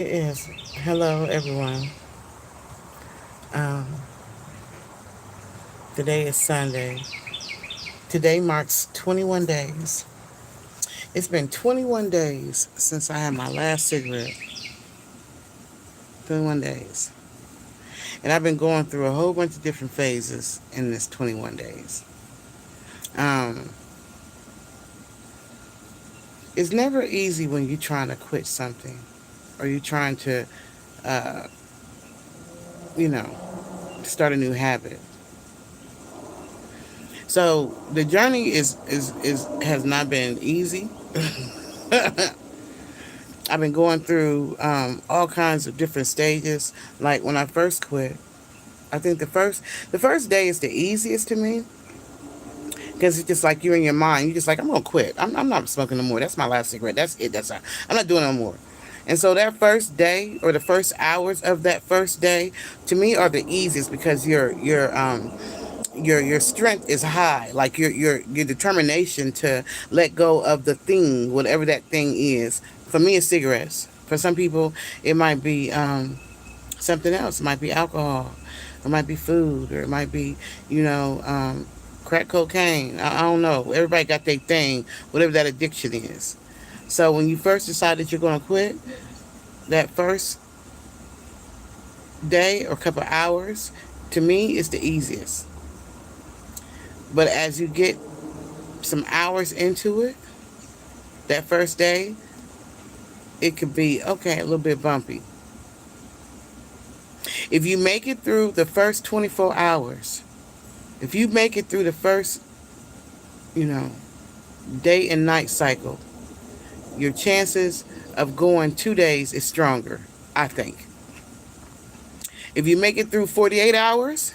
It is. Hello, everyone. Um, Today is Sunday. Today marks 21 days. It's been 21 days since I had my last cigarette. 21 days. And I've been going through a whole bunch of different phases in this 21 days. Um, it's never easy when you're trying to quit something or you're trying to, uh, you know, start a new habit. So the journey is has not been easy. I've been going through all kinds of different stages. Like when I first quit, I think the first day is the easiest to me because it's just like you're in your mind. You're just like, I'm gonna quit. I'm not smoking no more. That's my last cigarette. That's it. I'm not doing no more. And so that first day or the first hours of that first day to me are the easiest because your strength is high, like your determination to let go of the thing, whatever that thing is. For me, it's cigarettes. For some people, it might be something else. It might be alcohol, it might be food, or it might be you know crack cocaine. I don't know. Everybody got their thing, whatever that addiction is. So when you first decide that you're going to quit, that first day or couple hours, to me, is the easiest. But as you get some hours into it, that first day, it could be okay, a little bit bumpy. If you make it through the first 24 hours, if you make it through the first, you know, day and night cycle, your chances of going 2 days is stronger, I think. If you make it through 48 hours,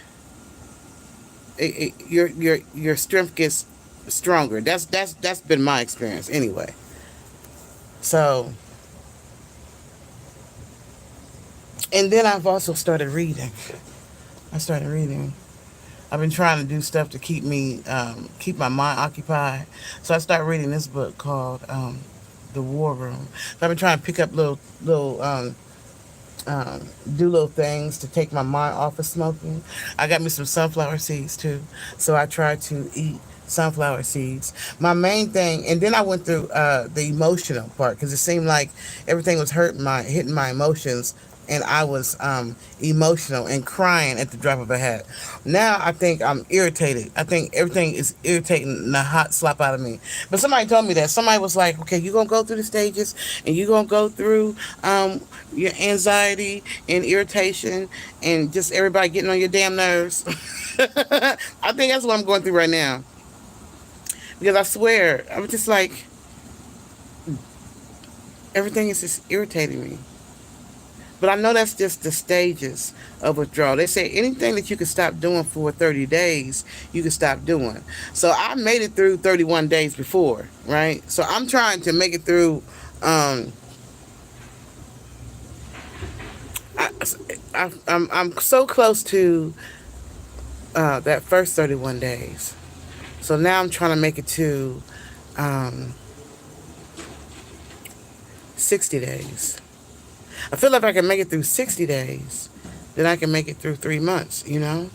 your strength gets stronger. That's been my experience anyway. So, and then I've also started reading. I started reading. I've been trying to do stuff to keep my mind occupied. So I started reading this book called The War Room. So I've been trying to pick up do little things to take my mind off of smoking. I got me some sunflower seeds too. So I tried to eat sunflower seeds. My main thing, and then I went through the emotional part because it seemed like everything was hitting my emotions, and I was emotional and crying at the drop of a hat. Now I think I'm irritated. I think everything is irritating the hot slap out of me. But somebody told me that. Somebody was like, okay, you're going to go through the stages and you're going to go through your anxiety and irritation and just everybody getting on your damn nerves. I think that's what I'm going through right now. Because I swear, I'm just like, everything is just irritating me. But I know that's just the stages of withdrawal. They say anything that you can stop doing for 30 days, you can stop doing. So I made it through 31 days before, right? So I'm trying to make it through. I, I'm so close to that first 31 days. So now I'm trying to make it to um, 60 days. I feel like if I can make it through 60 days, then I can make it through 3 months, you know?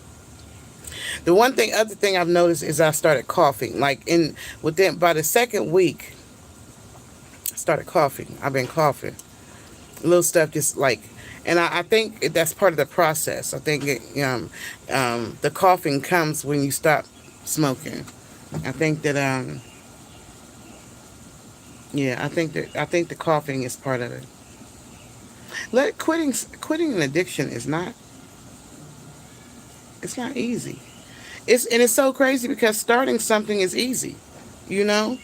The other thing I've noticed is I started coughing. Like by the second week, I started coughing. I've been coughing. Little stuff just like, and I think that's part of the process. I think the coughing comes when you stop smoking. I think that, yeah, I think the coughing is part of it. Quitting an addiction is not, it's not easy. It's so crazy because starting something is easy, you know.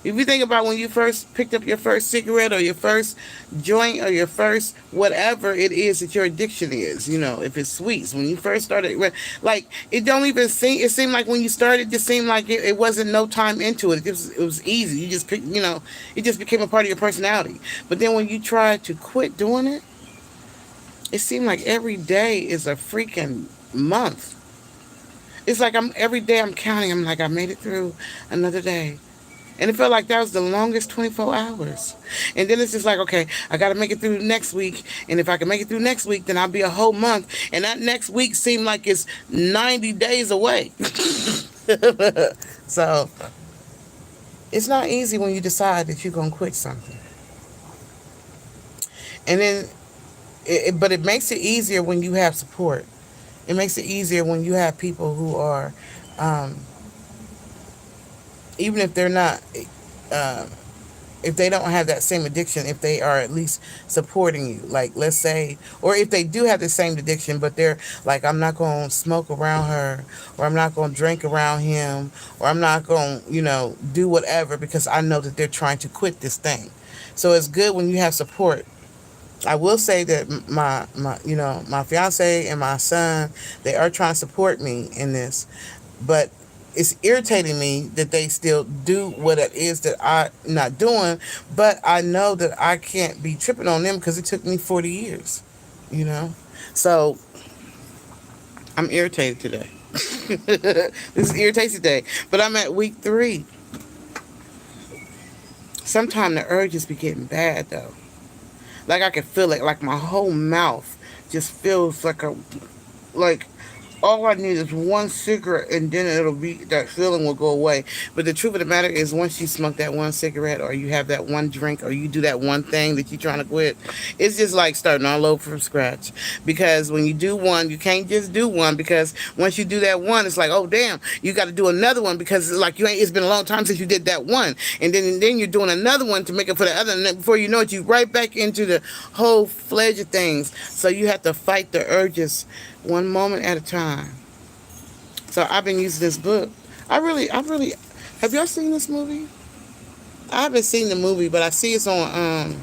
If you think about when you first picked up your first cigarette or your first joint or your first whatever it is that your addiction is, you know, if it's sweets, when you first started, like it don't even seem. It seemed like when you started, it just seemed like it wasn't no time into it. It was easy. You just picked, you know, it just became a part of your personality. But then when you tried to quit doing it, it seemed like every day is a freaking month. It's like every day I'm counting. I'm like, I made it through another day. And it felt like that was the longest 24 hours. And then it's just like, okay, I got to make it through next week. And if I can make it through next week, then I'll be a whole month. And that next week seemed like it's 90 days away. So it's not easy when you decide that you're going to quit something. And then, but it makes it easier when you have support. It makes it easier when you have people who are, um, even if they're not, uh, if they don't have that same addiction, if they are at least supporting you, like let's say, or if they do have the same addiction, but they're like, I'm not going to smoke around her, or I'm not going to drink around him, or I'm not going to, do whatever because I know that they're trying to quit this thing. So it's good when you have support. I will say that my fiance and my son, they are trying to support me in this, but it's irritating me that they still do what it is that I'm not doing. But I know that I can't be tripping on them because it took me 40 years, you know. So I'm irritated today. This is irritated today, but I'm at week 3. Sometimes the urges be getting bad though. Like I can feel it, like my whole mouth just feels like all I need is one cigarette and then that feeling will go away. But the truth of the matter is once you smoke that one cigarette or you have that one drink or you do that one thing that you're trying to quit, it's just like starting all over from scratch. Because when you do one, you can't just do one, because once you do that one, it's like, oh damn, you got to do another one because it's like it's been a long time since you did that one. And then you're doing another one to make up for the other, and then before you know it, you right back into the whole fledge of things. So you have to fight the urges one moment at a time. So I've been using this book. I really, have y'all seen this movie? I haven't seen the movie, but I see it's on,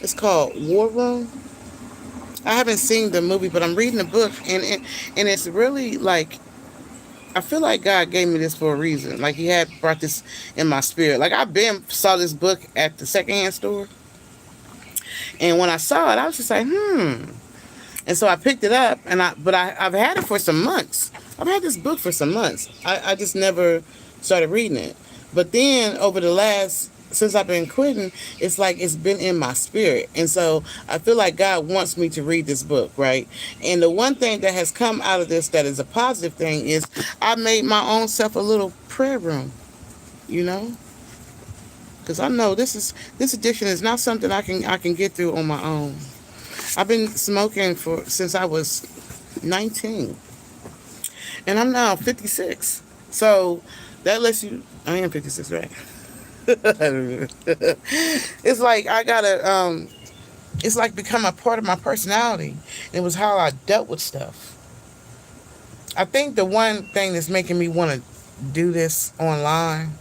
it's called War Room. I haven't seen the movie, but I'm reading the book, and it's really like, I feel like God gave me this for a reason. Like He had brought this in my spirit. Like saw this book at the secondhand store, and when I saw it, I was just like, And so I picked it up, I've had it for some months. I've had this book for some months. I just never started reading it. But then since I've been quitting, it's like it's been in my spirit. And so I feel like God wants me to read this book, right? And the one thing that has come out of this that is a positive thing is I made my own self a little prayer room, you know? Because I know this addiction is not something I can get through on my own. I've been smoking since I was 19, and I'm now 56. So that lets you. I am 56, right? It's like I gotta. It's like become a part of my personality. It was how I dealt with stuff. I think the one thing that's making me want to do this online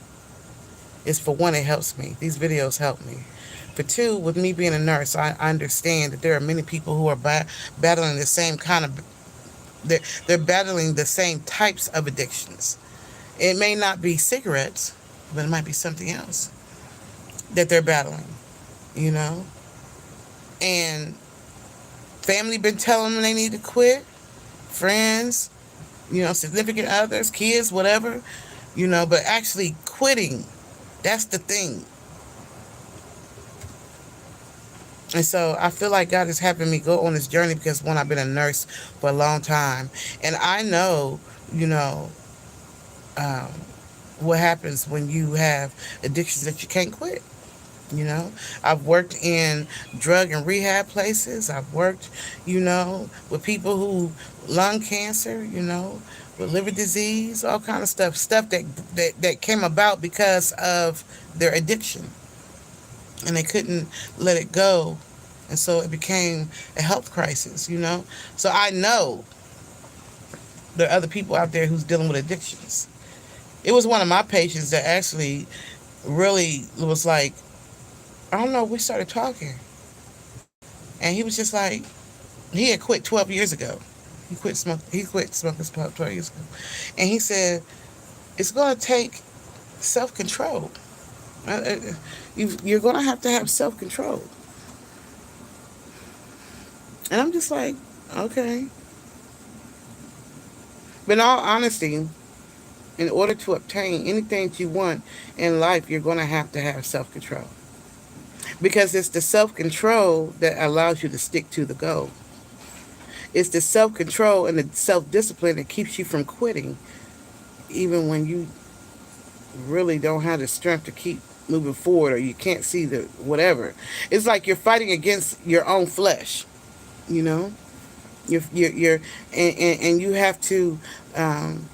is, for one, it helps me. These videos help me. For two, with me being a nurse, I understand that there are many people who are battling the same kind of, they're battling the same types of addictions. It may not be cigarettes, but it might be something else that they're battling, you know? And family been telling them they need to quit, friends, significant others, kids, whatever, but actually quitting, that's the thing. And so I feel like God is having me go on this journey because, one, I've been a nurse for a long time. And I know, um, what happens when you have addictions that you can't quit. I've worked in drug and rehab places. I've worked, with people who lung cancer, with liver disease, all kind of stuff that came about because of their addiction. And they couldn't let it go. And so it became a health crisis, So I know there are other people out there who's dealing with addictions. It was one of my patients that actually really was like, I don't know, we started talking. And he was just like, he had quit 12 years ago. He quit smoking 12 years ago. And he said, it's going to take self-control. You're going to have self-control. And I'm just like, okay. But in all honesty, in order to obtain anything that you want in life, you're going to have self control, because it's the self control that allows you to stick to the goal. It's the self control and the self discipline that keeps you from quitting, even when you really don't have the strength to keep moving forward, or you can't see the whatever. It's like you're fighting against your own flesh, you know. You're and you have to um,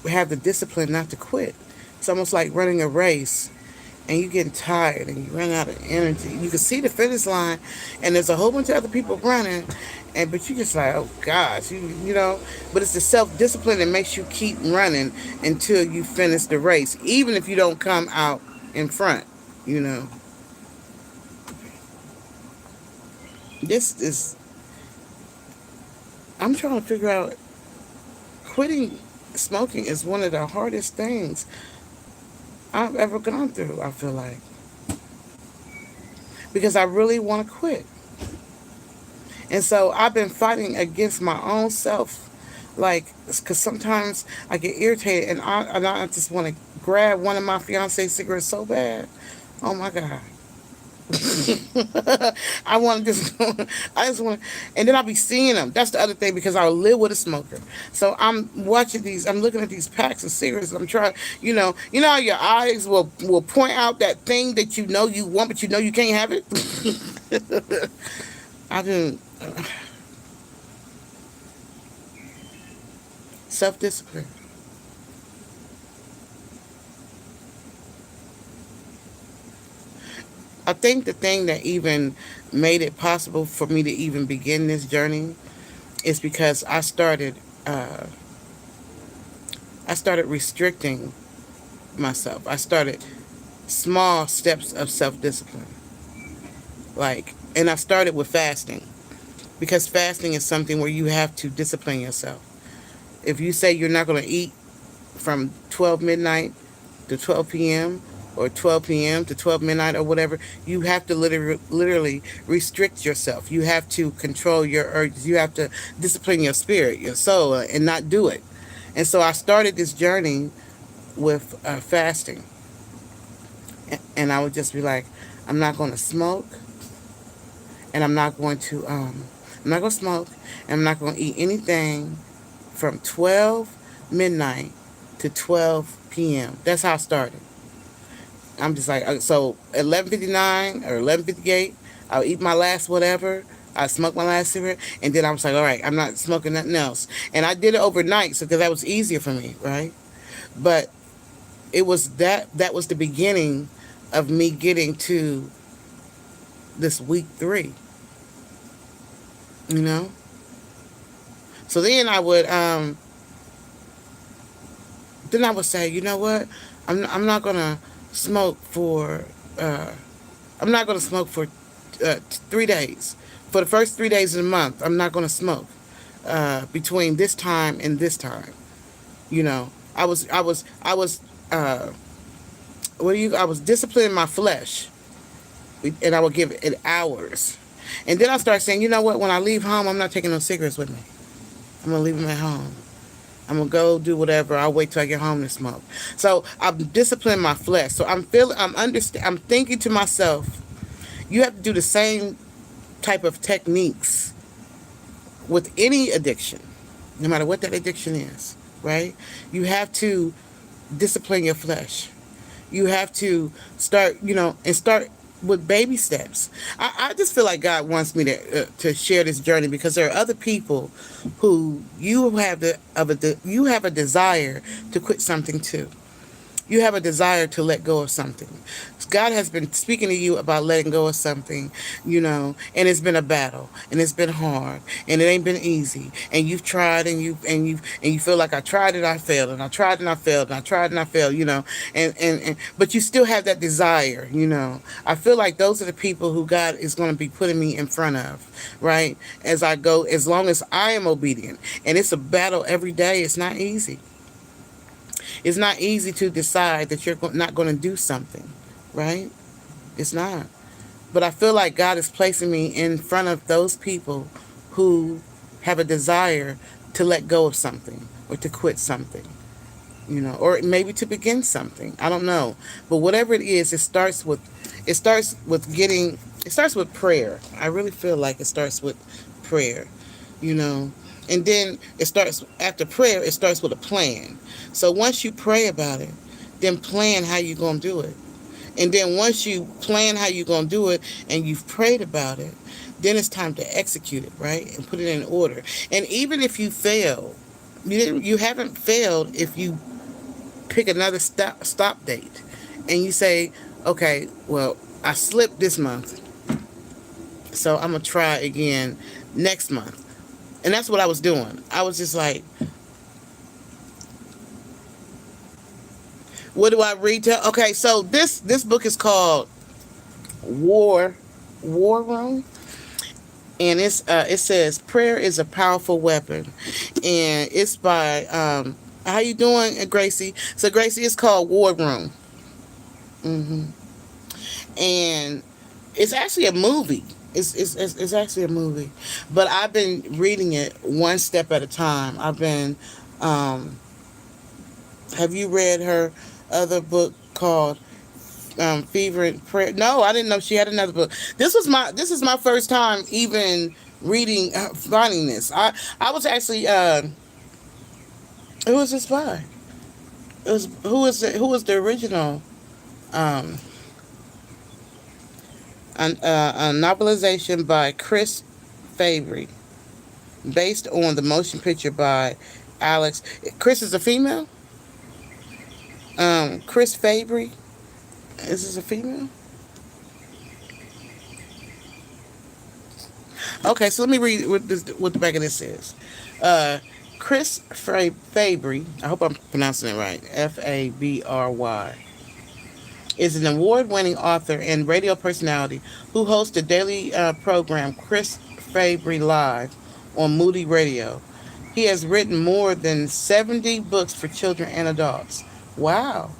have the discipline not to quit. It's almost like running a race, and you getting tired and you run out of energy. You can see the finish line, and there's a whole bunch of other people running, and but you just like, oh gosh, you know. But it's the self discipline that makes you keep running until you finish the race, even if you don't come out in front. You know, this is. I'm trying to figure out. Quitting smoking is one of the hardest things I've ever gone through. I feel like, because I really want to quit. And so I've been fighting against my own self, like, because sometimes I get irritated, and I just want to grab one of my fiance's cigarettes so bad. Oh my God. I want to just, I just want to, and then I'll be seeing them. That's the other thing, because I live with a smoker. So I'm watching these, I'm looking at these packs of cigarettes. I'm trying, how your eyes will point out that thing that you know you want, but you know you can't have it. I didn't. Self discipline. I think the thing that even made it possible for me to even begin this journey is because uh, I started restricting myself. I started small steps of self discipline, and I started with fasting, because fasting is something where you have to discipline yourself. If you say you're not going to eat from 12 midnight to 12 p.m., or 12 p.m. to 12 midnight, or whatever, you have to literally restrict yourself. You have to control your urges. You have to discipline your spirit, your soul, and not do it. And so I started this journey with fasting. And I would just be like, I'm not going to smoke, and I'm not going to smoke, and I'm not going to eat anything from 12 midnight to 12 p.m. That's how I started. I'm just like, so 11:59 or 11:58, I'll eat my last whatever. I smoke my last cigarette, and then I was like, all right, I'm not smoking nothing else. And I did it overnight, so because that was easier for me, right? But that was the beginning of me getting to this week 3, you know. So then I would say, you know what, I'm not gonna smoke for uh, I'm not going to smoke for 3 days. For the first 3 days of the month, I'm not going to smoke between this time and this time. You know, uh, I was disciplining my flesh, and I would give it hours. And then I started saying, you know what? When I leave home, I'm not taking no cigarettes with me. I'm gonna leave them at home. I'm gonna go do whatever. I'll wait till I get home to smoke. So I'm disciplining my flesh. So I'm thinking to myself, you have to do the same type of techniques with any addiction, no matter what that addiction is, right? You have to discipline your flesh. You have to start with baby steps. I just feel like God wants me to share this journey, because there are other people who you have a desire to quit something too. You have a desire to let go of something. God has been speaking to you about letting go of something, and it's been a battle, and it's been hard, and it ain't been easy. And you've tried, and you feel like, I tried and I failed, and I tried and I failed, and I tried and I failed, and but you still have that desire. I feel like those are the people who God is going to be putting me in front of, right? As I go, as long as I am obedient. And it's a battle every day. It's not easy. It's not easy to decide that you're not going to do something, right? It's not. But I feel like God is placing me in front of those people who have a desire to let go of something or to quit something. or maybe to begin something. I don't know, but whatever it is, it starts with prayer. I really feel like it starts with prayer, you know, and then it starts after prayer. It starts with a plan. So once you pray about it, then plan how you're gonna do it. And then once you plan how you're going to do it and you've prayed about it, then it's time to execute it, right? And put it in order. And even if you fail, you haven't failed if you pick another stop date and you say, okay, well, I slipped this month, so I'm going to try again next month. And that's what I was doing. I was just like, what do I read to? Okay, so this book is called War War Room, and it says prayer is a powerful weapon, and it's by how you doing, Gracie? So Gracie, it's called War Room, hmm and it's actually a movie. It's actually a movie, but I've been reading it one step at a time. I've been. Um, have you read her other book called Fever and Prayer? No, I didn't know she had another book. This is my first time even reading finding this. I was actually who was this by? It was who was the original um a novelization by Chris Fabry based on the motion picture by Alex. Chris is a female. Chris Fabry, is this a female? Okay, so let me read what the back of this says. Uh, Chris Fabry, I hope I'm pronouncing it right, Fabry, is an award winning author and radio personality who hosts the daily program Chris Fabry Live on Moody Radio. He has written more than 70 books for children and adults. Wow.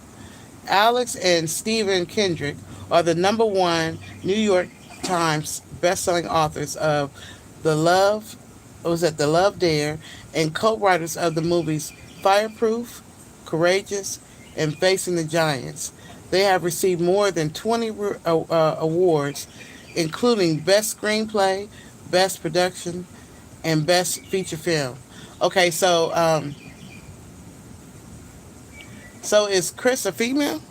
Alex and Stephen Kendrick are the number one New York Times best-selling authors of The Love, was it The Love Dare, and co-writers of the movies Fireproof, Courageous, and Facing the Giants. They have received more than 20 awards, including Best Screenplay, Best Production, and Best Feature Film. Okay, so is Chris a female?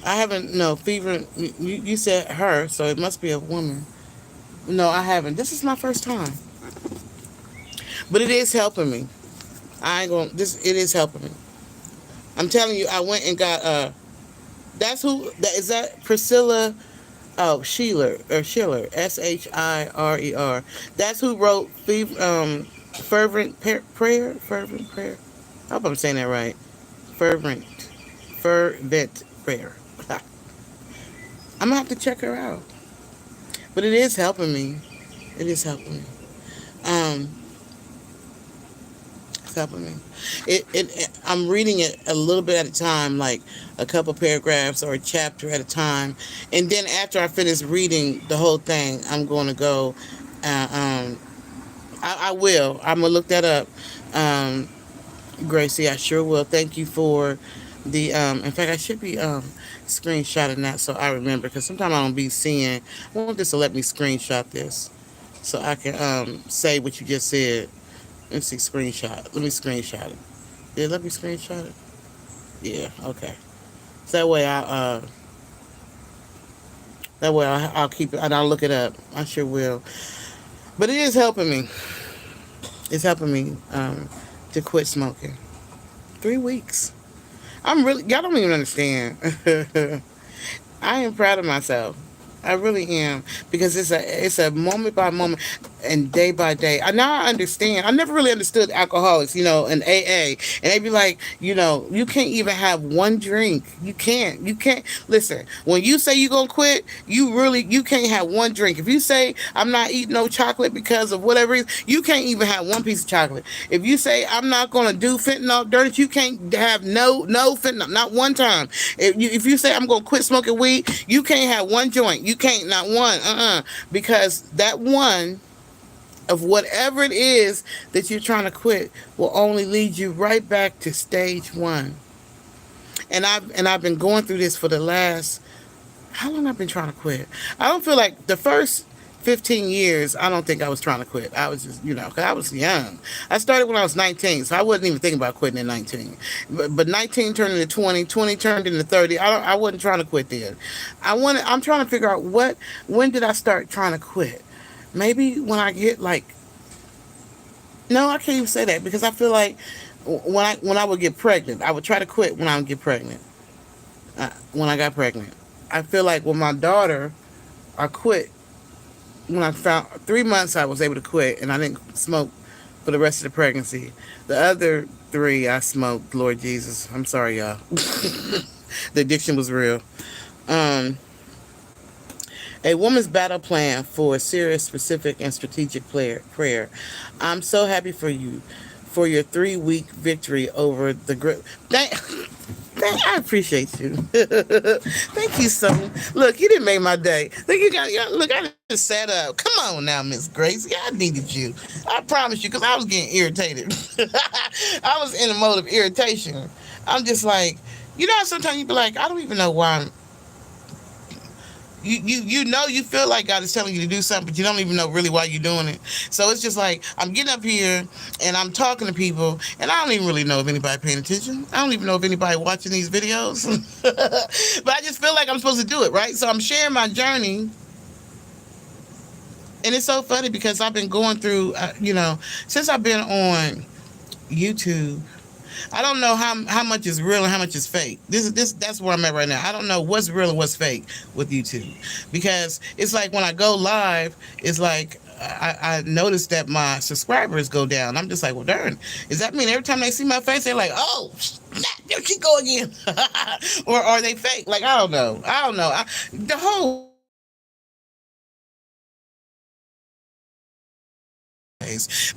I haven't. No, fever. You said her, so it must be a woman. No, I haven't. This is my first time, but it is helping me. I ain't gonna. This it is helping me. I'm telling you. I went and got. That's who. That is that Priscilla. Oh, Schiller. Shirer. That's who wrote prayer. Fervent prayer. I hope I'm saying that right. Fervent. Fervent prayer. I'm gonna have to check her out. But it is helping me. It is helping me. Um, it's helping me. I'm reading it a little bit at a time, like a couple paragraphs or a chapter at a time, and then after I finish reading the whole thing, I'm going to go. Uh, um, I will. I'm gonna look that up. Um, Gracie, I sure will. Thank you for the. In fact, I should be screenshotting that so I remember because sometimes I don't be seeing. I want this to let me screenshot this so I can say what you just said. Let's see, screenshot. Let me screenshot it. Did it let me screenshot it? Yeah. Okay. So that way I'll keep it and I'll look it up. I sure will. But it is helping me. It's helping me to quit smoking. 3 weeks. I'm really. Y'all don't even understand. I am proud of myself. I really am because it's a moment by moment and day by day. Now I understand. I never really understood alcoholics, and AA, and they be like, you can't even have one drink. You can't. You can't. Listen, when you say you gonna quit, you can't have one drink. If you say I'm not eating no chocolate because of whatever reason, you can't even have one piece of chocolate. If you say I'm not gonna do fentanyl dirty, you can't have no fentanyl, not one time. If you say I'm gonna quit smoking weed, you can't have one joint. You can't, not one. Because that one of whatever it is that you're trying to quit will only lead you right back to stage one. And I've been going through this for the last, how long I've been trying to quit. I don't feel like the first 15 years, I don't think I was trying to quit. I was just, 'cause I was young. I started when I was 19, so I wasn't even thinking about quitting at 19. But 19 turned into 20, 20 turned into 30. I wasn't trying to quit then. I'm trying to figure out when did I start trying to quit? Maybe when I get like, no, I can't even say that because I feel like when I would get pregnant, I would try to quit when I would get pregnant. When I got pregnant, I feel like with my daughter, I quit when I found 3 months. I was able to quit, and I didn't smoke for the rest of the pregnancy. The other three, I smoked. Lord Jesus, I'm sorry, y'all. The addiction was real. Um, a woman's battle plan for a serious, specific, and strategic prayer. I'm so happy for you for your 3 week victory over the grip. I appreciate you. Thank you so much. Look, you didn't make my day. Look, I just sat up. Come on now, Miss Gracie. I needed you. I promise you, because I was getting irritated. I was in a mode of irritation. I'm just like, sometimes you be like, I don't even know why you feel like God is telling you to do something, but you don't even know really why you're doing it. So it's just like I'm getting up here and I'm talking to people, and I don't even really know if anybody paying attention. I don't even know if anybody watching these videos. But I just feel like I'm supposed to do it, right? So I'm sharing my journey, and it's so funny because I've been going through, since I've been on YouTube. I don't know how much is real and how much is fake. That's where I'm at right now. I don't know what's real and what's fake with YouTube, because it's like when I go live, it's like I notice that my subscribers go down. I'm just like, well, darn, does that mean every time they see my face, they're like, oh, there she go again, or are they fake? Like I don't know. The whole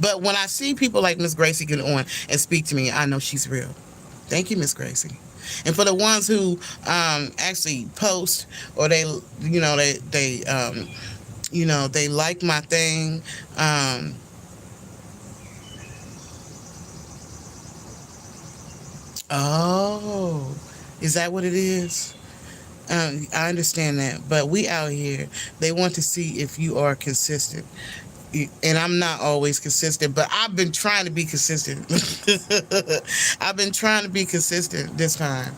but when I see people like Miss Gracie get on and speak to me, I know she's real. Thank you, Miss Gracie. And for the ones who actually post, or they like my thing. Oh, is that what it is? I understand that, but we out here. They want to see if you are consistent, and I'm not always consistent, but I've been trying to be consistent. I've been trying to be consistent this time,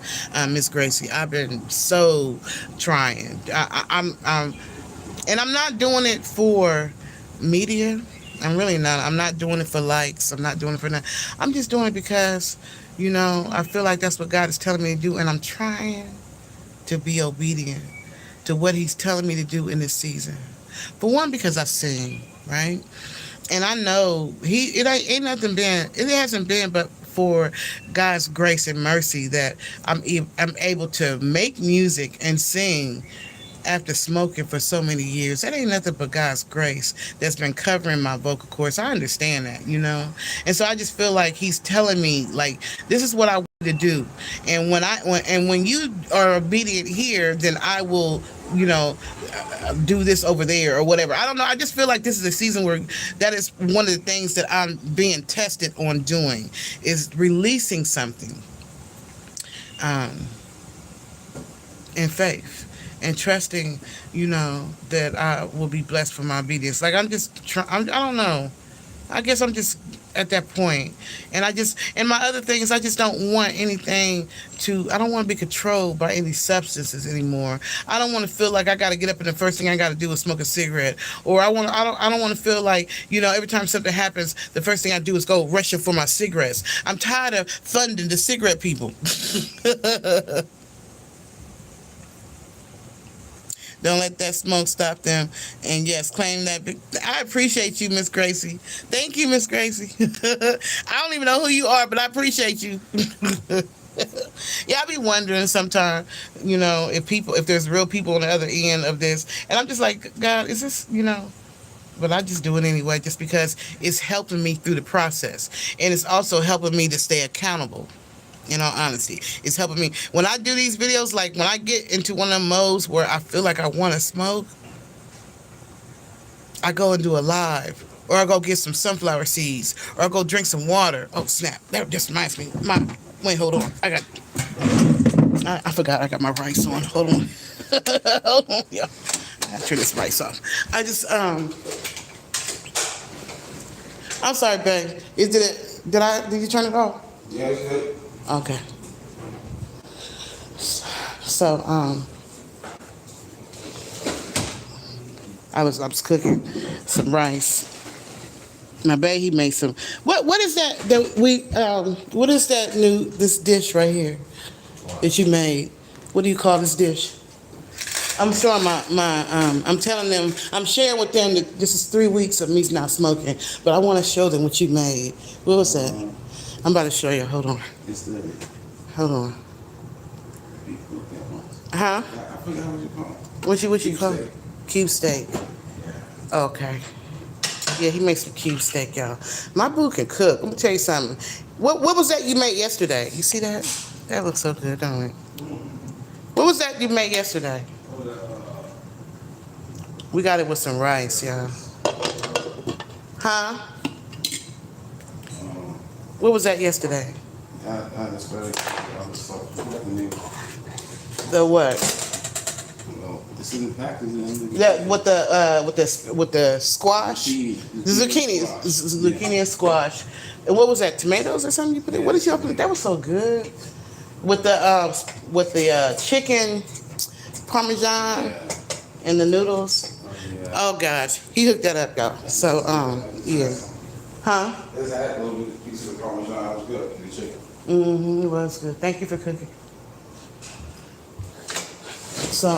Miss Gracie. I've been so trying. And I'm not doing it for media. I'm really not. I'm not doing it for likes. I'm not doing it for that. I'm just doing it because, I feel like that's what God is telling me to do, and I'm trying to be obedient to what He's telling me to do in this season. For one, because I sing, right? And I know ain't nothing been, it hasn't been but for God's grace and mercy that I'm able to make music and sing after smoking for so many years. That ain't nothing but God's grace that's been covering my vocal cords. I understand that. And so I just feel like He's telling me, like, this is what I want to do. And when you are obedient here, then I will, do this over there or whatever. I don't know. I just feel like this is a season where that is one of the things that I'm being tested on doing, is releasing something in faith and trusting, that I will be blessed for my obedience. Like I'm just I don't know. I guess I'm just at that point. And my other thing is I just don't want I don't want to be controlled by any substances anymore. I don't want to feel like I got to get up and the first thing I got to do is smoke a cigarette. Or I don't want to feel like, every time something happens, the first thing I do is go rushing for my cigarettes. I'm tired of funding the cigarette people. Don't let that smoke stop them. And yes, claim that. I appreciate you, Miss Gracie. Thank you, Miss Gracie. I don't even know who you are, but I appreciate you. Yeah, I be wondering sometimes, if there's real people on the other end of this. And I'm just like, God, is this, but I just do it anyway, just because it's helping me through the process. And it's also helping me to stay accountable. In all honesty, it's helping me when I do these videos. Like when I get into one of them modes where I feel like I want to smoke, I go and do a live, or I'll go get some sunflower seeds, or I'll go drink some water. Oh snap! That just reminds me. Wait, hold on. I forgot I got my rice on. Hold on. Hold on, yeah. I gotta turn this rice off. I just I'm sorry, babe. Did you turn it off? Yeah, it's good. Okay. So I was cooking some rice. My babe, he made some. What is what is this dish right here that you made? What do you call this dish? I'm showing I'm telling them, I'm sharing with them that this is 3 weeks of me not smoking, but I want to show them what you made. What was that? I'm about to show you. Hold on. Hold on. Huh? I forgot what you call it. What you call it? Cube steak. Okay. Yeah, he makes some cube steak, y'all. My boo can cook. Let me tell you something. What was that you made yesterday? You see that? That looks so good, don't it? What was that you made yesterday? We got it with some rice, y'all. Huh? What was that yesterday? The what? It's in the package. Yeah, with the squash, the zucchini and squash. And what was that? Tomatoes or something you put in? What did you put? That was so good. With the chicken parmesan and the noodles. Oh gosh, he hooked that up, y'all. So yeah, huh? There's that little piece of parmesan. It was good. The chicken. Mm-hmm. It was good. Thank you for cooking. So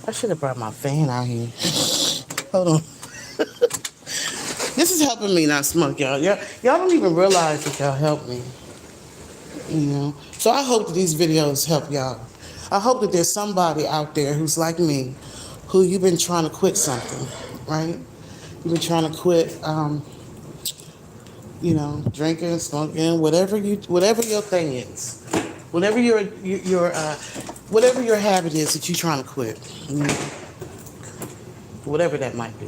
I should have brought my fan out here. Hold on. This is helping me not smoke, y'all. Y'all don't even realize that y'all help me. You know? So I hope that these videos help y'all. I hope that there's somebody out there who's like me, who you've been trying to quit something, right? You've been trying to quit, drinking, smoking, whatever your thing is. Whatever whatever your habit is that you're trying to quit. You know? Whatever that might be.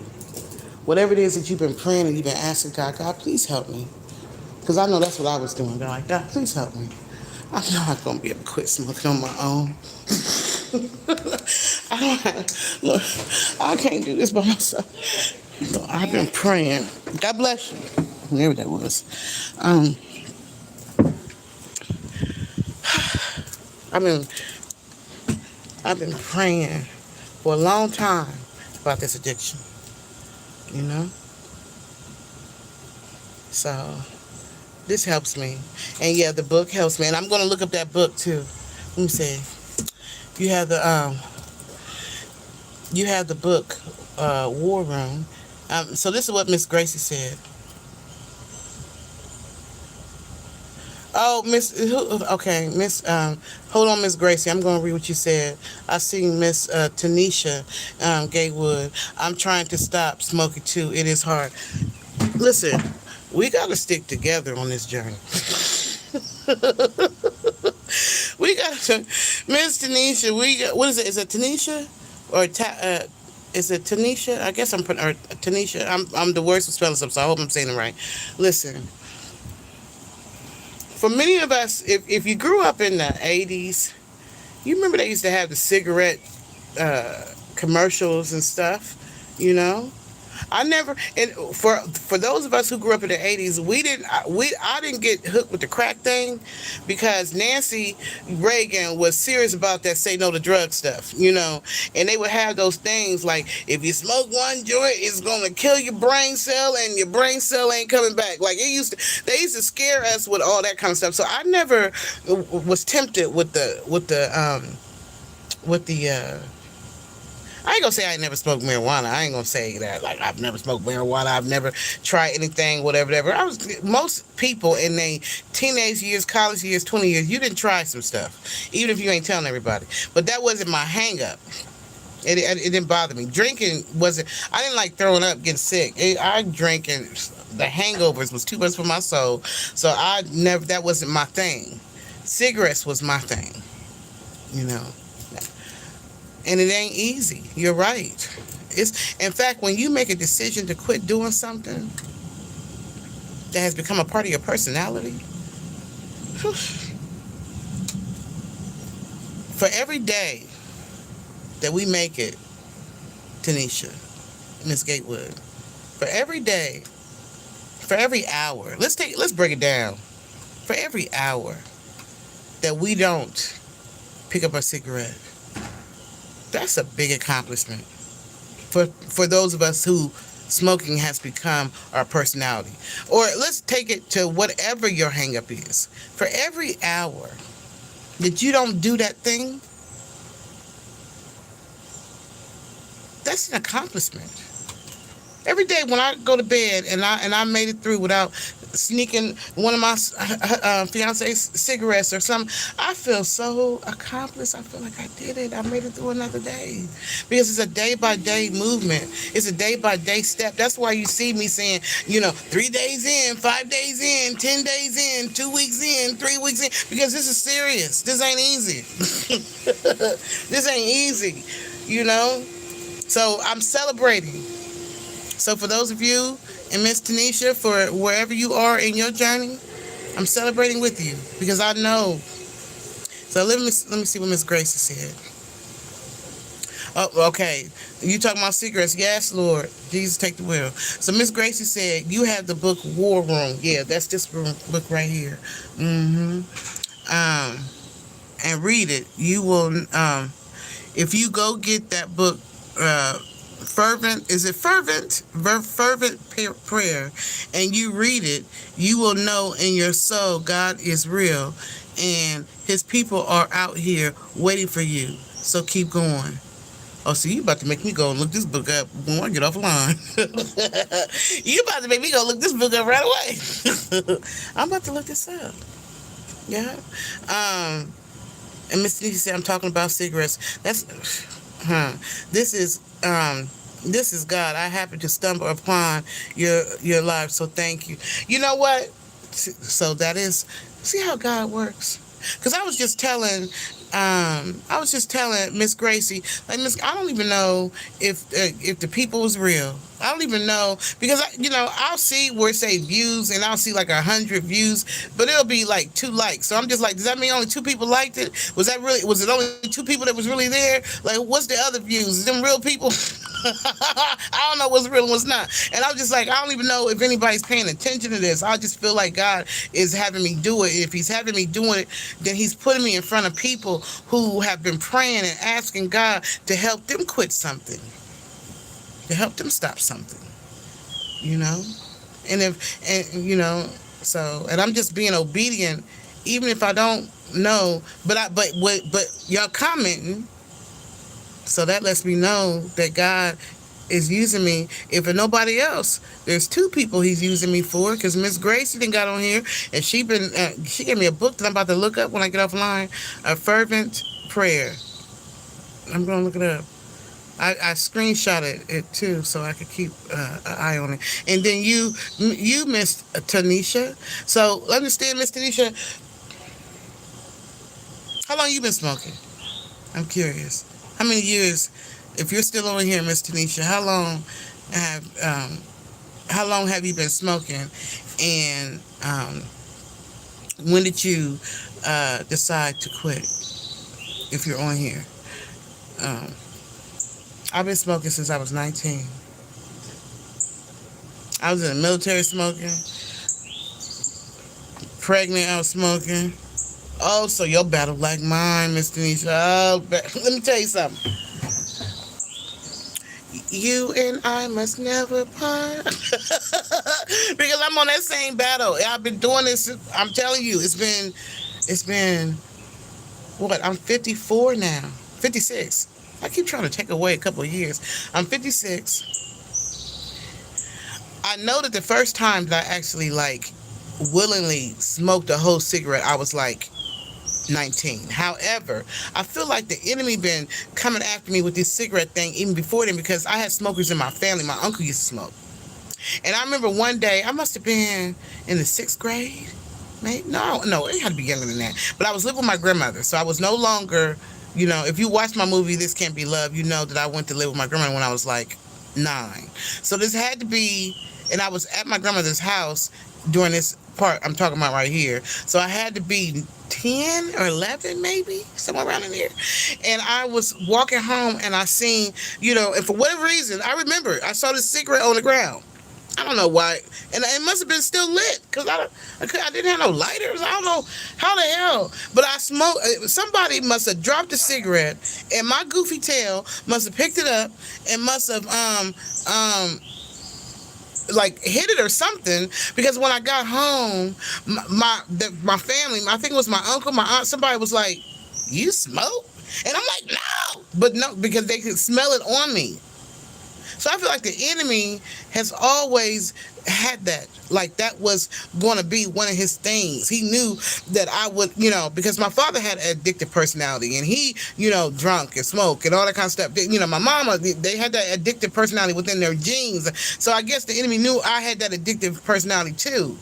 Whatever it is that you've been praying and you've been asking God, God, please help me. Because I know that's what I was doing. God, like, God, please help me. I'm not going to be able to quit smoking on my own. Look, I can't do this by myself. So I've been praying. God bless you. Whoever that was. I've been praying for a long time about this addiction. You know? So this helps me. And yeah, the book helps me. And I'm gonna look up that book too. Let me see. You have the book, War Room. So this is what Miss Gracie said. Oh, hold on, Miss Gracie. I'm going to read what you said. I seen Miss Tanisha Gaywood. I'm trying to stop smoking too. It is hard. Listen, we got to stick together on this journey. We got to, Miss Tanisha. What is it? Is it Tanisha or is it Tanisha? I guess Tanisha. I'm the worst with spelling stuff, so I hope I'm saying it right. Listen. For many of us, if you grew up in the 80s, you remember they used to have the cigarette commercials and stuff, you know? And for those of us who grew up in the 80s, I didn't get hooked with the crack thing because Nancy Reagan was serious about that say no to drug stuff, you know, and they would have those things like, if you smoke one joint, it's gonna kill your brain cell and your brain cell ain't coming back. Like they used to scare us with all that kind of stuff. So I never was tempted with the I ain't gonna say I ain't never smoked marijuana. I ain't gonna say that. Like, I've never smoked marijuana. I've never tried anything, whatever. Most people in their teenage years, college years, 20 years, you didn't try some stuff, even if you ain't telling everybody. But that wasn't my hang up. It didn't bother me. Drinking I didn't like throwing up, getting sick. I drank and the hangovers was too much for my soul. So that wasn't my thing. Cigarettes was my thing, you know. And it ain't easy. You're right. It's in fact when you make a decision to quit doing something that has become a part of your personality, for every day that we make it, Tanisha, Miss Gatewood, for every day, for every hour, let's break it down. For every hour that we don't pick up a cigarette, that's a big accomplishment. For those of us who smoking has become our personality. Or let's take it to whatever your hang up is. For every hour that you don't do that thing, that's an accomplishment. Every day when I go to bed and I made it through without sneaking one of my fiance's cigarettes or something, I feel so accomplished. I feel like I did it. I made it through another day because it's a day by day movement. It's a day by day step. That's why you see me saying, 3 days in, 5 days in, 10 days in, 2 weeks in, 3 weeks in, because this is serious. This ain't easy. This ain't easy, So I'm celebrating. So for those of you and Miss Tanisha, for wherever you are in your journey, I'm celebrating with you because I know. So let me see what Miss Gracie said. Oh, okay. You talking about cigarettes? Yes, Lord. Jesus, take the wheel. So Miss Gracie said you have the book War Room. Yeah, that's this book right here. And read it. You will. If you go get that book. Fervent prayer, and you read it, you will know in your soul God is real and his people are out here waiting for you. So keep going. Oh, so you about to make me go and look this book up when I get off the line. You about to make me go look this book up right away. I'm about to look this up. Yeah. And Miss Nikki said I'm talking about cigarettes. This is God. I happened to stumble upon your life, so thank you. You know what? So that is, see how God works. Because I was just telling Miss Gracie, like I don't even know if the people was real. I don't even know because I'll see where it say views and I'll see like 100 views, but it'll be like 2 likes. So I'm just like, does that mean only 2 people liked it? Was it only 2 people that was really there? Like, what's the other views? Is them real people? I don't know what's real and what's not. And I'm just like, I don't even know if anybody's paying attention to this. I just feel like God is having me do it. If he's having me doing it, then he's putting me in front of people who have been praying and asking God to help them quit something, to help them stop something, and I'm just being obedient, even if I don't know, but y'all commenting, so that lets me know that God is using me. If for nobody else, there's 2 people he's using me for. Because Miss Gracie then got on here and she gave me a book that I'm about to look up when I get offline. A fervent prayer. I'm gonna look it up. I screenshotted it too, so I could keep an eye on it. And then you Miss Tanisha. So understand, Miss Tanisha, how long you been smoking? I'm curious. How many years? If you're still on here, Miss Tanisha, how long have you been smoking? And when did you decide to quit? If you're on here, I've been smoking since I was 19. I was in the military smoking. Pregnant, I was smoking. Oh, so your battle like mine, Miss Tanisha. Oh, let me tell you something. You and I must never part. Because I'm on that same battle. I've been doing this. I'm telling you, it's been what? I'm 54 now. 56. I keep trying to take away a couple of years. I'm 56. I know that the first time that I actually willingly smoked a whole cigarette, I was like 19. However, I feel like the enemy been coming after me with this cigarette thing even before then because I had smokers in my family. My uncle used to smoke. And I remember one day, I must have been in the 6th grade. Maybe, no, it had to be younger than that. But I was living with my grandmother, so I was no longer If you watch my movie This Can't Be Love, you know that I went to live with my grandma when I was like 9. So this had to be, and I was at my grandmother's house during this part I'm talking about right here. So I had to be 10 or 11, maybe, somewhere around in there. And I was walking home and I seen, and for whatever reason, I remember I saw this cigarette on the ground. I don't know why, and it must have been still lit because I didn't have no lighters. I don't know how the hell, but I smoked. Somebody must have dropped a cigarette, and my goofy tail must have picked it up and must have like hit it or something. Because when I got home, my family, I think it was my uncle, my aunt, somebody was like, "You smoke?" And I'm like, "No," but no, because they could smell it on me. So I feel like the enemy has always had that. Like that was going to be one of his things. He knew that I would, because my father had an addictive personality and he, drunk and smoke and all that kind of stuff. My mama, they had that addictive personality within their genes. So I guess the enemy knew I had that addictive personality too.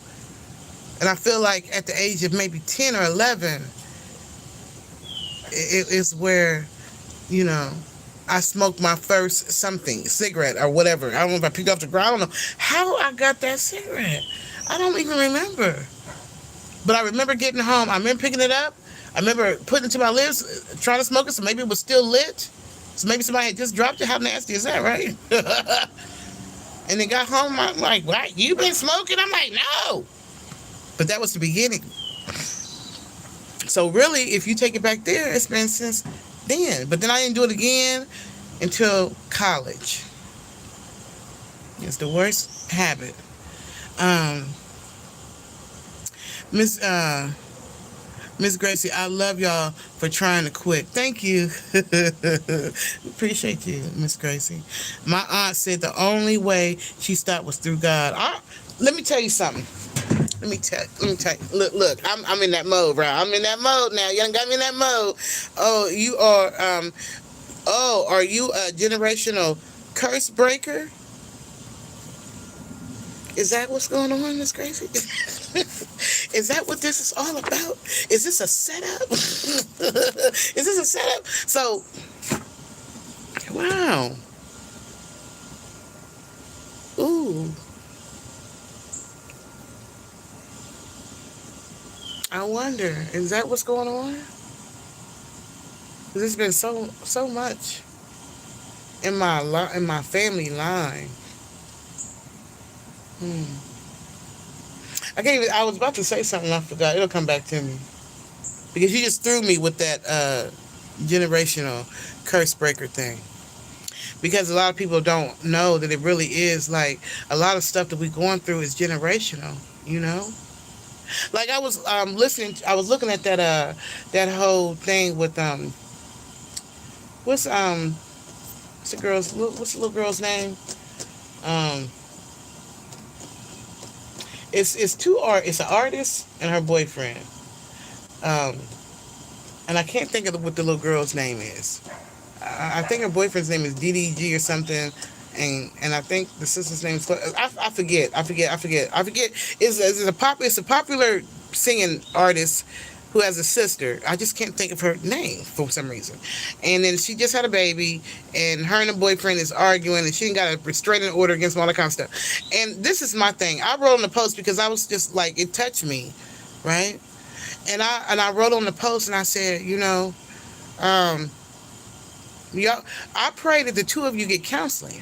And I feel like at the age of maybe 10 or 11, it is where, I smoked my first something, cigarette or whatever. I don't know if I picked it off the ground. I don't know how I got that cigarette. I don't even remember. But I remember getting home. I remember picking it up. I remember putting it to my lips, trying to smoke it, so maybe it was still lit. So maybe somebody had just dropped it. How nasty is that, right? And then got home, I'm like, "What? You been smoking?" I'm like, "No." But that was the beginning. So really, if you take it back there, it's been since then. But then I didn't do it again until college. It's the worst habit. Miss Miss Gracie, I love y'all for trying to quit. Thank you. Appreciate you, Miss Gracie. My aunt said the only way she stopped was through God. Let me tell you something. Let me tell you. Look. I'm in that mode, bro. I'm in that mode now. You done got me in that mode. Oh, you are. Are you a generational curse breaker? Is that what's going on, Miss Gracie? Is that what this is all about? Is this a setup? Is this a setup? So, wow. Ooh. I wonder, is that what's going on? There's been so much in my family line. I can't even. I was about to say something. I forgot. It'll come back to me because you just threw me with that generational curse breaker thing. Because a lot of people don't know that it really is like a lot of stuff that we're going through is generational. Like I was listening. I was looking at that whole thing with what's what's the little girl's name? It's an artist and her boyfriend. Um, and I can't think of what the little girl's name is. I think her boyfriend's name is DDG or something, and I think the sister's name is. I forget. It's a popular singing artist who has a sister. I just can't think of her name for some reason. And then she just had a baby, and her and the boyfriend is arguing, and she got a restraining order against them, all that kind of stuff. And this is my thing. I wrote on the post because I was just like, it touched me, right? And I wrote on the post and I said, y'all, I pray that the two of you get counseling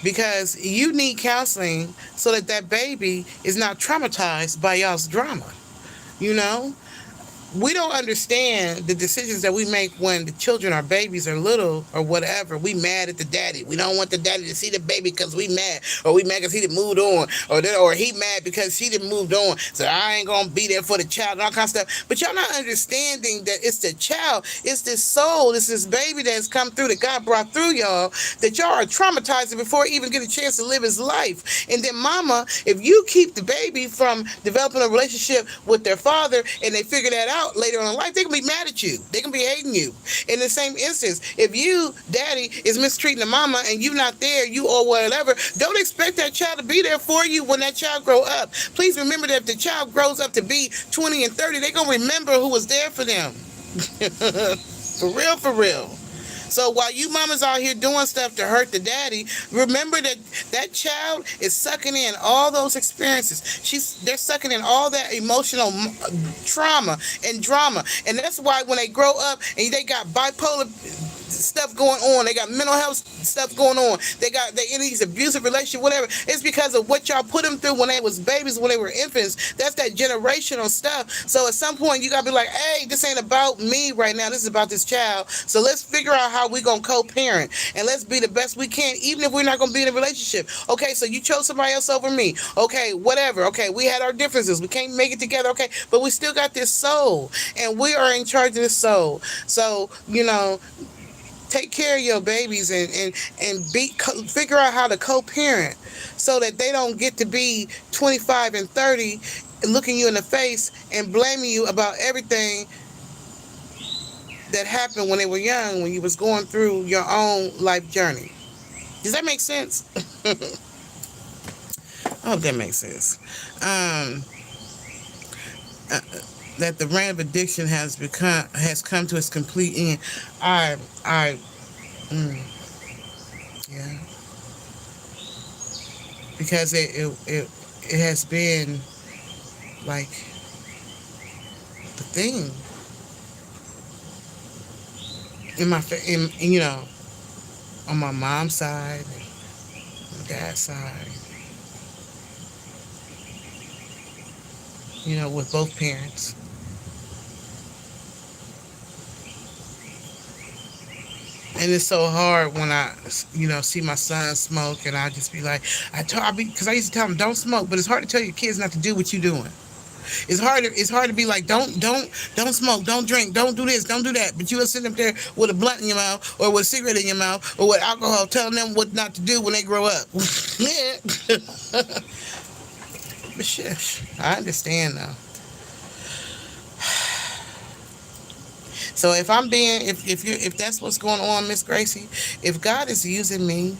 because you need counseling so that baby is not traumatized by y'all's drama. We don't understand the decisions that we make when the children, our babies, are little or whatever. We mad at the daddy. We don't want the daddy to see the baby because we mad, or we mad because he done moved on, or he mad because she done moved on. So I ain't gonna be there for the child and all kind of stuff. But y'all not understanding that it's the child, it's this soul, it's this baby that has come through that God brought through y'all that y'all are traumatizing before he even get a chance to live his life. And then, mama, if you keep the baby from developing a relationship with their father and they figure that out later on in life, they can be mad at you. They can be hating you. In the same instance, if you, daddy, is mistreating the mama and you not there, you or whatever, don't expect that child to be there for you when that child grow up. Please remember that if the child grows up to be 20 and 30, they're going to remember who was there for them. For real, for real. So while you mamas out here doing stuff to hurt the daddy, remember that that child is sucking in all those experiences. They're sucking in all that emotional trauma and drama, and that's why when they grow up and they got bipolar stuff going on, they got mental health stuff going on, they in these abusive relationship, whatever. It's because of what y'all put them through when they was babies, when they were infants. That's that generational stuff. So at some point you gotta be like, hey, this ain't about me right now. This is about this child. So let's figure out how we gonna co-parent and let's be the best we can, even if we're not gonna be in a relationship. Okay, so you chose somebody else over me. Okay, whatever. Okay, we had our differences. We can't make it together. Okay, but we still got this soul, and we are in charge of this soul. So take care of your babies and figure out how to co-parent so that they don't get to be 25 and 30 looking you in the face and blaming you about everything that happened when they were young, when you was going through your own life journey. Does that make sense? I hope that makes sense. Um, uh, that the reign of addiction has come to its complete end. I mm, yeah, because it has been like the thing in on my mom's side, my dad's side, with both parents. And it's so hard when I, see my son smoke, and I just be like, because I used to tell him don't smoke, but it's hard to tell your kids not to do what you're doing. It's hard to be like, don't smoke, don't drink, don't do this, don't do that. But you will sit up there with a blunt in your mouth or with a cigarette in your mouth or with alcohol, telling them what not to do when they grow up. Yeah. But shit, I understand now. So if that's what's going on, Miss Gracie, if God is using me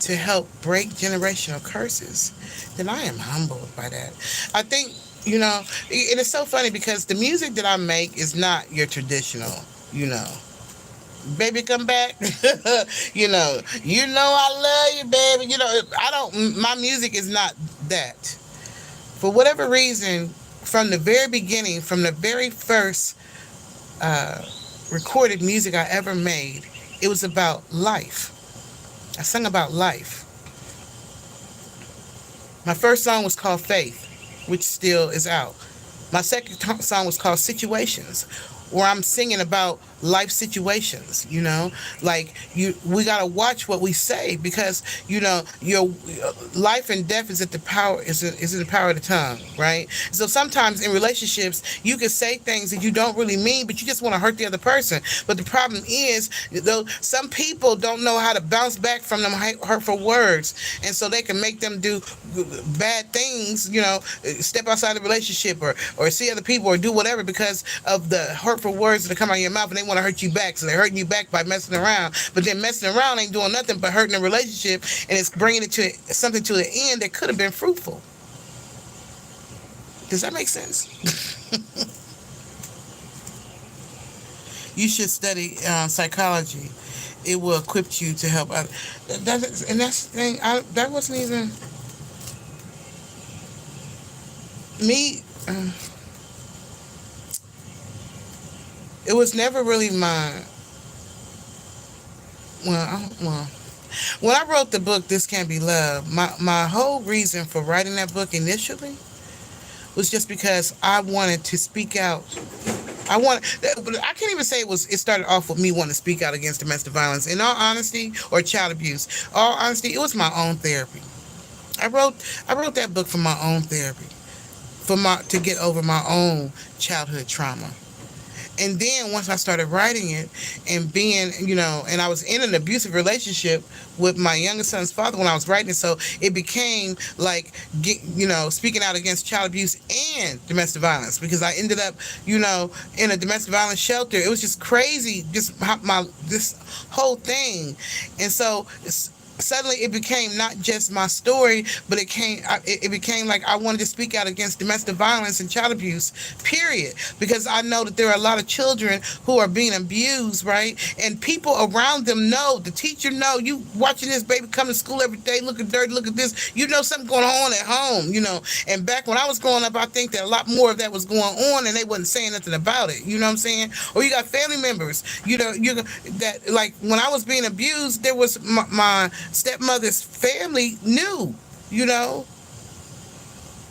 to help break generational curses, then I am humbled by that. I think, and it's so funny because the music that I make is not your traditional, baby come back, I love you, baby. My music is not that. For whatever reason, from the very beginning, from the very first recorded music I ever made, it was about life. I sung about life. My first song was called Faith, which still is out. My second song was called Situations, where I'm singing about life situations, like we got to watch what we say because, your life and death is at the power, is in the power of the tongue, right? So sometimes in relationships, you can say things that you don't really mean, but you just want to hurt the other person. But the problem is, though, some people don't know how to bounce back from them hurtful words. And so they can make them do bad things, step outside the relationship or see other people or do whatever because of the hurtful words that come out of your mouth, and they want to hurt you back. So they're hurting you back by messing around. But then messing around ain't doing nothing but hurting the relationship, and it's bringing it to something to an end that could have been fruitful. Does that make sense? You should study psychology. It will equip you to help others. And that's the thing. That wasn't even me. It was never really my. Well, when I wrote the book, This Can't Be Love, my whole reason for writing that book initially was just because I wanted to speak out. I can't even say it started off with me wanting to speak out against domestic violence. In all honesty, or child abuse. All honesty, it was my own therapy. I wrote that book for my own therapy, to get over my own childhood trauma. And then once I started writing it and being, and I was in an abusive relationship with my youngest son's father when I was writing it, so it became like, speaking out against child abuse and domestic violence because I ended up, in a domestic violence shelter. It was just crazy, just this whole thing. And so suddenly it became not just my story, but it became like I wanted to speak out against domestic violence and child abuse, period. Because I know that there are a lot of children who are being abused, right? And people around them know, the teacher know, you watching this baby come to school every day looking dirty, look at this, you know something going on at home, you know. And back when I was growing up, I think that a lot more of that was going on and they wasn't saying nothing about it, you know what I'm saying? Or you got family members, you know, that, like when I was being abused, there was my stepmother's family knew, you know,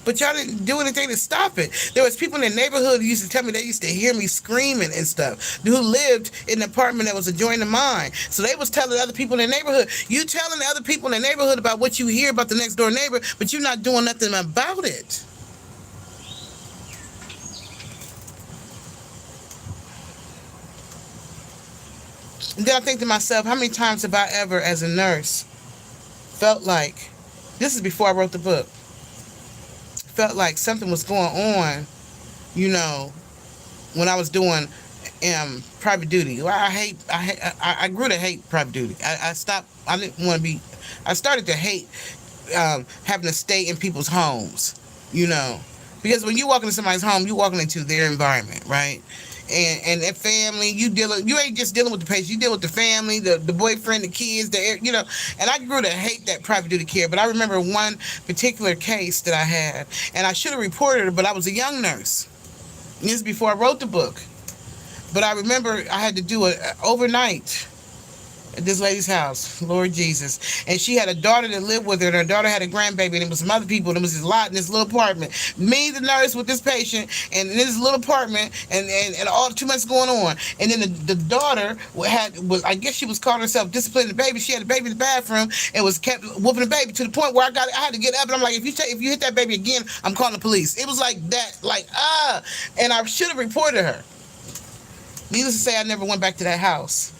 but y'all didn't do anything to stop it. There was people in the neighborhood who used to tell me they used to hear me screaming and stuff, who lived in an apartment that was adjoining to mine. So they was telling other people in the neighborhood, you telling the other people in the neighborhood about what you hear about the next door neighbor, but you're not doing nothing about it. And then I think to myself, how many times have I ever, as a nurse, felt like, this is before I wrote the book, felt like something was going on, you know, when I was doing private duty. Well, I grew to hate private duty. I stopped. I didn't want to be. I started to hate having to stay in people's homes, you know, because when you walk into somebody's home, you walking into their environment, right? And that family, you ain't just dealing with the patient, you deal with the family, the boyfriend, the kids, you know. And I grew to hate that private duty care. But I remember one particular case that I had, and I should have reported it, but I was a young nurse. This is before I wrote the book. But I remember I had to do it overnight at this lady's house, Lord Jesus. And she had a daughter that lived with her, and her daughter had a grandbaby, and it was some other people, and it was this lot in this little apartment. Me, the nurse, with this patient, and in this little apartment, and all too much going on. And then the daughter was, I guess she was calling herself disciplining the baby. She had the baby in the bathroom and was kept whooping the baby to the point where I had to get up, and I'm like, if you hit that baby again, I'm calling the police. It was like that, and I should have reported her. Needless to say, I never went back to that house,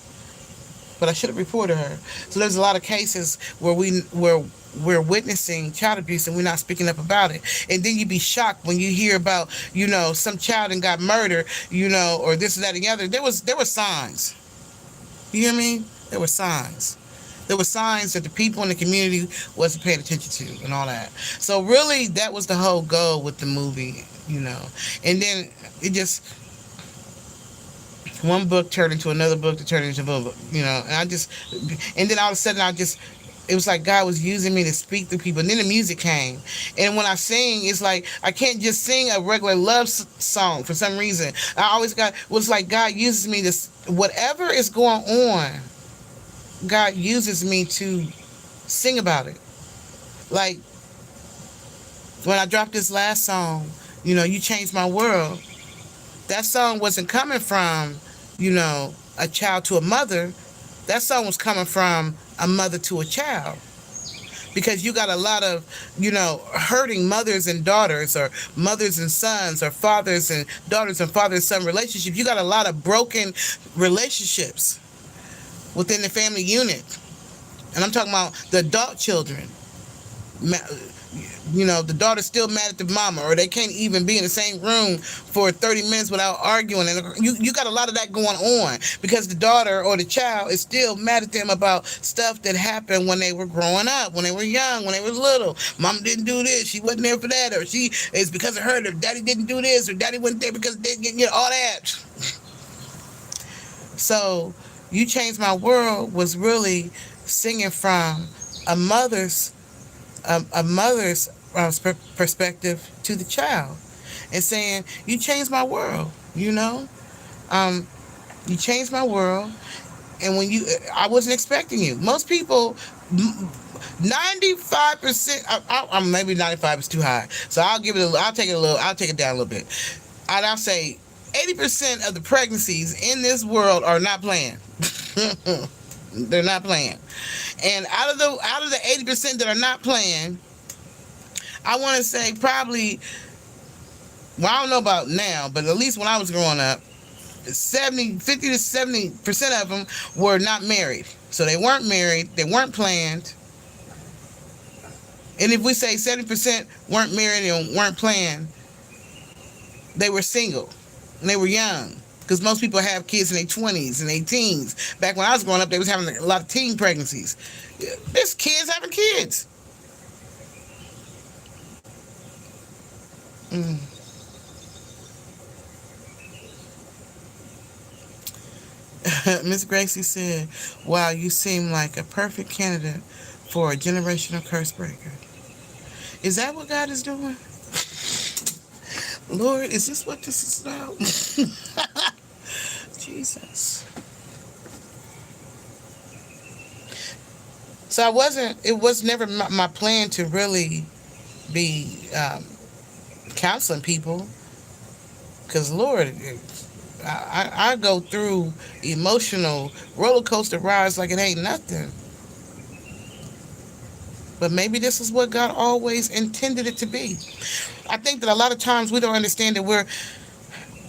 but I should have reported her. So there's a lot of cases where we're witnessing child abuse and we're not speaking up about it. And then you'd be shocked when you hear about, you know, some child and got murdered, you know, or this and that and the other. There were signs. You hear me? There were signs. There were signs that the people in the community wasn't paying attention to and all that. So really, that was the whole goal with the movie, you know. And then it just, one book turned into another book to turn into another book, you know. And then all of a sudden it was like God was using me to speak to people. And then the music came. And when I sing, it's like I can't just sing a regular love song for some reason. Was like God uses me to, whatever is going on, God uses me to sing about it. Like when I dropped this last song, you know, You Changed My World, that song wasn't coming from, you know, a child to a mother. That song was coming from a mother to a child. Because you got a lot of, you know, hurting mothers and daughters, or mothers and sons, or fathers and daughters and father and son relationships. You got a lot of broken relationships within the family unit. And I'm talking about the adult children. You know, the daughter's still mad at the mama, or they can't even be in the same room for 30 minutes without arguing. And you got a lot of that going on because the daughter or the child is still mad at them about stuff that happened when they were growing up, when they were young, when they were little. Mom didn't do this, she wasn't there for that, or it's because of her that daddy didn't do this, or daddy wasn't there because they didn't, you know, all that. So You Changed My World was really singing from a mother's perspective to the child, and saying, you changed my world, you know. You changed my world. And I wasn't expecting you. Most people, 95%, maybe 95 is too high, so I'll take it down a little bit. I'll say 80% of the pregnancies in this world are not planned. They're not planned. And out of the 80% that are not planned, I want to say probably, well, I don't know about now, but at least when I was growing up, 50 to 70% of them were not married. So they weren't married, they weren't planned. And if we say 70% weren't married and weren't planned, they were single and they were young. Because most people have kids in their 20s and their teens. Back when I was growing up, they was having a lot of teen pregnancies. There's kids having kids. Mm. Miss Gracie said, "Wow, you seem like a perfect candidate for a generational curse breaker." Is that what God is doing? Lord, is this what this is about? Jesus. So I wasn't. It was never my plan to really be counseling people, because Lord, I go through emotional roller coaster rides like it ain't nothing. But maybe this is what God always intended it to be. I think that a lot of times we don't understand that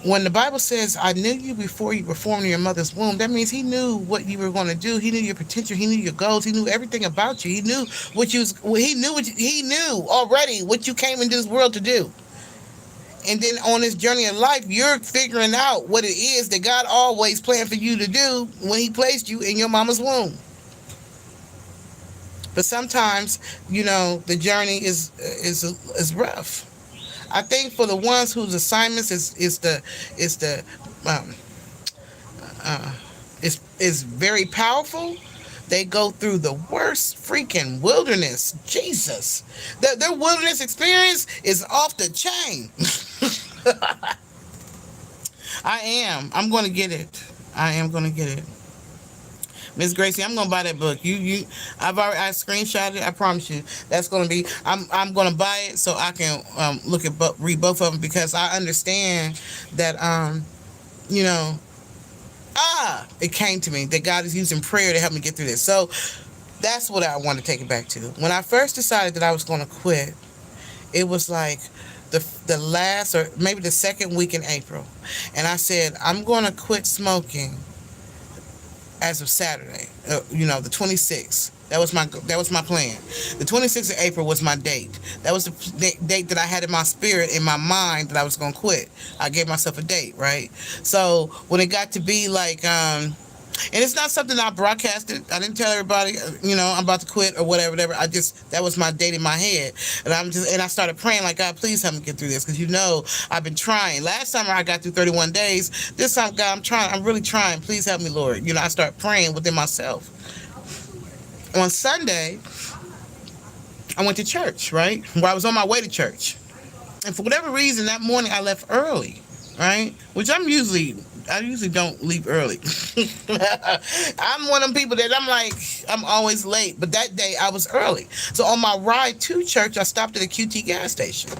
when the Bible says, "I knew you before you were formed in your mother's womb," that means He knew what you were going to do. He knew your potential. He knew your goals. He knew everything about you. He knew what you was. He knew already what you came into this world to do. And then on this journey of life, you're figuring out what it is that God always planned for you to do when He placed you in your mama's womb. But sometimes, the journey is rough. I think for the ones whose assignments um, is very powerful, they go through the worst freaking wilderness. Jesus, their wilderness experience is off the chain. I am. I'm going to get it. I am going to get it. Miss Gracie, I'm gonna buy that book. I screenshot it. I promise you, that's gonna be. I'm gonna buy it so I can read both of them, because I understand that you know it came to me that God is using prayer to help me get through this. So that's what I want to take it back to. When I first decided that I was gonna quit, it was like the last or maybe the second week in April, and I said I'm gonna quit smoking as of Saturday, the 26th. That was my plan. The 26th of April was my date. That was the date that I had in my spirit, in my mind, that I was going to quit. I gave myself a date, right? So when it got to be like, and it's not something I broadcasted. I didn't tell everybody, I'm about to quit or whatever. That was my date in my head. And I started praying like, God, please help me get through this. Because I've been trying. Last summer I got through 31 days. This time, God, I'm really trying. Please help me, Lord. I start praying within myself. On Sunday, I went to church, right? Well, I was on my way to church. And for whatever reason, that morning I left early, right? Which I usually don't leave early. I'm one of them people that I'm always late. But that day I was early. So on my ride to church, I stopped at a QT gas station.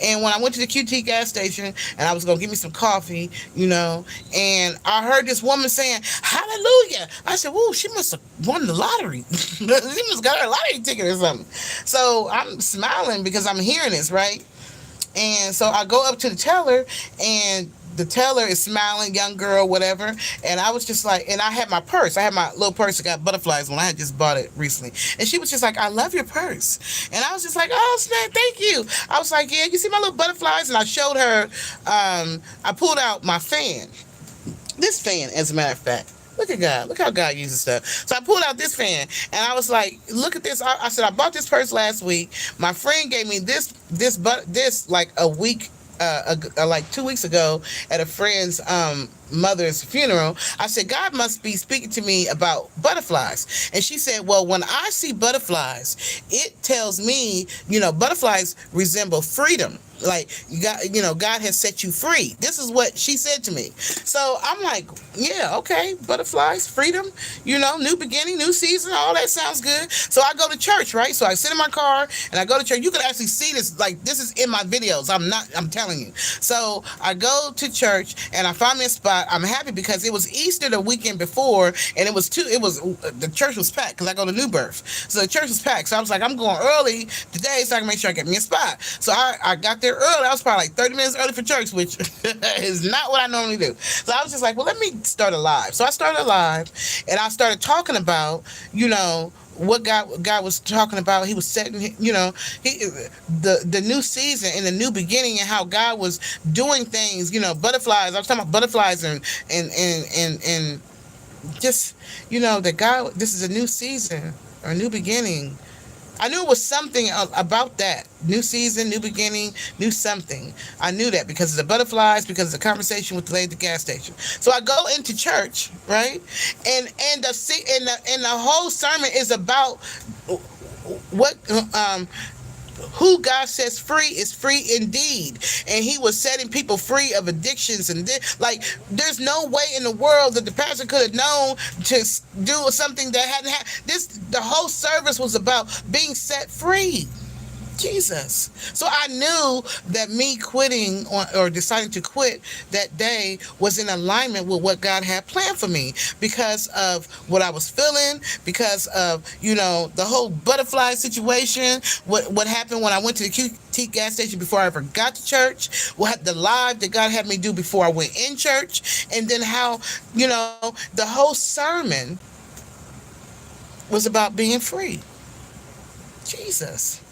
And when I went to the QT gas station and I was going to get me some coffee, and I heard this woman saying, "Hallelujah." I said, "Whoa, she must have won the lottery." She must have got her lottery ticket or something. So I'm smiling because I'm hearing this, right? And so I go up to the teller, and the teller is smiling, young girl, whatever. And I was just like, and I had my purse. I had my little purse that got butterflies when I had just bought it recently. And she was just like, "I love your purse." And I was just like, "Oh, snap, thank you." I was like, "Yeah, you see my little butterflies?" And I showed her, I pulled out my fan. This fan, as a matter of fact. Look at God. Look how God uses stuff. So I pulled out this fan, and I was like, "Look at this." I said, "I bought this purse last week. My friend gave me this like a week, like 2 weeks ago at a friend's mother's funeral." I said, "God must be speaking to me about butterflies." And she said, "Well, when I see butterflies, it tells me, butterflies resemble freedom. Like, God has set you free." This is what she said to me. So I'm like, "Yeah, okay, butterflies, freedom, new beginning, new season, all that sounds good." So I go to church, right? So I sit in my car and I go to church. You can actually see this, like, this is in my videos. I'm telling you. So I go to church and I find me a spot. I'm happy because it was Easter the weekend before, and the church was packed because I go to New Birth. So the church was packed. So I was like, I'm going early today so I can make sure I get me a spot. So I got there early. I was probably like 30 minutes early for church, which is not what I normally do. So I was just like, well, let me start a live. So I started a live, and I started talking about, what God was talking about. He was setting, he the new season and the new beginning, and how God was doing things. Butterflies. I was talking about butterflies and just that God. This is a new season or a new beginning. I knew it was something about that new season, new beginning, new something. I knew that because of the butterflies, because of the conversation with the lady at the gas station. So I go into church, right, and the whole sermon is about what who God sets free is free indeed. And he was setting people free of addictions. And like, there's no way in the world that the pastor could have known to do something that hadn't happened. The whole service was about being set free. Jesus. So I knew that me quitting or deciding to quit that day was in alignment with what God had planned for me because of what I was feeling, because of, the whole butterfly situation, what happened when I went to the QT gas station before I ever got to church, the live that God had me do before I went in church, and then how, the whole sermon was about being free. Jesus.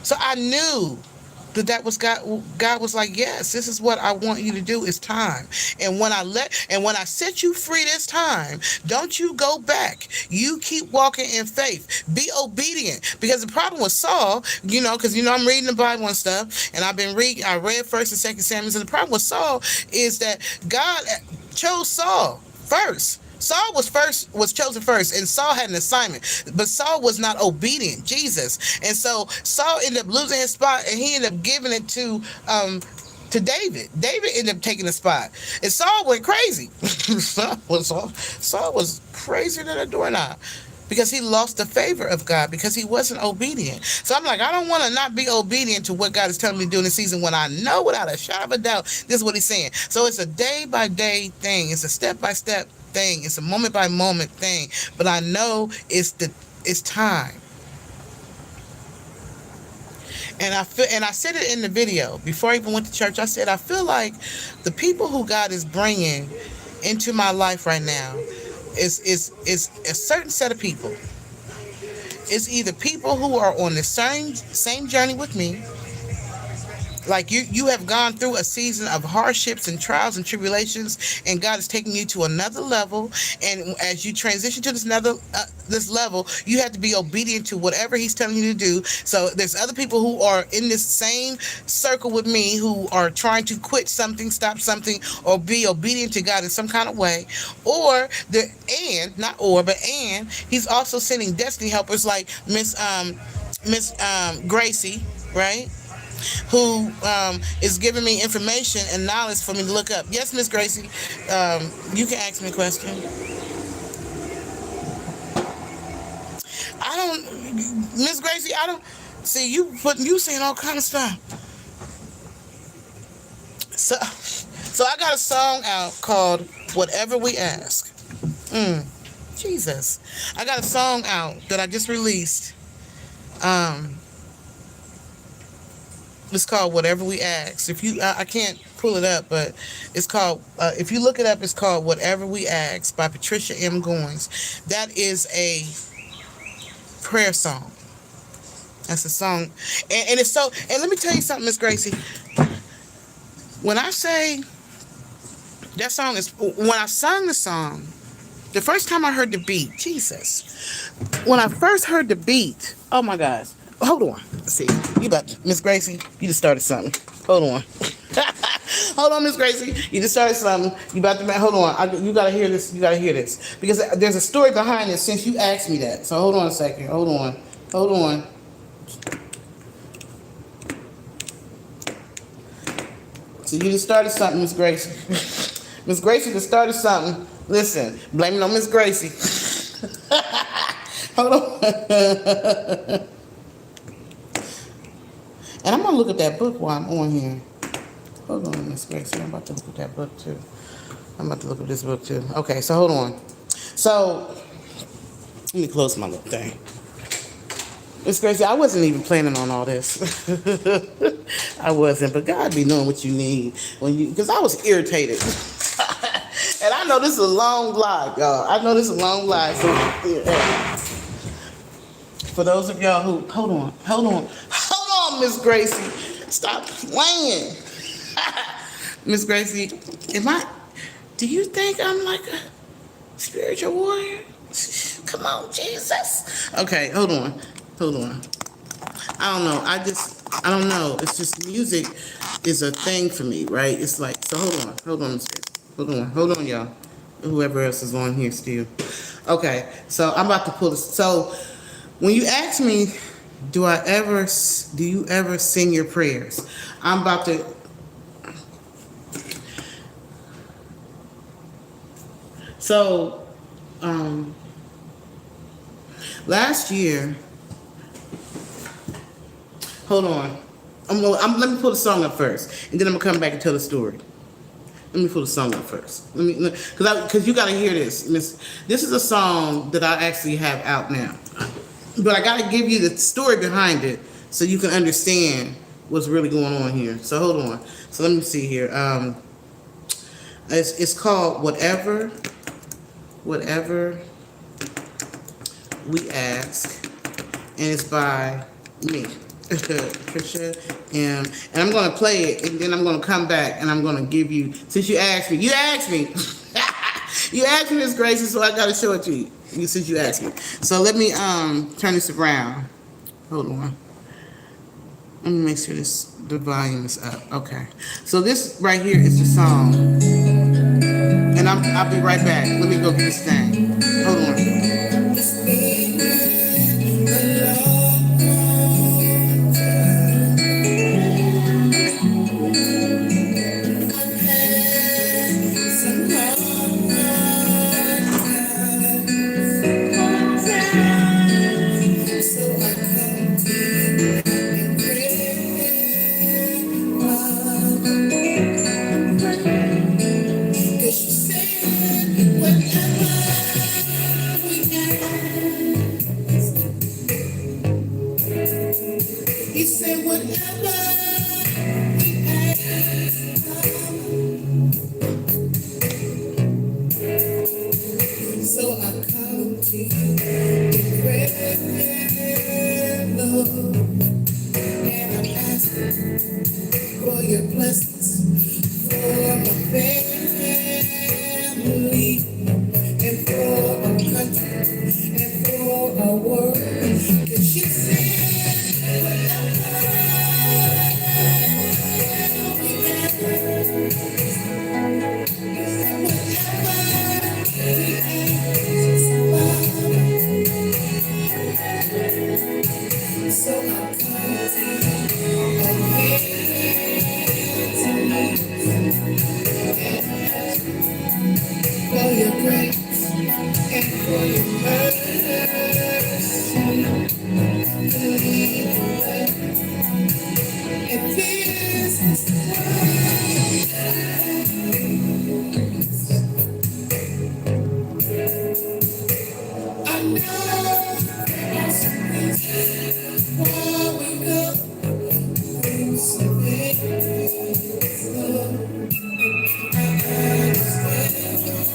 So I knew that was God. God was like, yes, this is what I want you to do. It's time. And when I set you free this time, don't you go back. You keep walking in faith. Be obedient. Because the problem with Saul, because I'm reading the Bible and stuff, and I read 1st and 2nd Samuel, and the problem with Saul is that God chose Saul first. Saul was chosen first, and Saul had an assignment, but Saul was not obedient. Jesus. And so Saul ended up losing his spot, and he ended up giving it to David. David ended up taking the spot, and Saul went crazy. Saul was crazier than a doorknob, because he lost the favor of God because he wasn't obedient. So I'm like, I don't want to not be obedient to what God is telling me to do in the season when I know without a shadow of a doubt this is what he's saying. So it's a day-by-day thing. It's a step-by-step thing. It's a moment-by-moment thing. But I know it's time. And I said it in the video before I even went to church. I said, I feel like the people who God is bringing into my life right now is a certain set of people. It's either people who are on the same journey with me, like you have gone through a season of hardships and trials and tribulations, and God is taking you to another level. And as you transition to this level, you have to be obedient to whatever he's telling you to do. So there's other people who are in this same circle with me who are trying to quit something, stop something, or be obedient to God in some kind of way. And he's also sending destiny helpers like Miss Gracie, right? Who is giving me information and knowledge for me to look up. Yes, Miss Gracie, you can ask me a question. Miss Gracie, I don't see you saying all kind of stuff. So I got a song out called "Whatever We Ask." Jesus, I got a song out that I just released. It's called "Whatever We Ask." If you, I can't pull it up, but it's called. If you look it up, it's called "Whatever We Ask" by Patricia M. Goins. That is a prayer song. That's a song, and it's so. And let me tell you something, Miss Gracie. When I say that song is, when I sung the song, the first time I heard the beat, Jesus. When I first heard the beat, oh my gosh. Hold on. Let's see. Miss Gracie, you just started something. Hold on. Hold on, Miss Gracie. You just started something. Hold on. You gotta hear this. You gotta hear this. Because there's a story behind this since you asked me that. So hold on a second. Hold on. So you just started something, Miss Gracie. Miss Gracie just started something. Listen, blame it on Miss Gracie. Hold on. And I'm going to look at that book while I'm on here. Hold on, Miss Gracie. I'm about to look at that book, too. I'm about to look at this book, too. Okay, so hold on. So, let me close my little thing. Miss Gracie, I wasn't even planning on all this. I wasn't, but God be knowing what you need. Because I was irritated. And I know this is a long live, y'all. So, yeah. For those of y'all who, hold on, Miss Gracie, stop playing. Miss Gracie, am I? Do you think I'm like a spiritual warrior? Come on, Jesus. Okay, hold on. I don't know. I don't know. It's just music is a thing for me, right? It's like, so hold on, Miss Gracie. Hold on, y'all. Whoever else is on here still. Okay, so I'm about to pull this. So when you ask me, do you ever sing your prayers? I'm about to. So, last year, hold on. Let me pull the song up first, and then I'm gonna come back and tell the story. Let me pull the song up first. Because you gotta hear this, Miss. This is a song that I actually have out now, but I gotta give you the story behind it so you can understand what's really going on here. So hold on. So let me see here. It's called Whatever We Ask, and it's by me, Trisha, and I'm gonna play it, and then I'm gonna come back, and I'm gonna give you. Since you asked me, you asked me, Miss Gracie, so I gotta show it to you. Since you asked me, so let me turn this around. Hold on. Let me make sure the volume is up. Okay, so this right here is the song, and I'll be right back. Let me go get this thing. Hold on. He said, whatever so I come to you in prayer, Lord, and I'm asking for your blessings for my family and for our country and for our world. That she said, so I come to you and for your grace and for your mercy. And this is I know that's the reason why we go through some things. I understand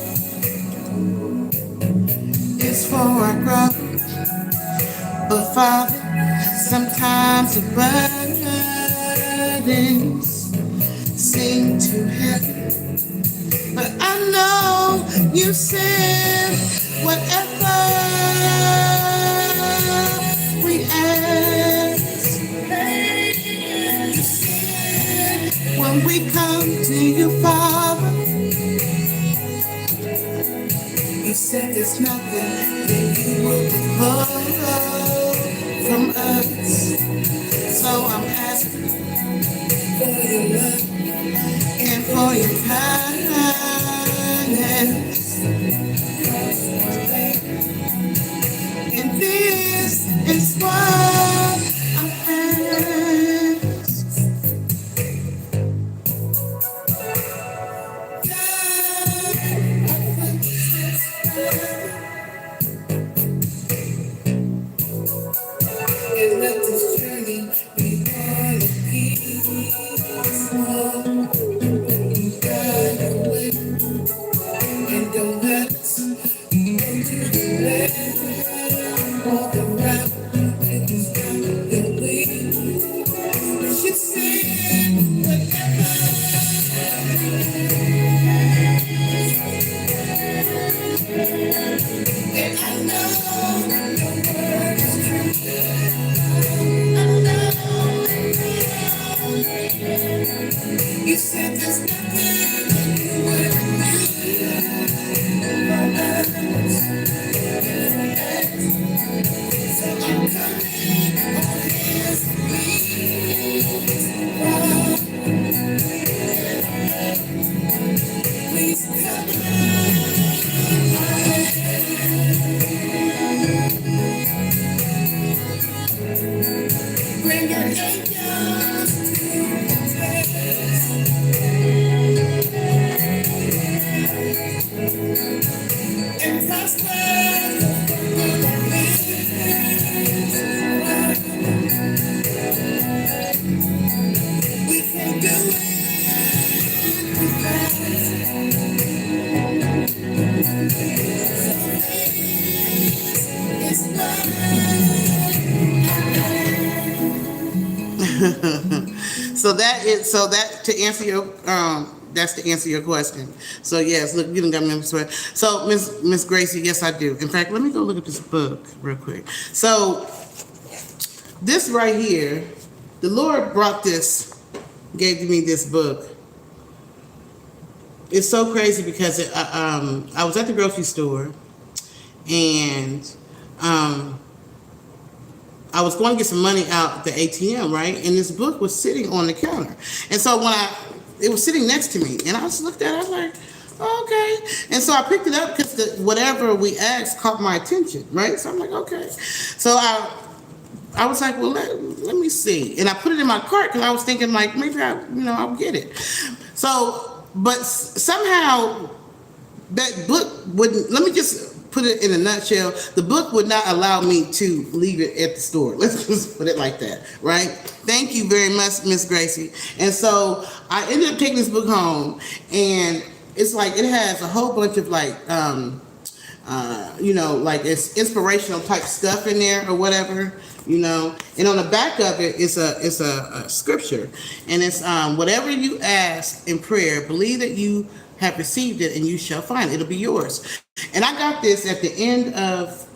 it's for our growth, but Father, sometimes the burdens seem too heavy. But I know you said whatever we ask, you said when we come to you, Father, you said there's nothing that you will withhold from us. So I'm asking for your love and for your kindness. And this is what I'm asking. And let this journey be all of peace. Guide the way and don't let us go to the left, walk around and prosper. We can do so that is so that to answer your that's to answer your question. So yes, look, you didn't got me sweat. So Miss Gracie, yes I do. In fact, let me go look at this book real quick. So this right here, the Lord brought this, gave me this book. It's so crazy because I was at the grocery store and I was going to get some money out at the ATM, right? And this book was sitting on the counter. And so it was sitting next to me, and I just looked at it, I was like, oh, okay. And so I picked it up because whatever we asked caught my attention, right? So I'm like, okay. So I was like, well, let me see. And I put it in my cart because I was thinking like, maybe I'll get it. So, but somehow that book wouldn't, let me just put it in a nutshell, the book would not allow me to leave it at the store. Let's just put it like that, right? Thank you very much, Miss Gracie. And so I ended up taking this book home, and it's like it has a whole bunch of like like it's inspirational type stuff in there or whatever, and on the back of it is a scripture, and it's whatever you ask in prayer, believe that you have received it and you shall find it. It'll be yours. And I got this at the end of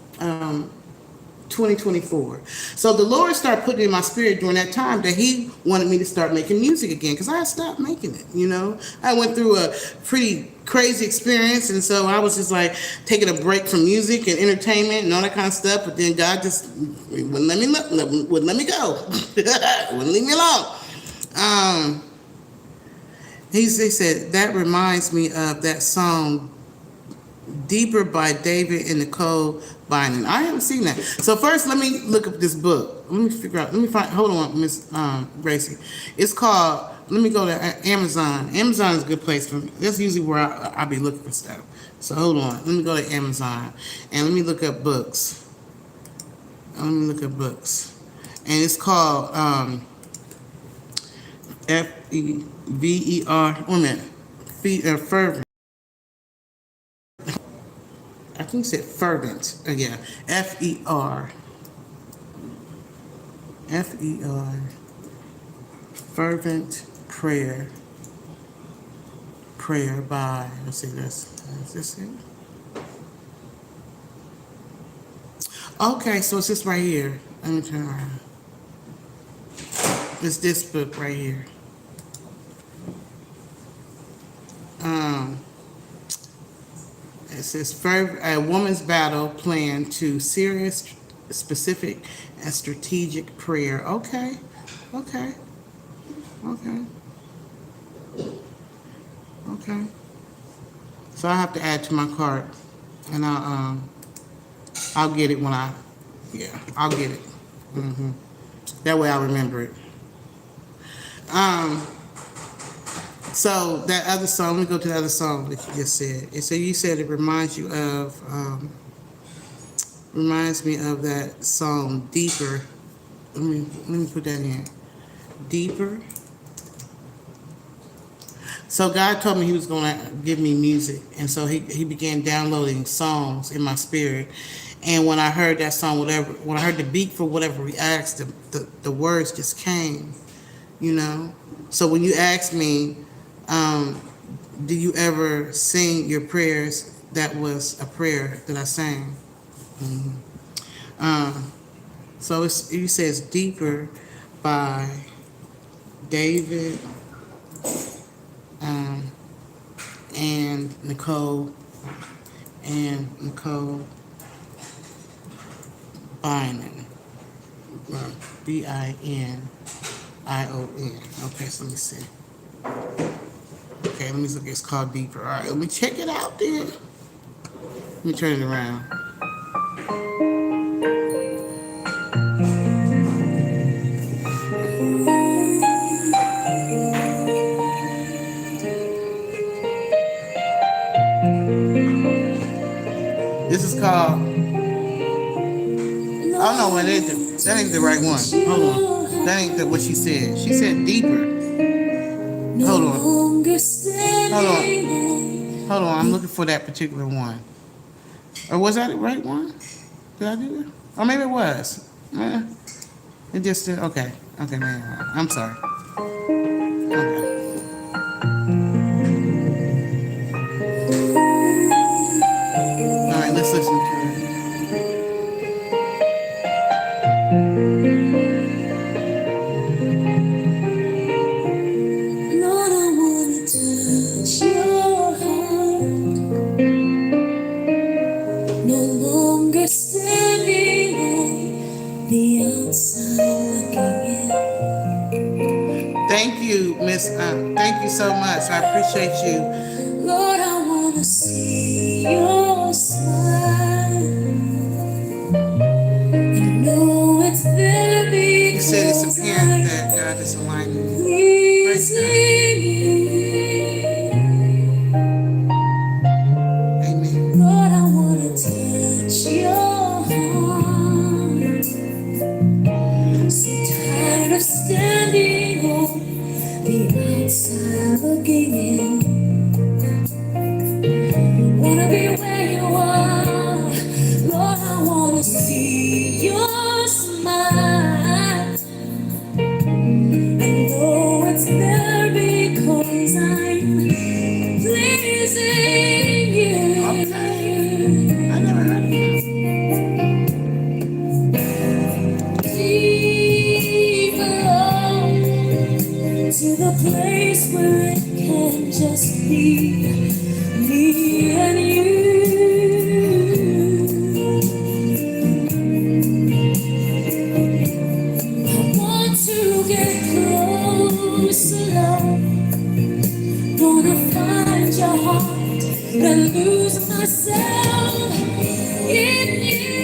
2024. So the Lord started putting in my spirit during that time that he wanted me to start making music again, because I had stopped making it. I went through a pretty crazy experience, and so I was just like taking a break from music and entertainment and all that kind of stuff, but then God just wouldn't let me go. Wouldn't leave me alone. He said, that reminds me of that song, Deeper by David and Nicole Bynum. I haven't seen that. So first, let me look up this book. Let me find, hold on, Miss Gracie. It's called, let me go to Amazon. Amazon is a good place for me. That's usually where I be looking for stuff. So hold on. Let me go to Amazon and let me look up books. And it's called Fever. Wait a minute. Fervent. I think it said fervent. Yeah. Fer. Fervent prayer. Prayer by. Let's see this. Is this it? Okay, so it's this right here. Let me turn around. It's this book right here. It says a woman's battle plan to serious, specific, and strategic prayer. Okay. So I have to add to my cart, and I'll get it when I'll get it. That way I'll remember it. So that other song, let me go to the other song that you just said. So you said it reminds me of that song, Deeper. Let me put that in. Deeper. So God told me he was going to give me music, and so he began downloading songs in my spirit. And when I heard that song, when I heard the beat for whatever we asked, the words just came, So when you asked me, do you ever sing your prayers? That was a prayer that I sang. So it says Deeper by David and Nicole Bynum. Binon. Okay, so let me see. Okay, let me look. It's called Deeper. All right, let me check it out then. Let me turn it around. This is called. Oh no, that ain't the right one. Hold on. That ain't what she said. She said deeper. Hold on. Hold on. Hold on. I'm looking for that particular one. Or was that the right one? Did I do it? Or maybe it was. It just did. Okay. Okay, man. I'm sorry. Okay. All right, let's listen to it. Lord, I wanna touch your heart. No longer standing on the outside looking in. Thank you, Miss. Thank you so much. I appreciate you. Lord, I wanna see your smile. I know it's there because you said it's apparent that God is aligning Amen. Lord, I wanna touch your heart. So tired of standing on the outside looking in. Wanna be where you are. Lord, I wanna see your smile. I know it's there because I'm pleasing you. Okay. I never heard of that. Deeper to the place where it can just be me and you. I want to get closer, love. Gonna find your heart and lose myself in you.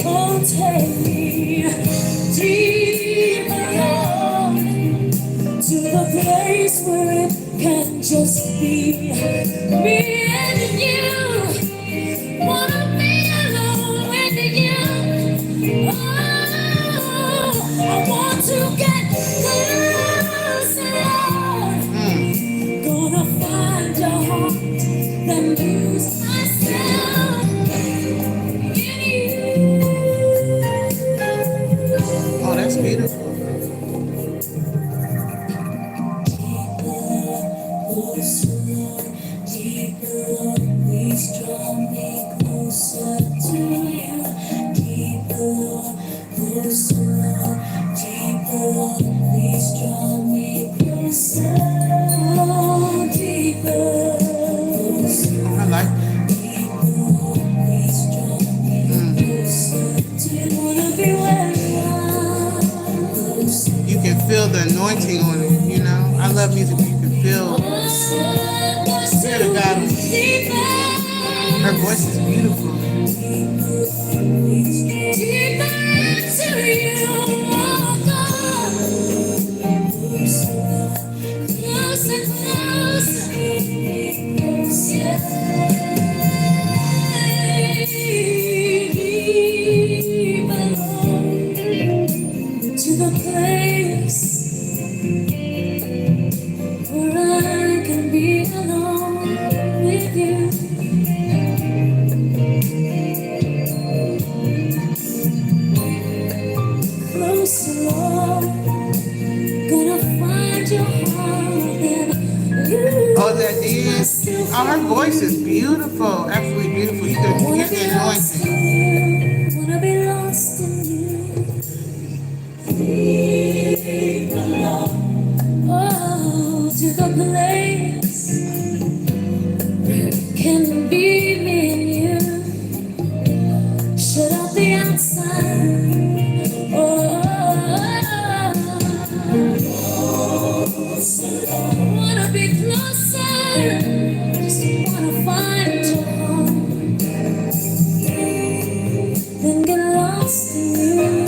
Oh, take me deeper, Lord, to the place where it can just be me and you. Wanna be alone with you. Oh, I want to get closer, Lord. Gonna find your heart, then lose myself in you. Oh, that's beautiful. Please draw me closer to you. Deeper, closer, deeper. Please draw me closer. Oh, deeper, closer. I like that. Deeper, please draw me closer to you. Wanna be where you are. You can feel the anointing on it, you know. I love music you can feel the Spirit of God. Her voice is beautiful. Deeper to you, oh God. Closer, closer, to the place where I can be alone with you. Closer, Lord, gonna find your heart and lose. Oh, that is. Oh, her voice is beautiful, absolutely beautiful. You can hear the anointing. Wanna be lost in you. Deep alone. Oh, to the place where it can be me and you. Shut out the outside. Oh, wanna be closer. Just wanna find your home. Then get lost in you.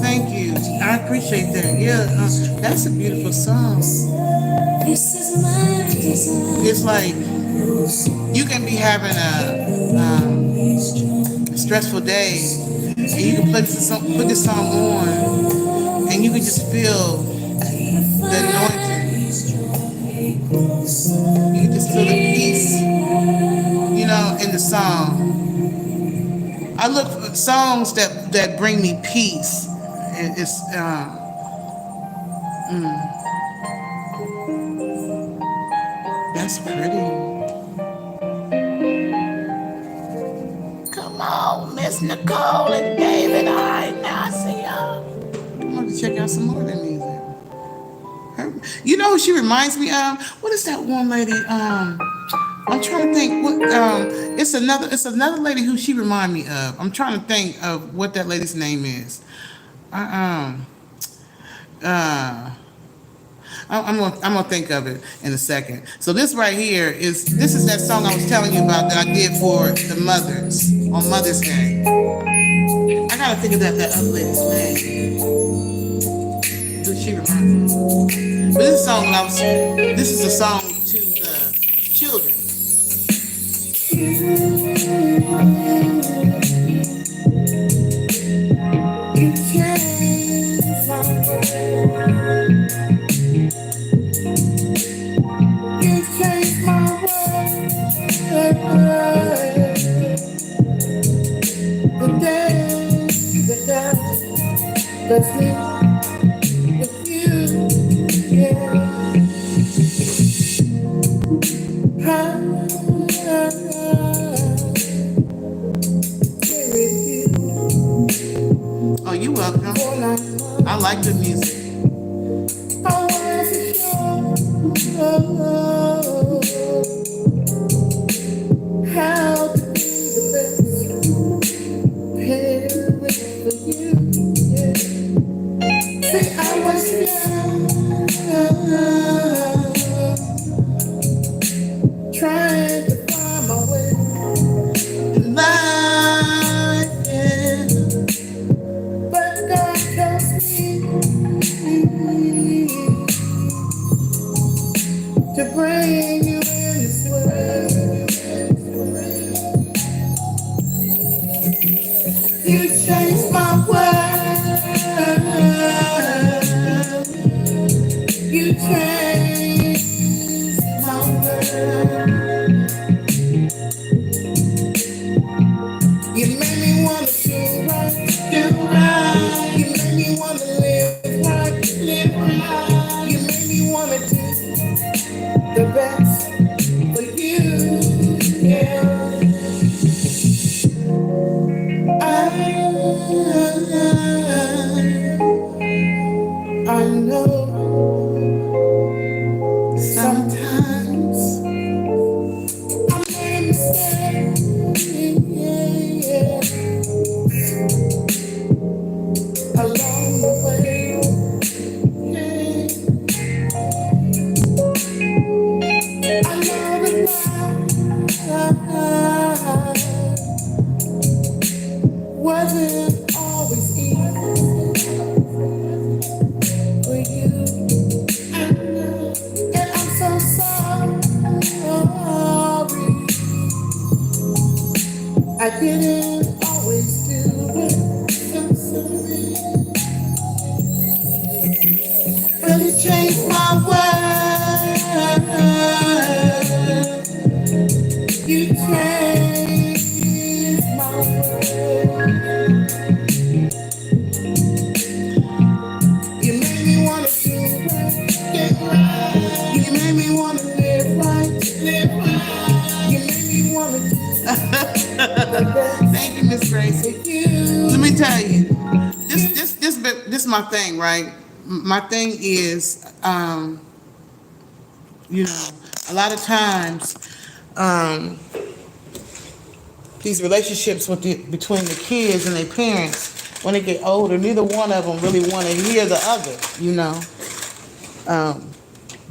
Thank you. I appreciate that. Yeah, that's a beautiful song. It's like you can be having a stressful day, and you can put this song on, and you can just feel the anointing. You can just feel the peace, in the song. I look for songs that bring me peace. It's that's pretty. Come on, Miss Nicole and David. All right, now I see y'all. I'm going to check out some more of that music. You know who she reminds me of? What is that one lady? I'm trying to think. What? It's another lady who she remind me of. I'm trying to think of what that lady's name is. Uh, uh, I'm gonna think of it in a second. So this right here is that song I was telling you about that I did for the mothers on Mother's Day. I gotta think of that other lady's name. Who she reminds me of? But this is a song to the children. You changed my world. You changed my world. The day that left me with you, yeah. Oh, you welcome. I like the music. I wasn't sure how to be the best parent for you. Yeah. See, I was young, trying to find my way in life, yeah. But God tells me to bring you in this world. You changed my world. You changed my world. You made me wanna do right, do right. You made me wanna live right, live right. You made me wanna do the best for you, yeah. I know sometimes I made mistakes, yeah, along the way, yeah. I know that wasn't always easy for you. I know, and I'm so sorry. I didn't always do it. I'm sorry. But it changed my world. You changed my world. You made me wanna do right, get right. You made me wanna live right, live right. You made me wanna do the best. Thank you, Miss Gracie. Let me tell you, this is my thing, right? My thing is, a lot of times, these relationships between the kids and their parents, when they get older, neither one of them really want to hear the other,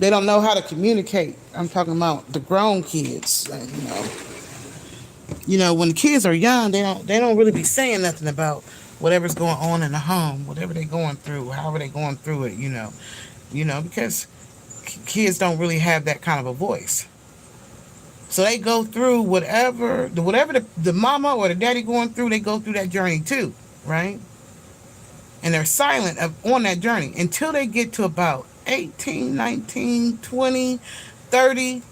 They don't know how to communicate. I'm talking about the grown kids. When the kids are young, they don't really be saying nothing about whatever's going on in the home, whatever they're going through, however they're going through it. Because kids don't really have that kind of a voice. So they go through whatever the mama or the daddy going through, they go through that journey too, right? And they're silent on that journey until they get to about 18, 19, 20, 30.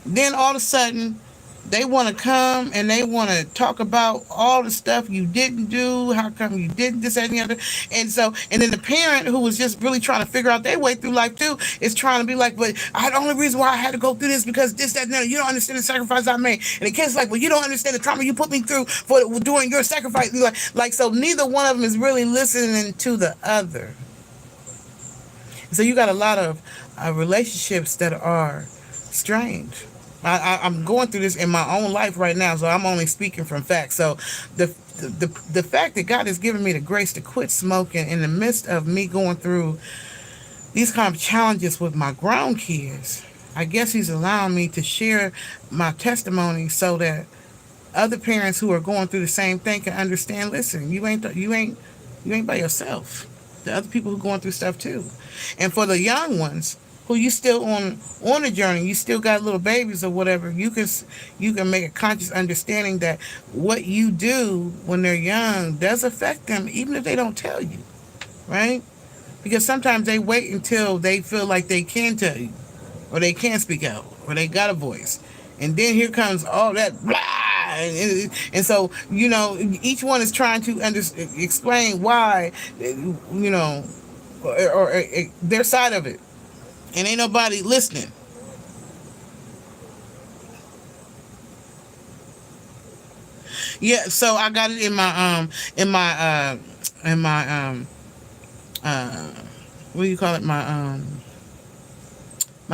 Then all of a sudden, they want to come and they want to talk about all the stuff you didn't do. How come you didn't this, that, and the other? And then the parent who was just really trying to figure out their way through life too is trying to be like, but the only reason why I had to go through this because this, that, and the other. You don't understand the sacrifice I made. And the kid's like, well, you don't understand the trauma you put me through for doing your sacrifice. So neither one of them is really listening to the other. So you got a lot of relationships that are strange. I'm going through this in my own life right now, so I'm only speaking from facts. So the fact that God has given me the grace to quit smoking in the midst of me going through these kind of challenges with my grown kids, I guess He's allowing me to share my testimony so that other parents who are going through the same thing can understand. Listen, you ain't by yourself. The other people who are going through stuff too, and for the young ones who you still on the journey, you still got little babies or whatever, you can make a conscious understanding that what you do when they're young does affect them, even if they don't tell you, right? Because sometimes they wait until they feel like they can tell you, or they can speak out, or they got a voice, and then here comes all that blah, and so each one is trying to explain why, or their side of it, and ain't nobody listening. Yeah, so I got it in my uh what do you call it, my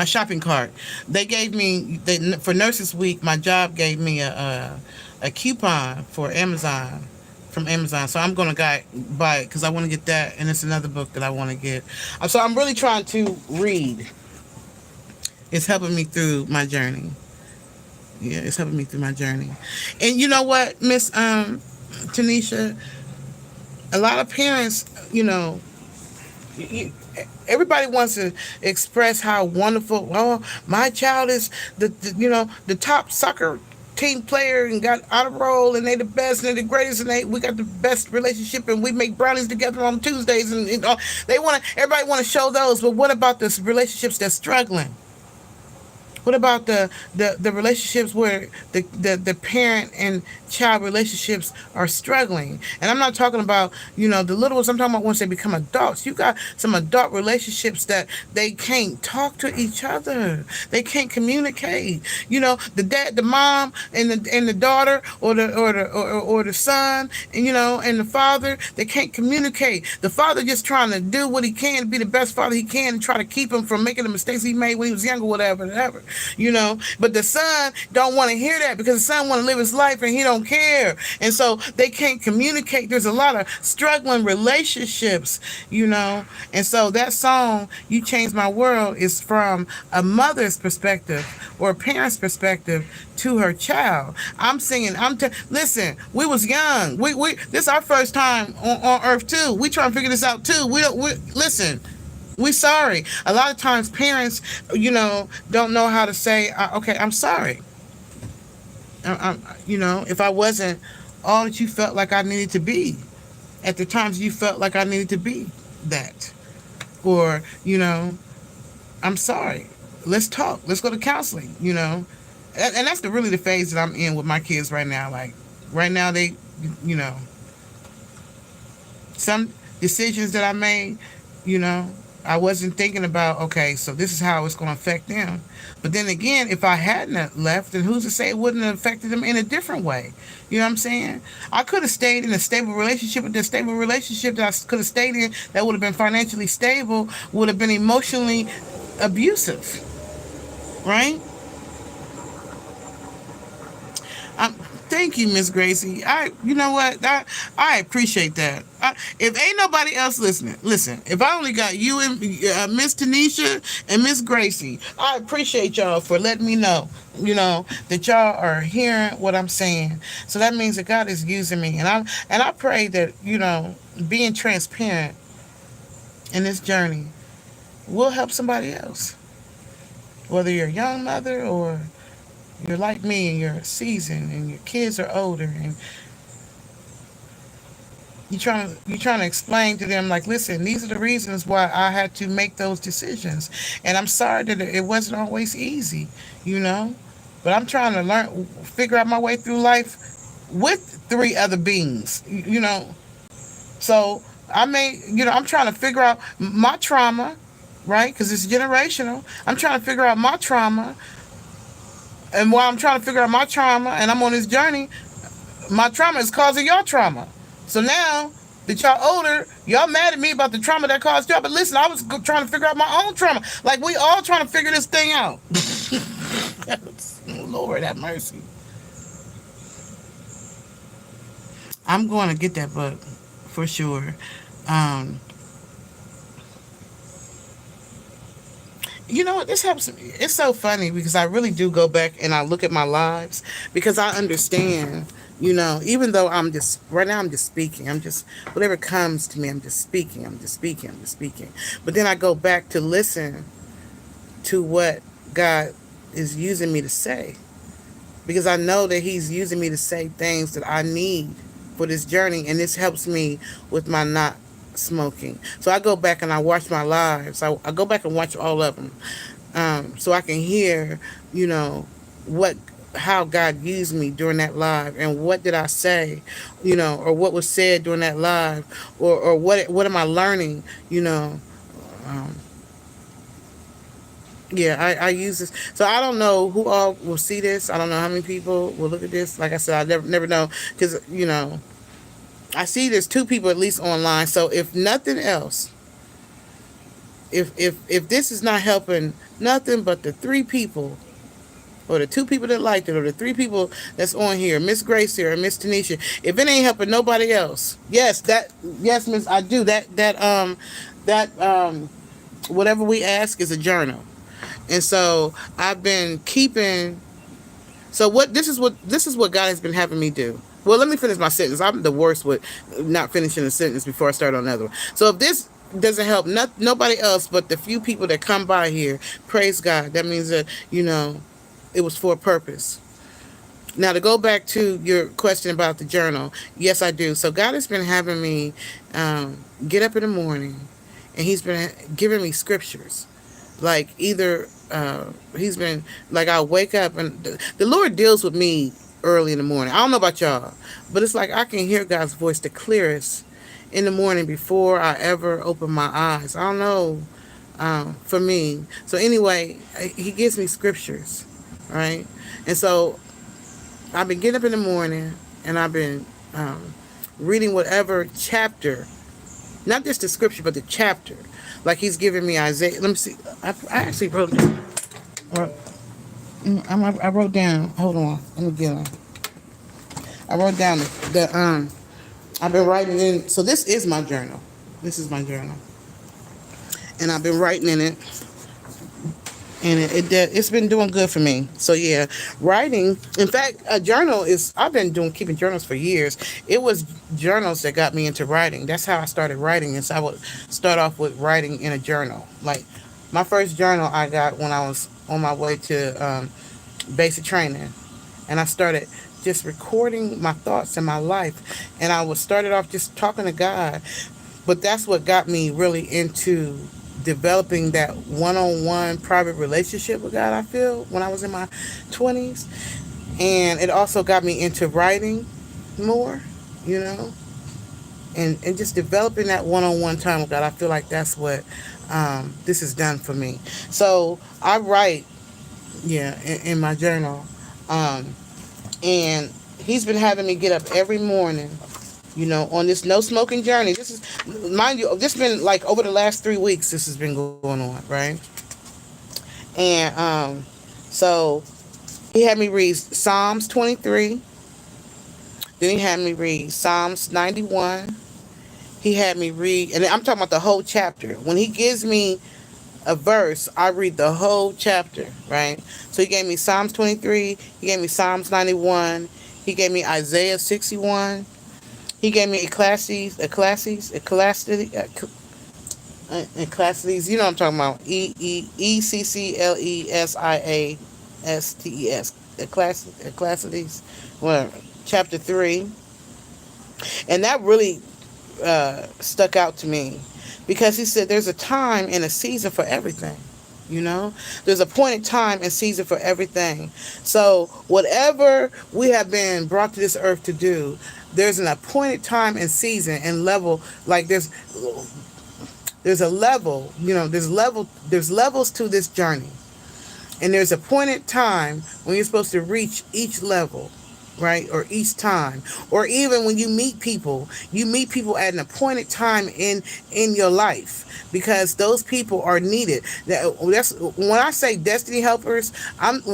shopping cart. They gave me for Nurses Week. My job gave me a coupon for Amazon, from Amazon. So I'm gonna buy it because I want to get that, and it's another book that I want to get. So I'm really trying to read. It's helping me through my journey. Yeah, it's helping me through my journey. And you know what, Miss Tanisha, a lot of parents, everybody wants to express how wonderful. Oh, my child is the top soccer team player and got out of role, and they the best and they the greatest, and we got the best relationship, and we make brownies together on Tuesdays, and everybody want to show those. But what about the relationships that's struggling? What about the relationships where the parent and child relationships are struggling? And I'm not talking about, the little ones. I'm talking about once they become adults. You got some adult relationships that they can't talk to each other. They can't communicate. The mom and the daughter, or the son, and the father, they can't communicate. The father just trying to do what he can to be the best father he can and try to keep him from making the mistakes he made when he was younger, whatever. But the son don't want to hear that because the son want to live his life and he don't care. And so they can't communicate. There's a lot of struggling relationships, And so that song, You Changed My World, is from a mother's perspective or a parent's perspective to her child. I'm singing, listen, we was young. This is our first time on earth too. We trying to figure this out too. Listen. We sorry. A lot of times parents, don't know how to say, okay, I'm sorry. If I wasn't all that you felt like I needed to be, at the times you felt like I needed to be that. Or, I'm sorry. Let's talk. Let's go to counseling, And that's really the phase that I'm in with my kids right now. Like, right now they, some decisions that I made, I wasn't thinking about, okay, so this is how it's going to affect them. But then again, if I hadn't left, then who's to say it wouldn't have affected them in a different way? You know what I'm saying? I could have stayed in a stable relationship, but the stable relationship that I could have stayed in that would have been financially stable would have been emotionally abusive, right? Thank you, Miss Gracie. You know what? I appreciate that. If ain't nobody else listening, listen. If I only got you and Miss Tanisha and Miss Gracie, I appreciate y'all for letting me know. That y'all are hearing what I'm saying. So that means that God is using me, and I pray that being transparent in this journey will help somebody else. Whether you're a young mother or you're like me and you're seasoned and your kids are older and you're trying to explain to them like, listen, these are the reasons why I had to make those decisions, and I'm sorry that it wasn't always easy, you know, but I'm trying to figure out my way through life with three other beings, So I'm trying to figure out my trauma, right? Because it's generational. I'm trying to figure out my trauma, and while I'm trying to figure out my trauma, and I'm on this journey, my trauma is causing your trauma. So now that y'all older, y'all mad at me about the trauma that caused y'all. But listen, I was trying to figure out my own trauma. Like we all trying to figure this thing out. Lord have mercy. I'm going to get that book for sure. Um, you know what? This helps me. It's so funny because I really do go back and I look at my lives because I understand. Even though I'm just right now, I'm just speaking. I'm just whatever comes to me. I'm just speaking. I'm just speaking. I'm just speaking. But then I go back to listen to what God is using me to say because I know that He's using me to say things that I need for this journey, and this helps me with my not smoking. So I go back and I watch my lives. I go back and watch all of them, so I can hear, what how God used me during that live, and what did I say, or what was said during that live, or what am I learning, um, yeah, I use this. So I don't know who all will see this. I don't know how many people will look at this. Like I said, I never know because I see there's two people at least online. So if nothing else, if this is not helping nothing but the three people or the two people that liked it or the three people that's on here, Miss Gracie or Miss Tanisha, if it ain't helping nobody else, yes, Miss, I do that whatever we ask is a journal. And so I've been keeping. So this is what God has been having me do. Well, let me finish my sentence. I'm the worst with not finishing a sentence before I start on another one. So if this doesn't help nobody else but the few people that come by here, praise God. That means that it was for a purpose. Now to go back to your question about the journal, yes, I do. So God has been having me get up in the morning, and He's been giving me scriptures like either he's been like I'll wake up and the Lord deals with me early in the morning. I don't know about y'all, but it's like I can hear God's voice the clearest in the morning before I ever open my eyes. I don't know, for me. So anyway, He gives me scriptures, right? And so I've been getting up in the morning and I've been reading whatever chapter, not just the scripture, but the chapter. Like He's giving me Isaiah. Let me see. I actually wrote down. I wrote down. Hold on. Let me get on. I wrote down the. I've been writing in. So this is my journal. This is my journal, and I've been writing in it, and it's been doing good for me. So yeah, writing. In fact, a journal is. I've been keeping journals for years. It was journals that got me into writing. That's how I started writing. And so I would start off with writing in a journal. Like my first journal I got when I was on my way to basic training, and I started just recording my thoughts in my life, and I was started off just talking to God. But that's what got me really into developing that one-on-one private relationship with God, I feel, when I was in my 20s. And it also got me into writing more, you know, and just developing that one-on-one time with God. I feel like that's what this has done for me. So I write, yeah, in my journal. Um, and He's been having me get up every morning, on this no smoking journey. This is, mind you, this has been like over the last 3 weeks. This has been going on, right? And so He had me read Psalms 23, Then he had me read Psalms 91. He had me read, and I'm talking about the whole chapter. When he gives me a verse, I read the whole chapter, right? So he gave me Psalms 23, he gave me Psalms 91, he gave me Isaiah 61, he gave me Ecclesiastes, you know what I'm talking about. Ecclesiastes, Ecclesiastes, whatever, chapter 3. And that really stuck out to me because he said there's a time and a season for everything. You know, there's a appointed time and season for everything. So whatever we have been brought to this earth to do, there's an appointed time and season and level. Like there's a level. You know, there's levels to this journey, and there's a appointed time when you're supposed to reach each level, right? Or each time. Or even when you meet people at an appointed time in your life, because those people are needed. That's when I say destiny helpers.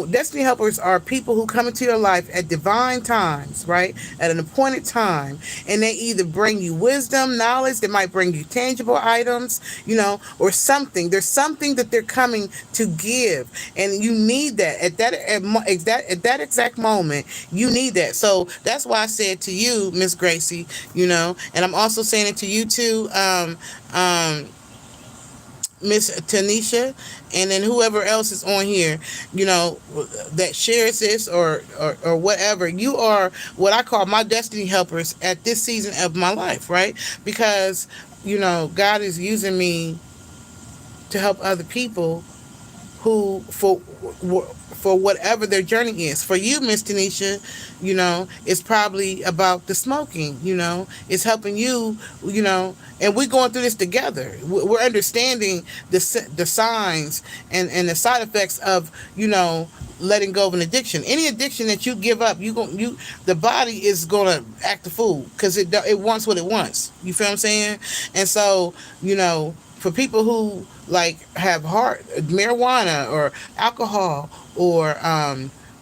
Destiny helpers are people who come into your life at divine times, right? At an appointed time, and they either bring you wisdom, knowledge. They might bring you tangible items, you know, or something. There's something that they're coming to give, and you need that at that exact moment. You need that. So that's why I said to you, Miss Gracie, you know, and I'm also saying it to you too, um, Miss Tanisha, and then whoever else is on here, you know, that shares this or whatever. You are what I call my destiny helpers at this season of my life, right? Because, you know, God is using me to help other people who for whatever their journey is. For you, Miss Tanisha, you know, it's probably about the smoking. You know, it's helping you. You know, and we're going through this together. We're understanding the signs and the side effects of, you know, letting go of an addiction. Any addiction that you give up, the body is gonna act a fool because it wants what it wants. You feel what I'm saying? And so, you know, for people who like have heart marijuana or alcohol or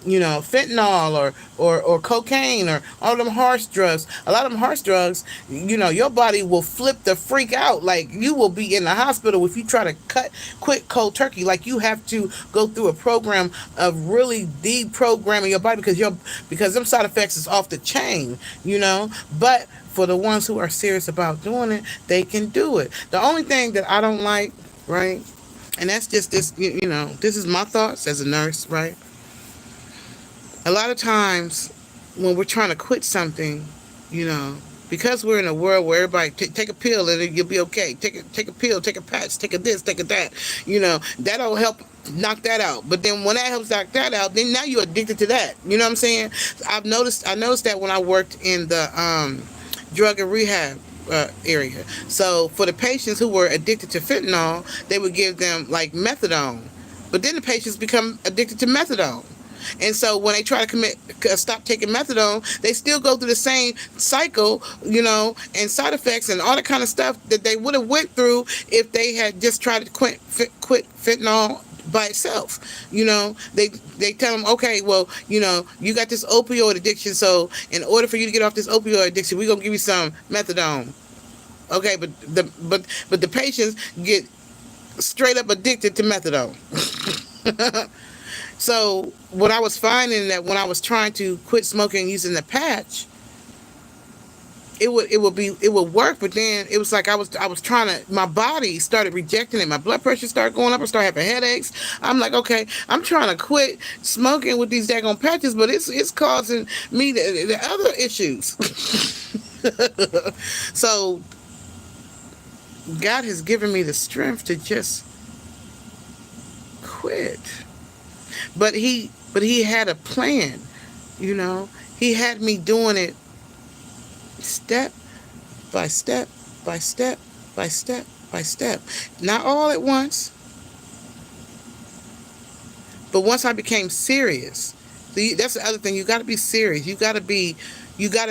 you know, fentanyl or cocaine or all them harsh drugs. A lot of them harsh drugs, you know, your body will flip the freak out. Like you will be in the hospital if you try to quit cold turkey. Like you have to go through a program of really deprogramming your body because them side effects is off the chain, you know. But for the ones who are serious about doing it, they can do it. The only thing that I don't like, right, and that's just this, you know, this is my thoughts as a nurse, right? A lot of times when we're trying to quit something, you know, because we're in a world where everybody take a pill and you'll be okay. Take a pill, take a patch, take a this, take a that. You know, that'll help knock that out. But then when that helps knock that out, then now you're addicted to that. You know what I'm saying? I noticed that when I worked in the drug and rehab area. So for the patients who were addicted to fentanyl, they would give them like methadone. But then the patients become addicted to methadone. And so when they try to stop taking methadone, they still go through the same cycle, you know, and side effects and all the kind of stuff that they would have went through if they had just tried to quit fentanyl by itself. You know, they tell them, okay, well, you know, you got this opioid addiction, so in order for you to get off this opioid addiction, we're gonna give you some methadone. Okay, but the patients get straight up addicted to methadone. So what I was finding that when I was trying to quit smoking using the patch, it would work, but then it was like I was trying to, my body started rejecting it. My blood pressure started going up. I started having headaches. I'm like, okay, I'm trying to quit smoking with these daggone patches, but it's causing me the other issues. So God has given me the strength to just quit. But he had a plan, you know. He had me doing it step by step by step by step by step. Not all at once, but once I became serious. That's the other thing. You got to be serious. You got to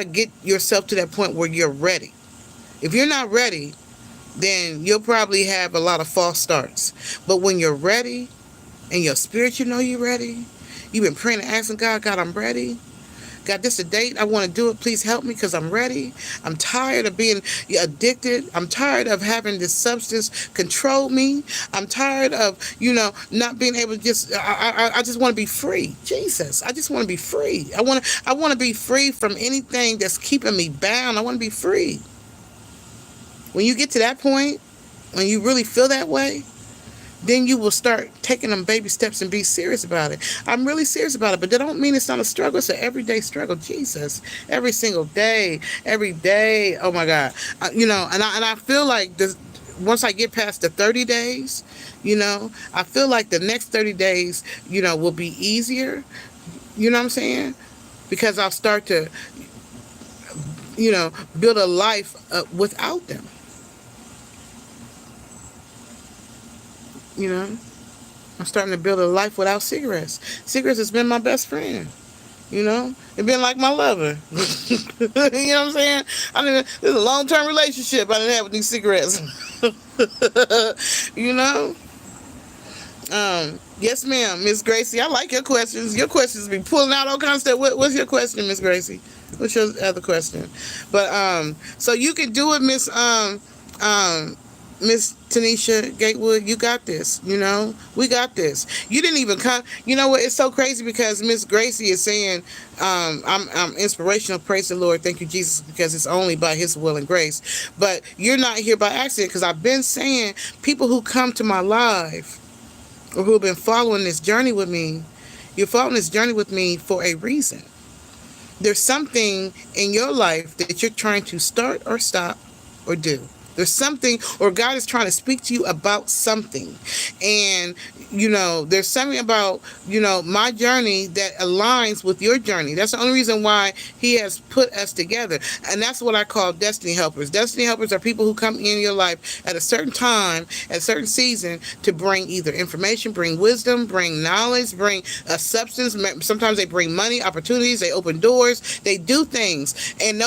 get yourself to that point where you're ready. If you're not ready, then you'll probably have a lot of false starts. But when you're ready, and your spirit, you know you're ready. You've been praying and asking God, I'm ready. Got this a date. I want to do it. Please help me because I'm ready. I'm tired of being addicted. I'm tired of having this substance control me. I'm tired of, not being able to just, I just want to be free. Jesus, I just want to be free. I want to be free from anything that's keeping me bound. I want to be free. When you get to that point, when you really feel that way, then you will start taking them baby steps and be serious about it. I'm really serious about it, but that don't mean it's not a struggle. It's an everyday struggle. Jesus, every single day, every day. Oh my God, and I feel like this. Once I get past the 30 days, I feel like the next 30 days, will be easier. You know what I'm saying? Because I'll start to, build a life without them. You know. I'm starting to build a life without cigarettes. Cigarettes has been my best friend. It's been like my lover. You know what I'm saying? This is a long term relationship I didn't have with these cigarettes. you know? Yes, ma'am, Miss Gracie. I like your questions. Your questions be pulling out all kinds of stuff. What's your question, Miss Gracie? What's your other question? But so you can do it, Miss Tanisha Gatewood. You got this. We got this. You didn't even come. You know what? It's so crazy because Miss Gracie is saying, I'm inspirational. Praise the Lord. Thank you, Jesus, because it's only by His will and grace. But you're not here by accident because I've been saying people who come to my live or who have been following this journey with me, you're following this journey with me for a reason. There's something in your life that you're trying to start or stop or do. There's something, or God is trying to speak to you about something. And, there's something about, my journey that aligns with your journey. That's the only reason why He has put us together. And that's what I call destiny helpers. Destiny helpers are people who come in your life at a certain time, at a certain season, to bring either information, bring wisdom, bring knowledge, bring a substance. Sometimes they bring money, opportunities, they open doors, they do things. And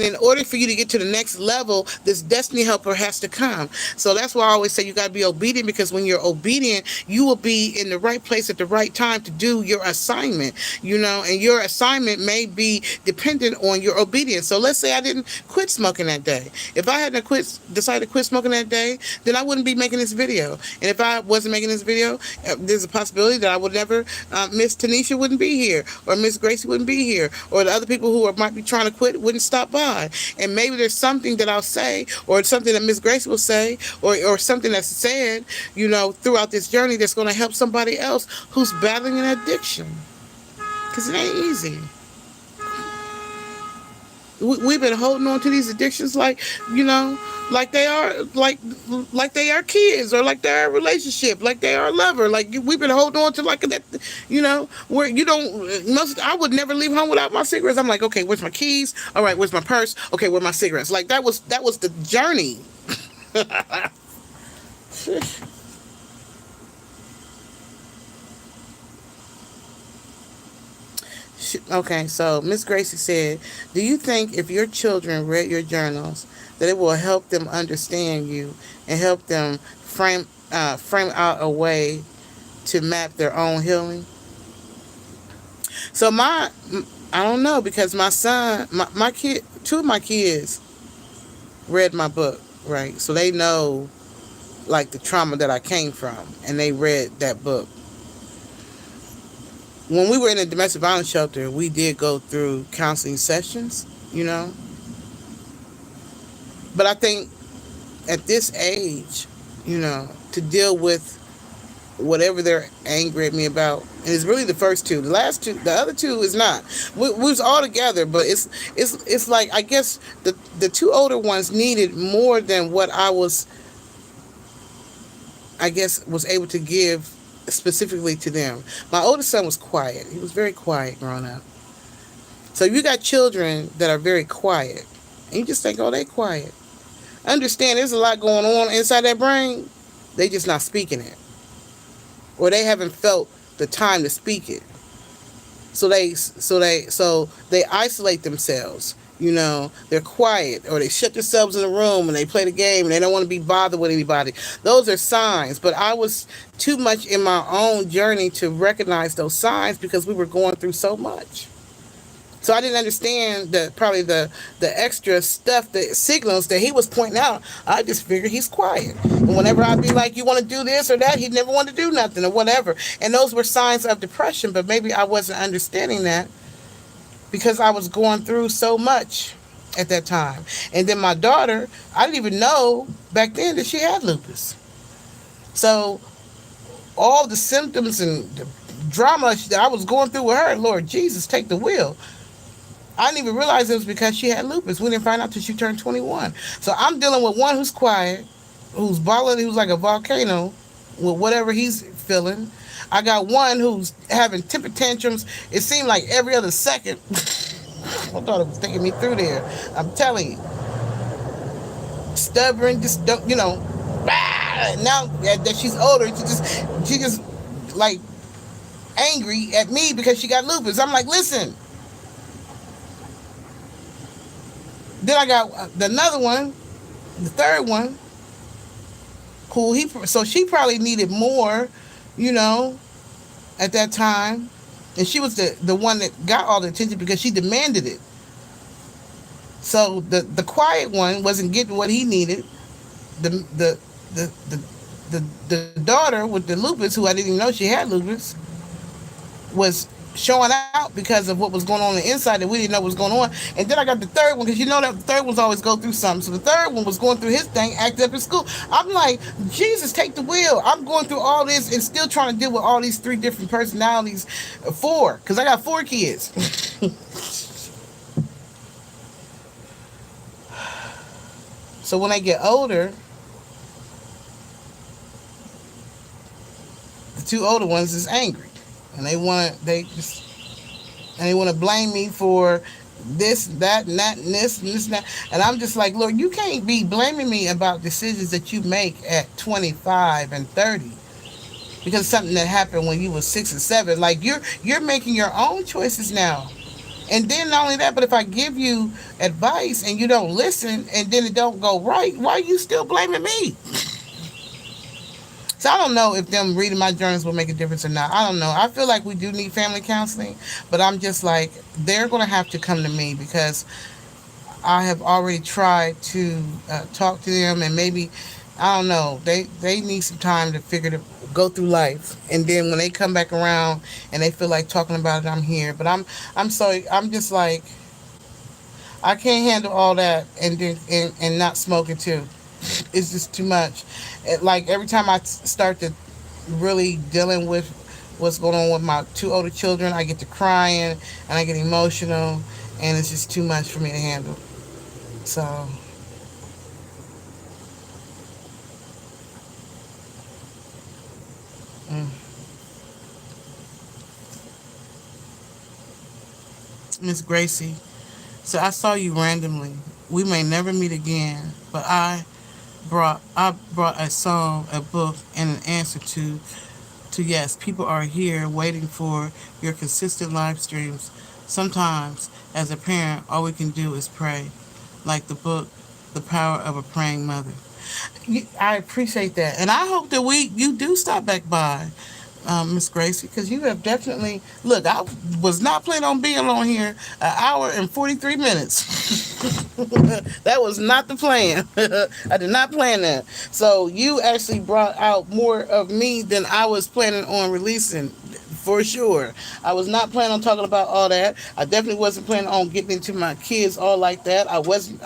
in order for you to get to the next level, this destiny helper has to come. So that's why I always say you got to be obedient, because when you're obedient, you will be in the right place at the right time to do your assignment, and your assignment may be dependent on your obedience. So let's say I didn't quit smoking that day. If I hadn't decided to quit smoking that day, then I wouldn't be making this video. And if I wasn't making this video, there's a possibility that I would never, Miss Tanisha wouldn't be here, or Miss Gracie wouldn't be here, or the other people who might be trying to quit wouldn't stop by. And maybe there's something that I'll say, or something that Miss Gracie will say, or something that's said, throughout this journey that's going to help somebody else who's battling an addiction. Because it ain't easy. We've been holding on to these addictions like they are like they are kids, or like they are a relationship, like they are a lover. Like we've been holding on to like that, where you don't. I would never leave home without my cigarettes. I'm like, okay, where's my keys? All right, where's my purse? Okay, where are my cigarettes? Like that was the journey. Okay, so Miss Gracie said, do you think if your children read your journals that it will help them understand you and help them frame out a way to map their own healing? So I don't know, because my son, my kid, two of my kids read my book, right? So they know like the trauma that I came from, and they read that book. When we were in a domestic violence shelter, we did go through counseling sessions. But I think at this age, to deal with whatever they're angry at me about, and it's really the first two. The other two is not. We was all together, but it's like, I guess the two older ones needed more than what I guess was able to give specifically to them. My oldest son was quiet. He was very quiet growing up. So you got children that are very quiet, and you just think, oh, they quiet. Understand, there's a lot going on inside that brain. They just not speaking it, or they haven't felt the time to speak it. So they isolate themselves. They're quiet, or they shut themselves in a room and they play the game and they don't want to be bothered with anybody. Those are signs. But I was too much in my own journey to recognize those signs because we were going through so much. So I didn't understand the extra stuff, the signals that he was pointing out. I just figured he's quiet. And whenever I'd be like, "You want to do this or that," he never wanted to do nothing or whatever. And those were signs of depression. But maybe I wasn't understanding that because I was going through so much at that time. And then my daughter, I didn't even know back then that she had lupus. So all the symptoms and the drama that I was going through with her, Lord Jesus, take the wheel. I didn't even realize it was because she had lupus. We didn't find out till she turned 21. So I'm dealing with one who's quiet, who's balling, who's like a volcano with whatever he's feeling. I got one who's having temper tantrums. It seemed like every other second. I thought it was taking me through there. I'm telling you, stubborn, just don't, now that she's older, she just like angry at me because she got lupus. I'm like, listen. Then I got another one, the third one, who so she probably needed more, you know, at that time, and she was the one that got all the attention because she demanded it. So the quiet one wasn't getting what he needed. The the the the the daughter with the lupus, who I didn't even know she had lupus, was showing out because of what was going on the inside that we didn't know was going on. And then I got the third one, because you know that the third ones always go through something. So the third one was going through his thing, acted up in school. I'm like, Jesus, take the wheel. I'm going through all this and still trying to deal with all these three different personalities. Four, because I got four kids. So when they get older, the two older ones is angry, and they want to blame me for this, that, and that, and this, and this, and that. And I'm just like, Lord, you can't be blaming me about decisions that you make at 25 and 30 because something that happened when you were 6 and 7. Like you're making your own choices now. And then not only that, but if I give you advice and you don't listen and then it don't go right, why are you still blaming me? So I don't know if them reading my journals will make a difference or not. I don't know. I feel like we do need family counseling, but I'm just like, they're going to have to come to me because I have already tried to talk to them, and maybe, I don't know, they need some time to go through life, and then when they come back around and they feel like talking about it, I'm here. But I'm just like, I can't handle all that and not smoking too. It's just too much. Like every time I start to really dealing with what's going on with my two older children, I get to crying and I get emotional, and it's just too much for me to handle. So, mm. Miss Gracie, so I saw you randomly. We may never meet again, but I brought a song, a book, and an answer to yes, people are here waiting for your consistent live streams. Sometimes, as a parent, all we can do is pray, like the book, The Power of a Praying Mother. I appreciate that, and I hope that you do stop back by, Miss Gracie, because you have definitely look. I was not planning on being on here an hour and 43 minutes. That was not the plan. I did not plan that. So you actually brought out more of me than I was planning on releasing. For sure. I was not planning on talking about all that. I definitely wasn't planning on getting into my kids all like that. I wasn't.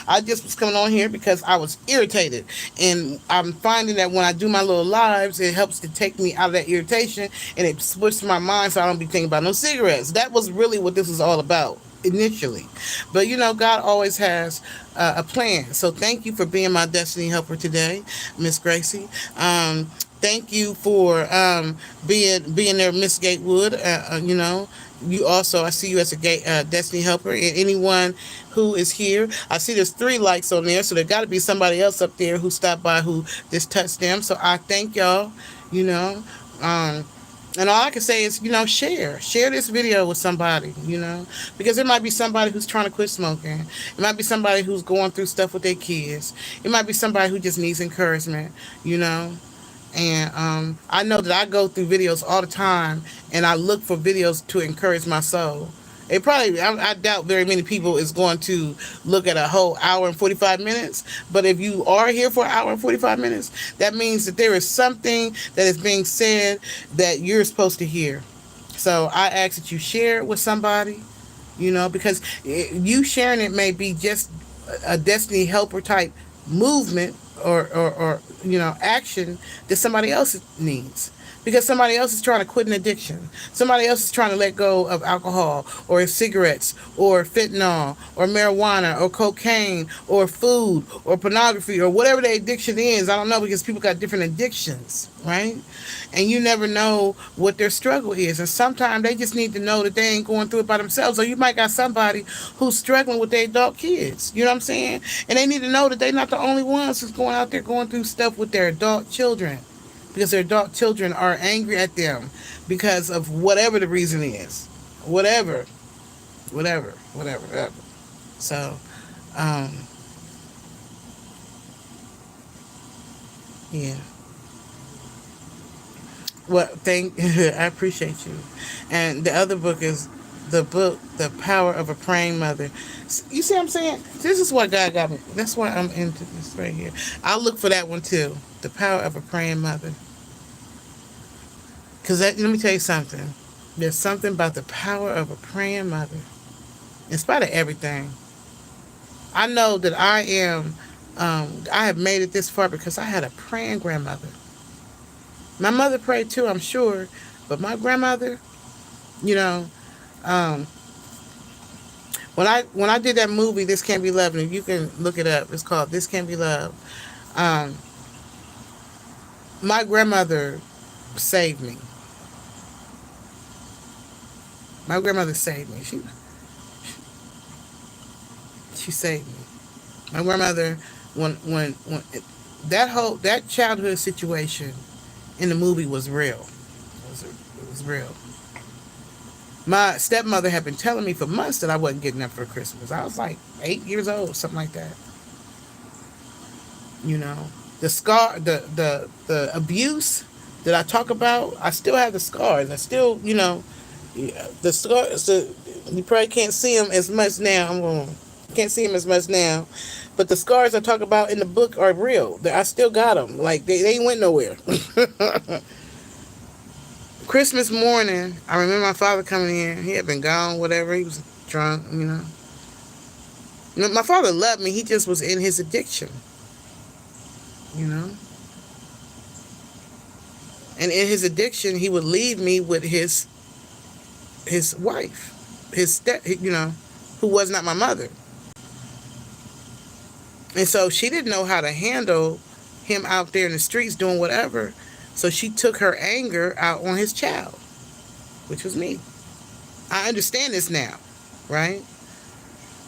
I just was coming on here because I was irritated. And I'm finding that when I do my little lives, it helps to take me out of that irritation, and it switches my mind so I don't be thinking about no cigarettes. That was really what this was all about initially. But God always has a plan. So thank you for being my destiny helper today, Miss Gracie. Thank you for being there, Miss Gatewood. You also, I see you as a destiny helper, and anyone who is here, I see there's 3 likes on there, so there got to be somebody else up there who stopped by who just touched them. So I thank y'all. You know. Um, and all I can say is, share this video with somebody, because there might be somebody who's trying to quit smoking. It might be somebody who's going through stuff with their kids. It might be somebody who just needs encouragement, you know. And I know that I go through videos all the time, and I look for videos to encourage my soul. It probably, I doubt very many people is going to look at a whole hour and 45 minutes. But if you are here for an hour and 45 minutes, that means that there is something that is being said that you're supposed to hear. So I ask that you share it with somebody, because you sharing it may be just a destiny helper type movement or action that somebody else needs, because somebody else is trying to quit an addiction, somebody else is trying to let go of alcohol or cigarettes or fentanyl or marijuana or cocaine or food or pornography or whatever the addiction is. I don't know, because people got different addictions, right? And you never know what their struggle is, and sometimes they just need to know that they ain't going through it by themselves. Or you might got somebody who's struggling with their adult kids, you know what I'm saying, and they need to know that they're not the only ones who's going out there going through stuff with their adult children, because their adult children are angry at them because of whatever the reason is, whatever, whatever. So, um, yeah. Well, thank I appreciate you. And the other book is the book, The Power of a Praying Mother. You see what I'm saying? This is what God got me. That's why I'm into this right here. I'll look for that one too. The Power of a Praying Mother. Because let me tell you something. There's something about the power of a praying mother. In spite of everything, I know that I have made it this far because I had a praying grandmother. My mother prayed too, I'm sure, but my grandmother, you know, um, when I did that movie, This Can't Be Love, and you can look it up. It's called This Can't Be Love. Um, my grandmother saved me. My grandmother saved me. She saved me. My grandmother, when that childhood situation in the movie was real. It was real. My stepmother had been telling me for months that I wasn't getting up for Christmas. I was like 8 years old, something like that. You know, the scar, the abuse that I talk about, I still have the scars. I still, yeah, the scars. You probably can't see them as much now. Can't see them as much now, but the scars I talk about in the book are real. I still got them. Like they ain't went nowhere. Christmas morning, I remember my father coming in. He had been gone, whatever. He was drunk. My father loved me. He just was in his addiction, you know. And in his addiction, he would leave me with his wife, who was not my mother. And so she didn't know how to handle him out there in the streets doing whatever. So she took her anger out on his child, which was me. I understand this now, right?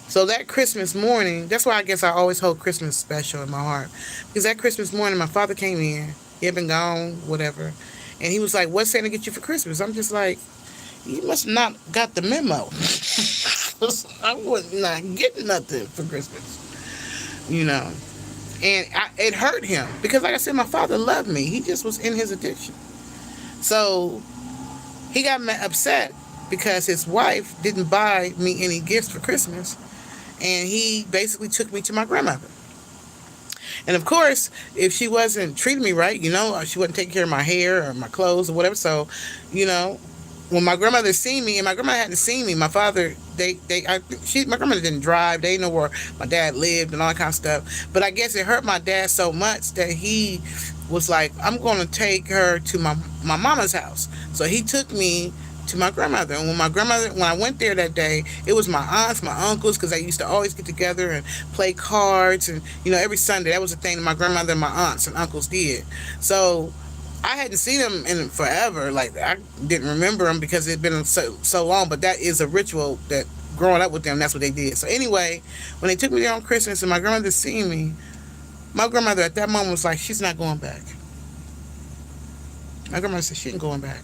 So that Christmas morning, that's why I guess I always hold Christmas special in my heart. Because that Christmas morning, my father came in. He had been gone, whatever. And he was like, "What's Santa get you for Christmas?" I'm just like, "You must not got the memo." I was not getting nothing for Christmas, you know. And it hurt him because, like I said, my father loved me. He just was in his addiction. So he got upset because his wife didn't buy me any gifts for Christmas. And he basically took me to my grandmother. And of course, if she wasn't treating me right, she wasn't taking care of my hair or my clothes or whatever. So, when my grandmother seen me, and my grandmother hadn't seen me, my father, my grandmother didn't drive. They didn't know where my dad lived and all that kind of stuff. But I guess it hurt my dad so much that he was like, "I'm going to take her to my mama's house." So he took me to my grandmother. And when I went there that day, it was my aunts, my uncles, because they used to always get together and play cards. And, every Sunday, that was the thing that my grandmother and my aunts and uncles did. So I hadn't seen them in forever. Like, I didn't remember them because it had been so long. But that is a ritual that growing up with them, that's what they did. So anyway, when they took me there on Christmas and my grandmother seen me, my grandmother at that moment was like, "She's not going back." My grandmother said she ain't going back.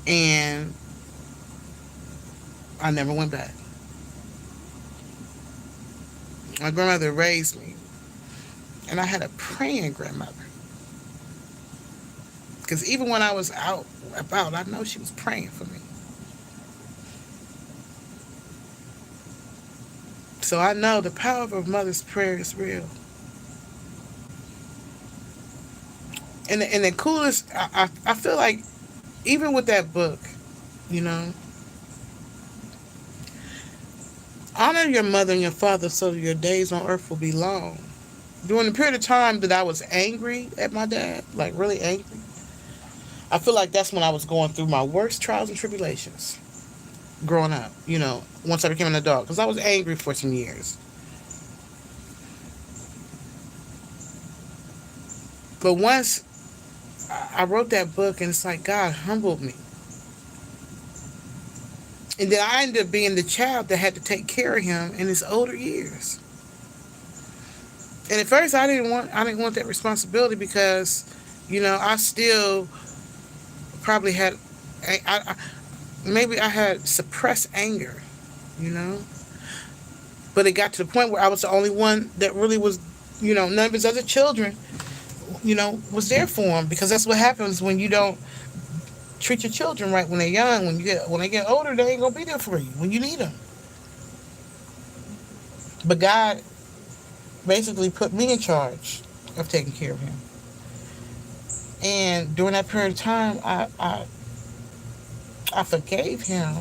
And I never went back. My grandmother raised me. And I had a praying grandmother. Because even when I was out about, I know she was praying for me. So I know the power of a mother's prayer is real. And the coolest, I feel like, even with that book, you know, honor your mother and your father so your days on earth will be long. During the period of time that I was angry at my dad, like really angry, I feel like that's when I was going through my worst trials and tribulations growing up, once I became an adult, because I was angry for some years. But once I wrote that book, and it's like God humbled me. And then I ended up being the child that had to take care of him in his older years. And at first I didn't want that responsibility because, I still probably had maybe I had suppressed anger, you know. But it got to the point where I was the only one that really was, none of his other children, was there for him, because that's what happens when you don't treat your children right when they're young. When they get older, they ain't gonna be there for you when you need them. But God basically put me in charge of taking care of him. And during that period of time, I forgave him.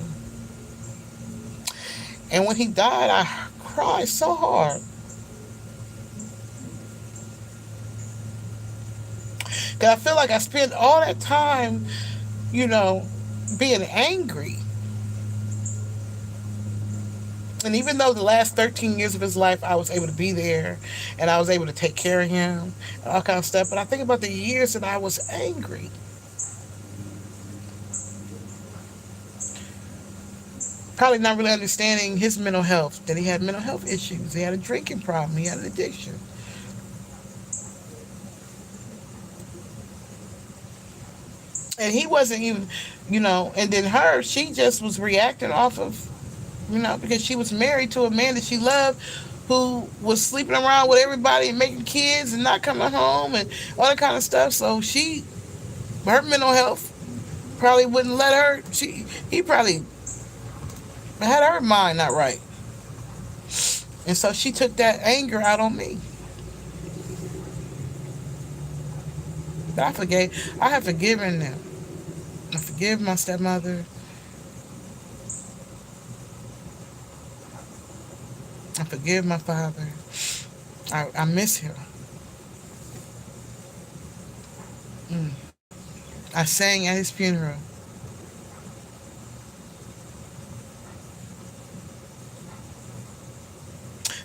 And when he died, I cried so hard. Because I feel like I spent all that time, you know, being angry. And even though the last 13 years of his life, I was able to be there and I was able to take care of him and all kind of stuff. But I think about the years that I was angry. Probably not really understanding his mental health, that he had mental health issues. He had a drinking problem. He had an addiction. And he wasn't even, and then she just was reacting off of, because she was married to a man that she loved, who was sleeping around with everybody and making kids and not coming home and all that kind of stuff. So her mental health probably wouldn't let her, he probably had her mind not right. And so she took that anger out on me. But I have forgiven them. I forgive my stepmother. I forgive my father. I miss him. Mm. I sang at his funeral.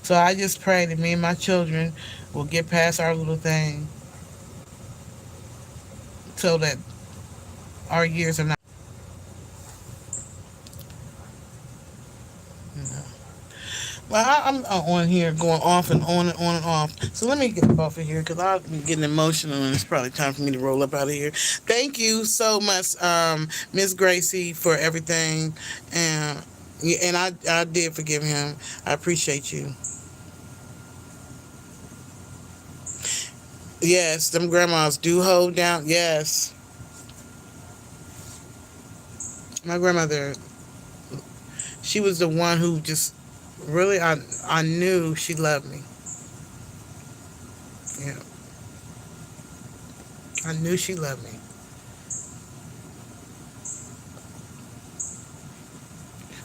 So I just pray that me and my children will get past our little thing so that our years are not. You know. Well, I'm on here going off and on and on and off. So let me get off of here because I'm getting emotional and it's probably time for me to roll up out of here. Thank you so much, Miss Gracie, for everything. And yeah, and I did forgive him. I appreciate you. Yes, them grandmas do hold down. Yes. My grandmother, she was the one who just really, I knew she loved me. Yeah. I knew she loved me.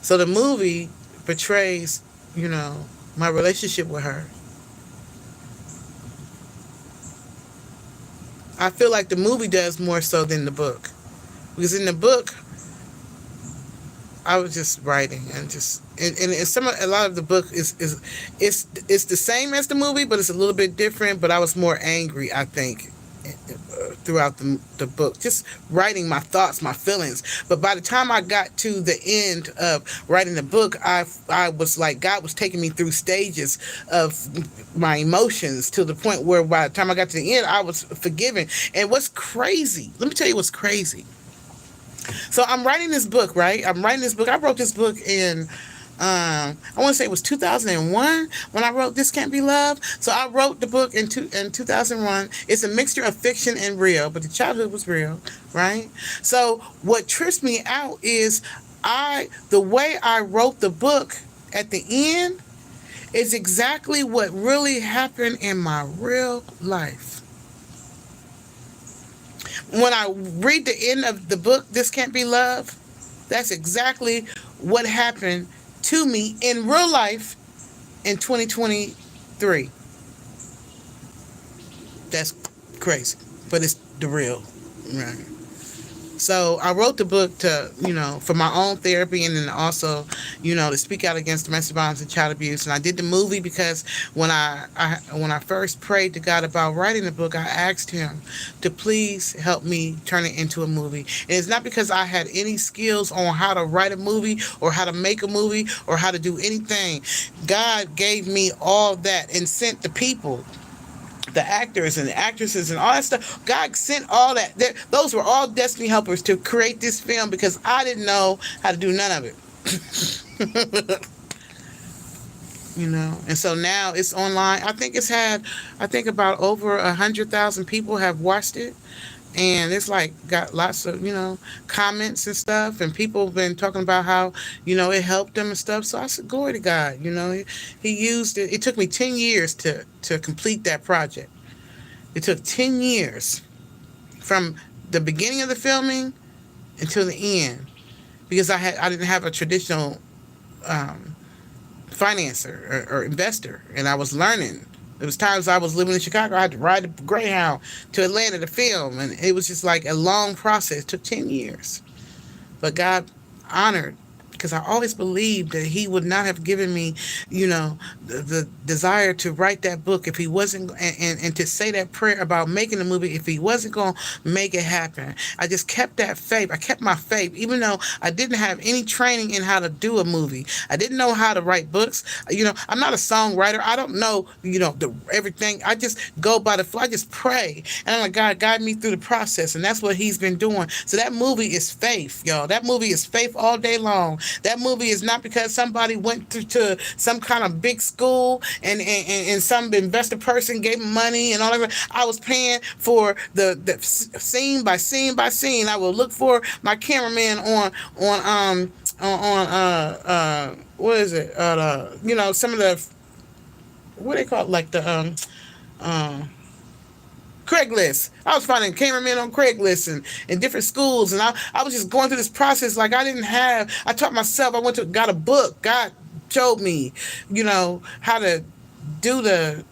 So the movie portrays, my relationship with her. I feel like the movie does more so than the book. Because in the book, I was just writing and a lot of the book it's the same as the movie, but it's a little bit different. But I was more angry, I think, throughout the book, just writing my thoughts, my feelings. But by the time I got to the end of writing the book, I was like, God was taking me through stages of my emotions to the point where by the time I got to the end, I was forgiven. And what's crazy, let me tell you what's crazy. So I'm writing this book, right? I'm writing this book. I wrote this book in, I want to say it was 2001 when I wrote This Can't Be Love. So I wrote the book in 2001. It's a mixture of fiction and real, but the childhood was real, right? So what trips me out is the way I wrote the book at the end, It's exactly what really happened in my real life. When I read the end of the book, This Can't Be Love, that's exactly what happened to me in real life in 2023. That's crazy, but it's the real. Right. So I wrote the book to, for my own therapy, and then also, to speak out against domestic violence and child abuse. And I did the movie because when I first prayed to God about writing the book, I asked Him to please help me turn it into a movie. And it's not because I had any skills on how to write a movie or how to make a movie or how to do anything. God gave me all that and sent the people, the actors and the actresses and all that stuff. God sent all that. Those were all destiny helpers to create this film because I didn't know how to do none of it. And so now it's online. I think about over 100,000 people have watched it, and it's like got lots of comments and stuff, and people have been talking about how it helped them and stuff. So I said, glory to God. He used it. It took me 10 years to complete that project. It took 10 years from the beginning of the filming until the end, because I didn't have a traditional um, financer or investor, and I was learning. There was times I was living in Chicago. I had to ride a Greyhound to Atlanta to film, and it was just like a long process. It took 10 years, but God honored, because I always believed that He would not have given me, the desire to write that book if He wasn't, and to say that prayer about making the movie if He wasn't going to make it happen. I just kept that faith. I kept my faith, even though I didn't have any training in how to do a movie. I didn't know how to write books. I'm not a songwriter. I don't know, everything. I just go by the flow. I just pray, and I'm like, God, guide me through the process, and that's what He's been doing. So that movie is faith, y'all. That movie is faith all day long. That movie is not because somebody went to some kind of big school and some investor person gave me money and all that. I was paying for the scene by scene by scene. I would look for my cameraman on what is it? Some of the, what they call it, like the Craigslist. I was finding cameramen on Craigslist and in different schools, and I was just going through this process like I taught myself. I got a book. God showed me, how to do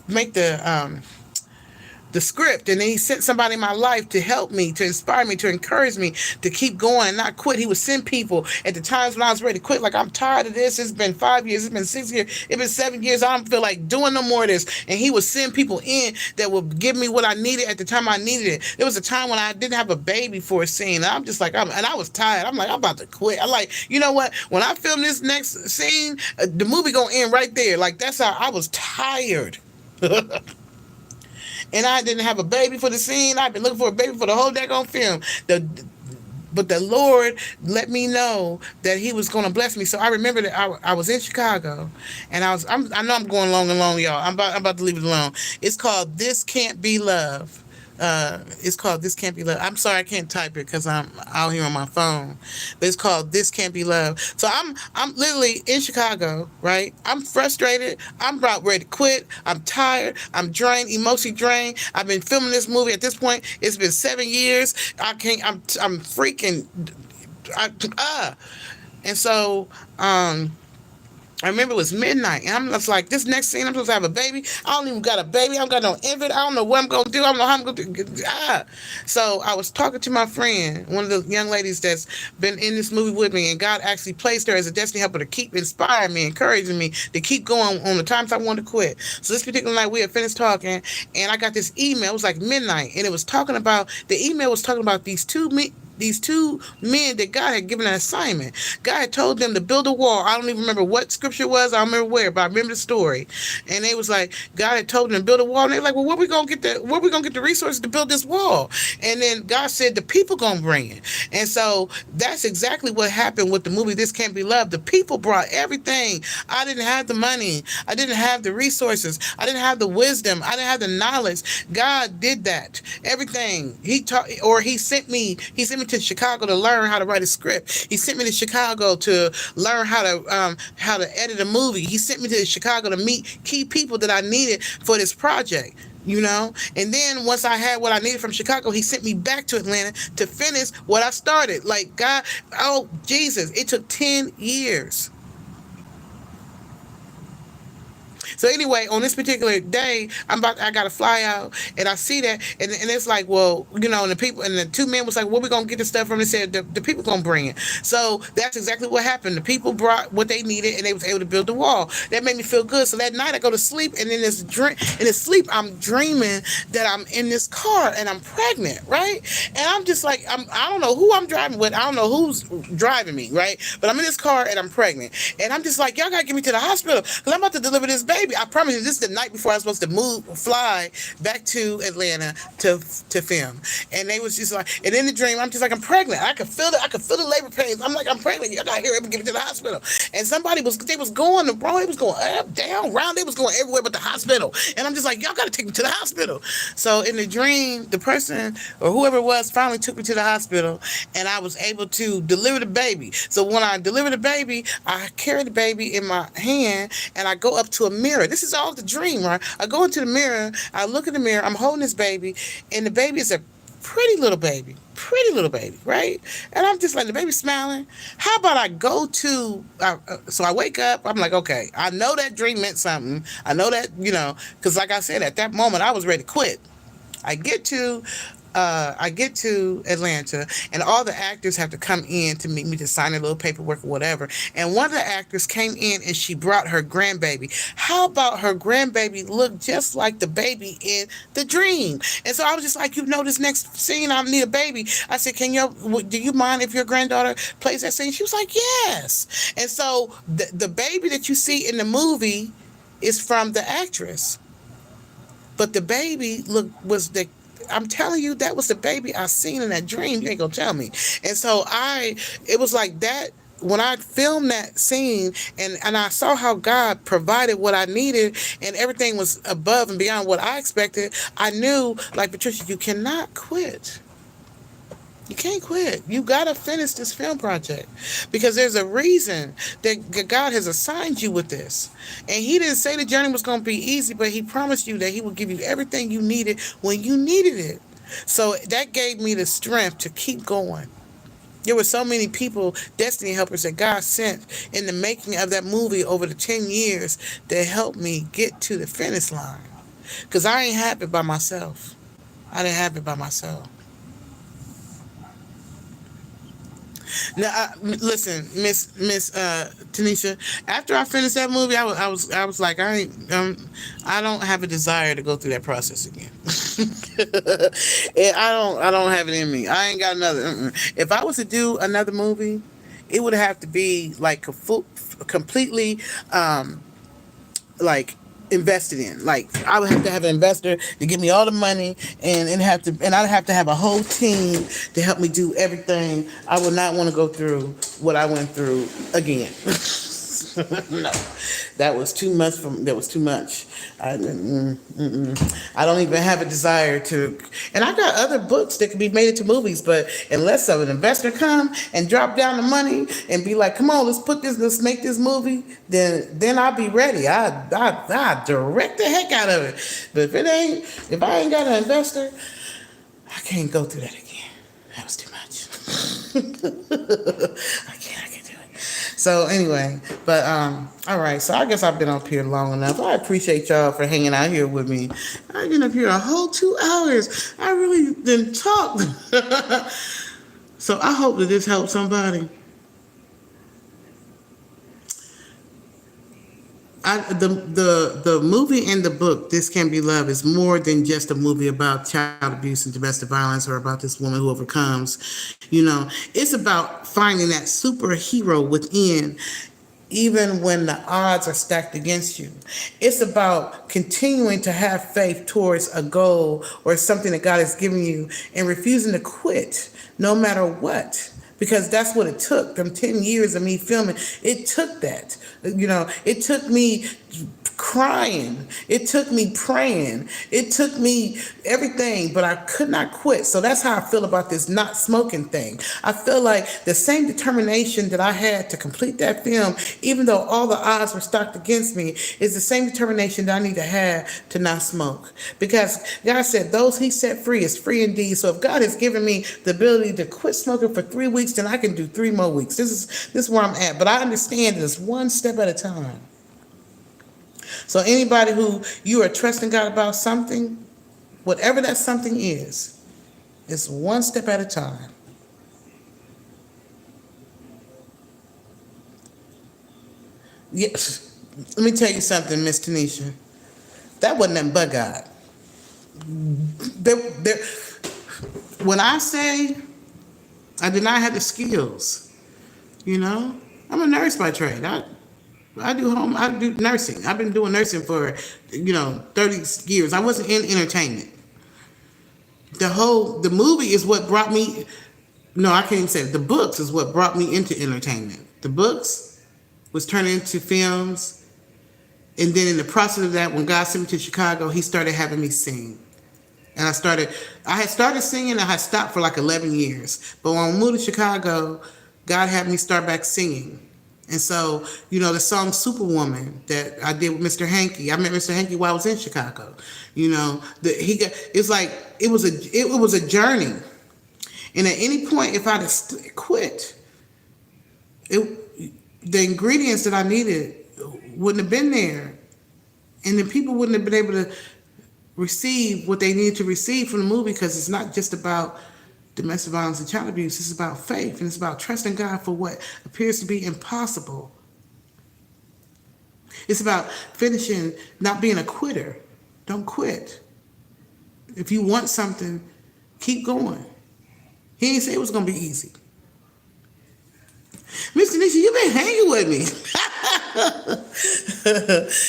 make the script, and then He sent somebody in my life to help me, to inspire me, to encourage me to keep going and not quit. He would send people at the times when I was ready to quit, like, I'm tired of this. It's been 5 years, it's been 6 years, it's been 7 years, I don't feel like doing no more of this. And He would send people in that would give me what I needed at the time I needed it. There was a time when I didn't have a baby for a scene, and I'm just like, and I was tired. I'm like, I'm about to quit. I'm like, you know what, when I film this next scene, the movie gonna end right there. Like, that's how I was tired. And I didn't have a baby for the scene. I've been looking for a baby for the whole daggone film. But the Lord let me know that He was going to bless me. So I remember that I was in Chicago, and I know I'm going long and long, y'all. I'm about to leave it alone. It's called This Can't Be Love. It's called This Can't Be Love. I'm sorry I can't type it because I'm out here on my phone. But it's called This Can't Be Love. So I'm literally in Chicago, right? I'm frustrated. I'm about ready to quit. I'm tired. I'm drained, emotionally drained. I've been filming this movie at this point. It's been 7 years. I can't. I'm freaking. And so I remember it was midnight, and I'm just like, this next scene, I'm supposed to have a baby. I don't even got a baby. I don't got no infant. I don't know what I'm going to do. I don't know how I'm going to do. So I was talking to my friend, one of the young ladies that's been in this movie with me, and God actually placed her as a destiny helper to keep inspiring me, encouraging me to keep going on the times I wanted to quit. So this particular night, we had finished talking, and I got this email. It was like midnight, and the email was talking about these two men that God had given an assignment. God had told them to build a wall. I don't even remember what scripture it was. I don't remember where, but I remember the story. And they was like, God had told them to build a wall. And they were like, well, where we gonna get the resources to build this wall? And then God said, the people gonna bring it. And so that's exactly what happened with the movie This Can't Be Love. The people brought everything. I didn't have the money. I didn't have the resources. I didn't have the wisdom. I didn't have the knowledge. God did that. Everything. He sent me me to Chicago to learn how to write a script. He sent me to Chicago to learn how to edit a movie. He sent me to Chicago to meet key people that I needed for this project. And then once I had what I needed from Chicago, he sent me back to Atlanta to finish what I started. Like, God, oh Jesus, it took 10 years. So anyway, on this particular day, I got to fly out, and I see that, and it's like, well, and the people, and the two men was like, where we gonna get the stuff from? They said the people gonna bring it. So that's exactly what happened. The people brought what they needed, and they was able to build the wall. That made me feel good. So that night I go to sleep, and in this sleep, I'm dreaming that I'm in this car and I'm pregnant, right? And I'm just like, I don't know who I'm driving with. I don't know who's driving me, right? But I'm in this car and I'm pregnant, and I'm just like, y'all gotta get me to the hospital because I'm about to deliver this baby. I promise you, this is the night before I was supposed to fly back to Atlanta to film. And they was just like, and in the dream, I'm just like, I'm pregnant. I could feel the labor pains. I'm like, I'm pregnant. Y'all got here, get me to the hospital. And they was going the wrong. It was going up, down, round. They was going everywhere but the hospital. And I'm just like, y'all got to take me to the hospital. So in the dream, the person or whoever it was finally took me to the hospital, and I was able to deliver the baby. So when I delivered the baby, I carried the baby in my hand, and I go up to a mirror. This is all the dream, right? I go into the mirror, I look in the mirror, I'm holding this baby, and the baby is a pretty little baby, right? And I'm just like, the baby's smiling. How about I go to, so I wake up, I'm like, okay, I know that dream meant something. I know that, because like I said, at that moment, I was ready to quit. I get to Atlanta, and all the actors have to come in to meet me to sign a little paperwork or whatever. And one of the actors came in, and she brought her grandbaby. How about her grandbaby looked just like the baby in the dream? And so I was just like, this next scene, I need a baby. I said, do you mind if your granddaughter plays that scene? She was like, yes. And so the baby that you see in the movie is from the actress. But the baby I'm telling you, that was the baby I seen in that dream. You ain't gonna tell me. And so it was like that when I filmed that scene, and I saw how God provided what I needed, and everything was above and beyond what I expected. I knew, like, Patricia, you cannot quit. You can't quit. You got to finish this film project because there's a reason that God has assigned you with this. And he didn't say the journey was going to be easy, but he promised you that he would give you everything you needed when you needed it. So that gave me the strength to keep going. There were so many people, destiny helpers, that God sent in the making of that movie over the 10 years that helped me get to the finish line. Because I ain't happy by myself. I didn't have it by myself. Now, listen, Miss Tanisha. After I finished that movie, I was like, I don't have a desire to go through that process again. I don't have it in me. I ain't got another. If I was to do another movie, it would have to be like completely, like invested in. Like, I would have to have an investor to give me all the money, and I'd have to have a whole team to help me do everything. I would not want to go through what I went through again. No, that was too much. I don't even have a desire to. And I got other books that could be made into movies, but unless an investor come and drop down the money and be like, "Come on, let's make this movie," then I'll be ready. I direct the heck out of it. But if I ain't got an investor, I can't go through that again. That was too much. I can't do it. So anyway, but all right. So I guess I've been up here long enough. I appreciate y'all for hanging out here with me. I've been up here a whole 2 hours. I really didn't talk. So I hope that this helps somebody. The movie and the book, This Can Be Love, is more than just a movie about child abuse and domestic violence or about this woman who overcomes. It's about finding that superhero within, even when the odds are stacked against you. It's about continuing to have faith towards a goal or something that God has given you and refusing to quit no matter what. Because that's what it took. Them 10 years of me filming, it took that. It took me crying. It took me praying. It took me everything, but I could not quit. So that's how I feel about this not smoking thing. I feel like the same determination that I had to complete that film, even though all the odds were stacked against me, is the same determination that I need to have to not smoke. Because God said, those he set free is free indeed. So if God has given me the ability to quit smoking for 3 weeks, then I can do 3 more weeks. This is where I'm at. But I understand that it's one step at a time. So anybody who you are trusting God about something, whatever that something is, it's one step at a time. Yes. Let me tell you something, Miss Tanisha. That wasn't nothing but God. There, when I say I did not have the skills, I'm a nurse by trade. I do nursing. I've been doing nursing for, 30 years. I wasn't in entertainment. The movie is what brought me, no, I can't even say it. The books is what brought me into entertainment. The books was turned into films. And then in the process of that, when God sent me to Chicago, he started having me sing. And I had started singing and I had stopped for like 11 years. But when I moved to Chicago, God had me start back singing. And so, the song Superwoman that I did with Mr. Hankey. I met Mr. Hankey while I was in Chicago. It was a journey. And at any point, if I'd have quit, the ingredients that I needed wouldn't have been there. And then people wouldn't have been able to receive what they needed to receive from the movie, because it's not just about domestic violence and child abuse. It's about faith, and it's about trusting God for what appears to be impossible. It's about finishing, not being a quitter. Don't quit. If you want something, keep going. He didn't say it was going to be easy. Mr. Nisha, you've been hanging with me.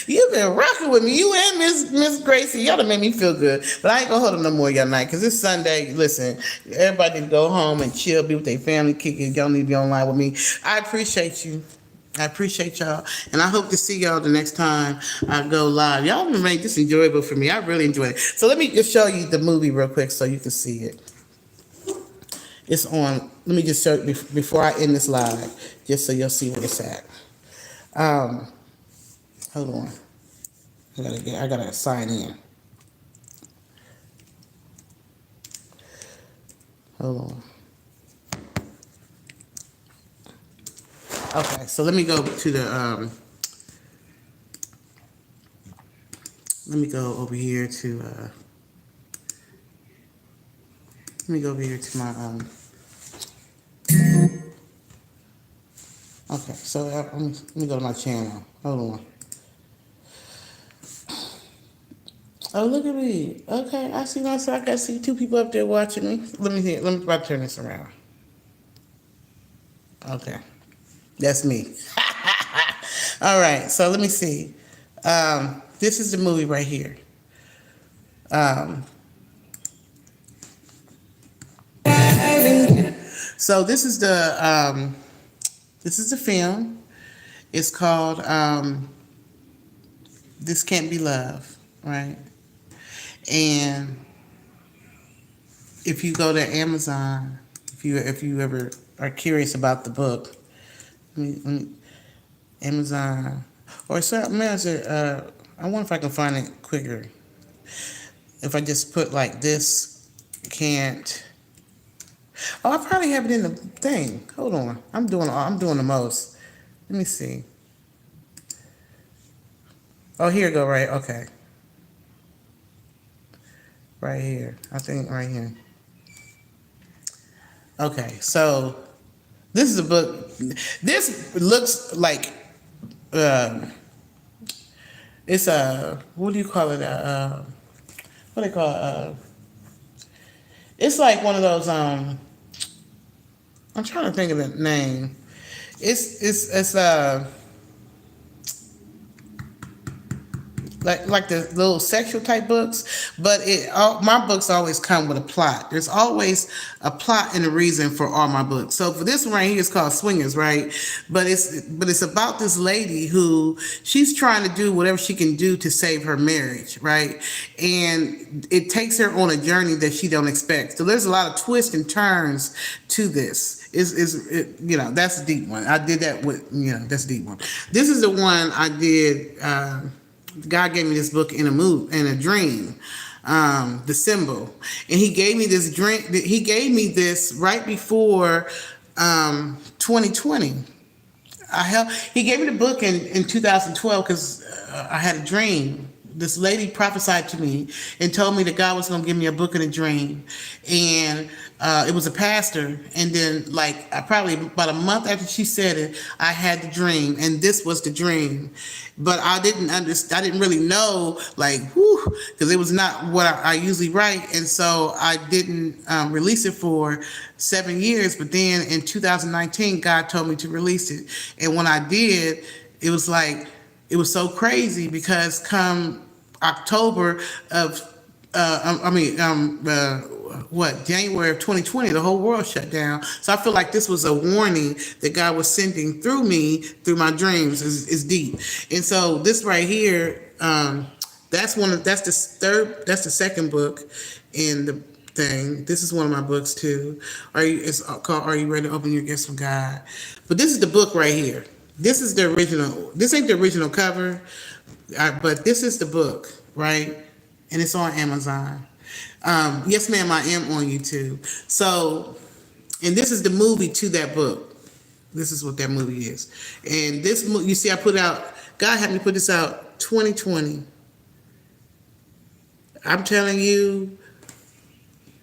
You've been rocking with me. You and Miss Gracie. Y'all done made me feel good. But I ain't going to hold them no more y'all night, because it's Sunday. Listen, everybody need to go home and chill, be with their family, kick it. Y'all need to be online with me. I appreciate you. I appreciate y'all. And I hope to see y'all the next time I go live. Y'all make this enjoyable for me. I really enjoy it. So let me just show you the movie real quick so you can see it. It's on. Let me just show you before I end this live, just so you'll see where it's at. Hold on. I gotta sign in. Hold on. Okay, so let me go to the let me go over here to let me go over here to my okay, so let me go to my channel. Hold on. Oh, look at me. Okay, I see myself. I can see two people up there watching me. Let me try to turn this around. Okay. That's me. All right, so let me see. This is the movie right here. So this is the film. It's called This Can't Be Love, right? And if you go to Amazon, if you ever are curious about the book, Amazon or something else. I wonder if I can find it quicker. If I just put like this, can't. Oh, I probably have it in the thing. Hold on, I'm doing the most. Let me see. Oh, here you go. Right. Okay. Right here. I think right here. Okay, so this is a book. This looks like it's a, what do you call it? What do they call it? It's like one of those. I'm trying to think of the name. It's like the little sexual type books, but my books always come with a plot. There's always a plot and a reason for all my books. So for this one right here, it's called Swingers, right? But it's about this lady who she's trying to do whatever she can do to save her marriage, right? And it takes her on a journey that she don't expect. So there's a lot of twists and turns to this. That's a deep one. I did that with that's a deep one. This is the one I did. God gave me this book in a dream, the symbol, and He gave me this drink. He gave me this right before 2020. He gave me the book in 2012 because I had a dream. This lady prophesied to me and told me that God was going to give me a book in a dream, and it was a pastor. And then, like, probably about a month after she said it, I had the dream, and this was the dream. But I didn't understand. I didn't really know, like, because it was not what I usually write, and so I didn't release it for 7 years. But then in 2019, God told me to release it, and when I did, it was like it was so crazy because come October of January of 2020, the whole world shut down. So I feel like this was a warning that God was sending through me, through my dreams, is deep. And so this right here, that's the second book in the thing. This is one of my books too. It's called Are You Ready to Open Your Gifts from God? But this is the book right here. This is the original. This ain't the original cover, but this is the book, right? And it's on Amazon. Yes, ma'am, I am on YouTube. So, and this is the movie to that book. This is what that movie is. And this, you see, I put out, God had me put this out 2020. I'm telling you,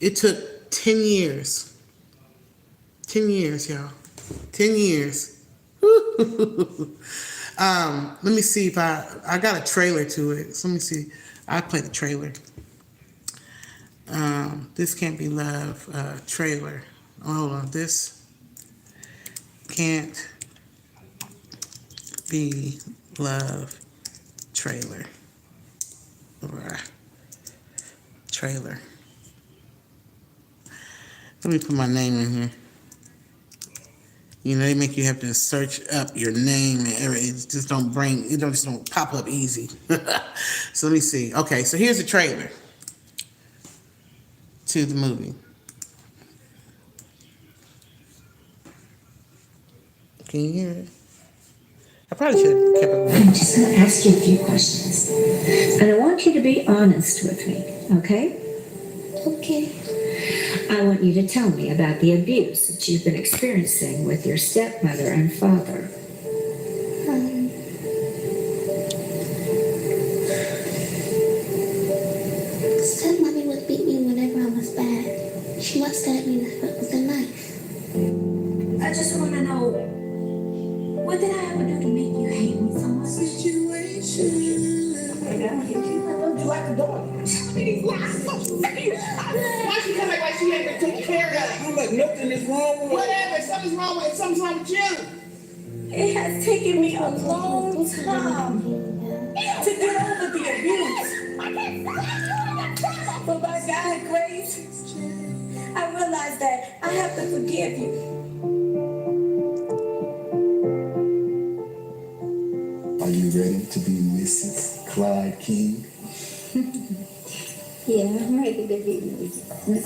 it took 10 years. 10 years, y'all. 10 years. Let me see if I got a trailer to it. So let me see. I'll play the trailer. This Can't Be Love trailer. Oh, hold on. This Can't Be Love trailer. Trailer. Let me put my name in here. They make you have to search up your name and everything. It just don't pop up easy. So let me see. Okay, so here's the trailer to the movie. Can you hear it? I probably should have kept it. I'm just going to ask you a few questions. And I want you to be honest with me, okay? Okay. I want you to tell me about the abuse that you've been experiencing with your stepmother and father. Stepmommy would beat me whenever I was bad. She would stab me with a knife. I just want to know, what did I ever do to make you hate me so much? I don't hate you. I love you like a dog. Why she come back like she ain't been taking care of her? I'm like, nothing is wrong with Whatever, something's wrong with you. It has taken me a long time to get over the abuse. But by God's grace, I realized that I have to forgive you. Are you ready to be Mrs. Clyde King? Yeah, I'm ready to be with you. Ready.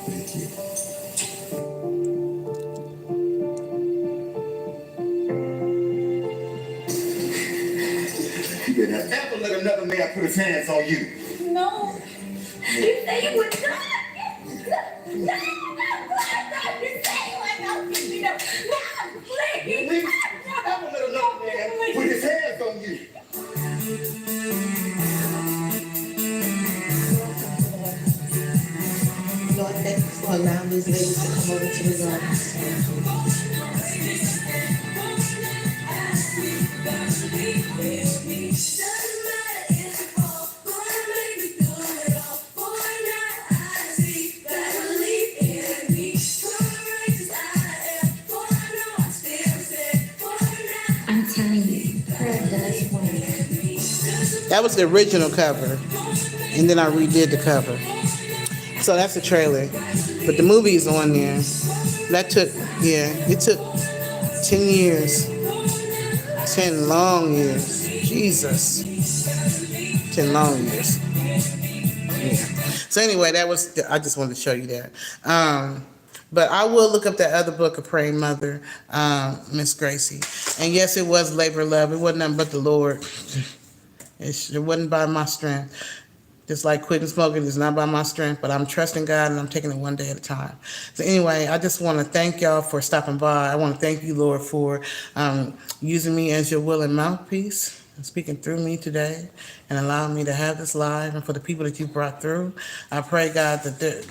Thank you. You better ever let another man put his hands on you. No. You say you would not. No, you say you would not. No, please. Ever let another man put his hands on you. Lord, thank you for allowing these ladies to come over to the garden. I'm telling you, prayer does work. That was the original cover, and then I redid the cover. So that's the trailer, but the movie is on there. That took, yeah, it took 10 years, 10 long years. Jesus, 10 long years. Yeah. So anyway, that was. I just wanted to show you that. But I will look up that other book of Praying Mother, Miss Gracie. And yes, it was labor of love. It wasn't nothing but the Lord. It wasn't by my strength. Just like quitting smoking is not by my strength, but I'm trusting God and I'm taking it one day at a time. So anyway, I just want to thank y'all for stopping by. I want to thank you, Lord, for using me as your willing mouthpiece and speaking through me today and allowing me to have this live, and for the people that you brought through. I pray, God, that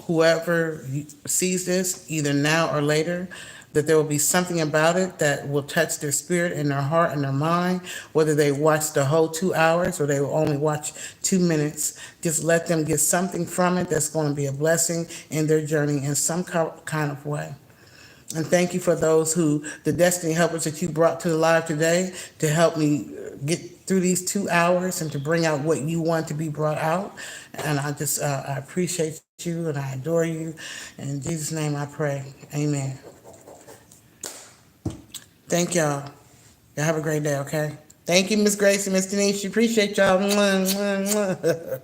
whoever sees this, either now or later, that there will be something about it that will touch their spirit and their heart and their mind, whether they watch the whole 2 hours or they will only watch 2 minutes. Just let them get something from it that's going to be a blessing in their journey in some kind of way. And thank you for those the destiny helpers that you brought to the live today to help me get through these 2 hours and to bring out what you want to be brought out. And I just, I appreciate you and I adore you. In Jesus' name I pray. Amen. Thank y'all. Y'all have a great day, okay? Thank you, Miss Gracie, Miss Denise. Appreciate y'all. Mwah, mwah, mwah.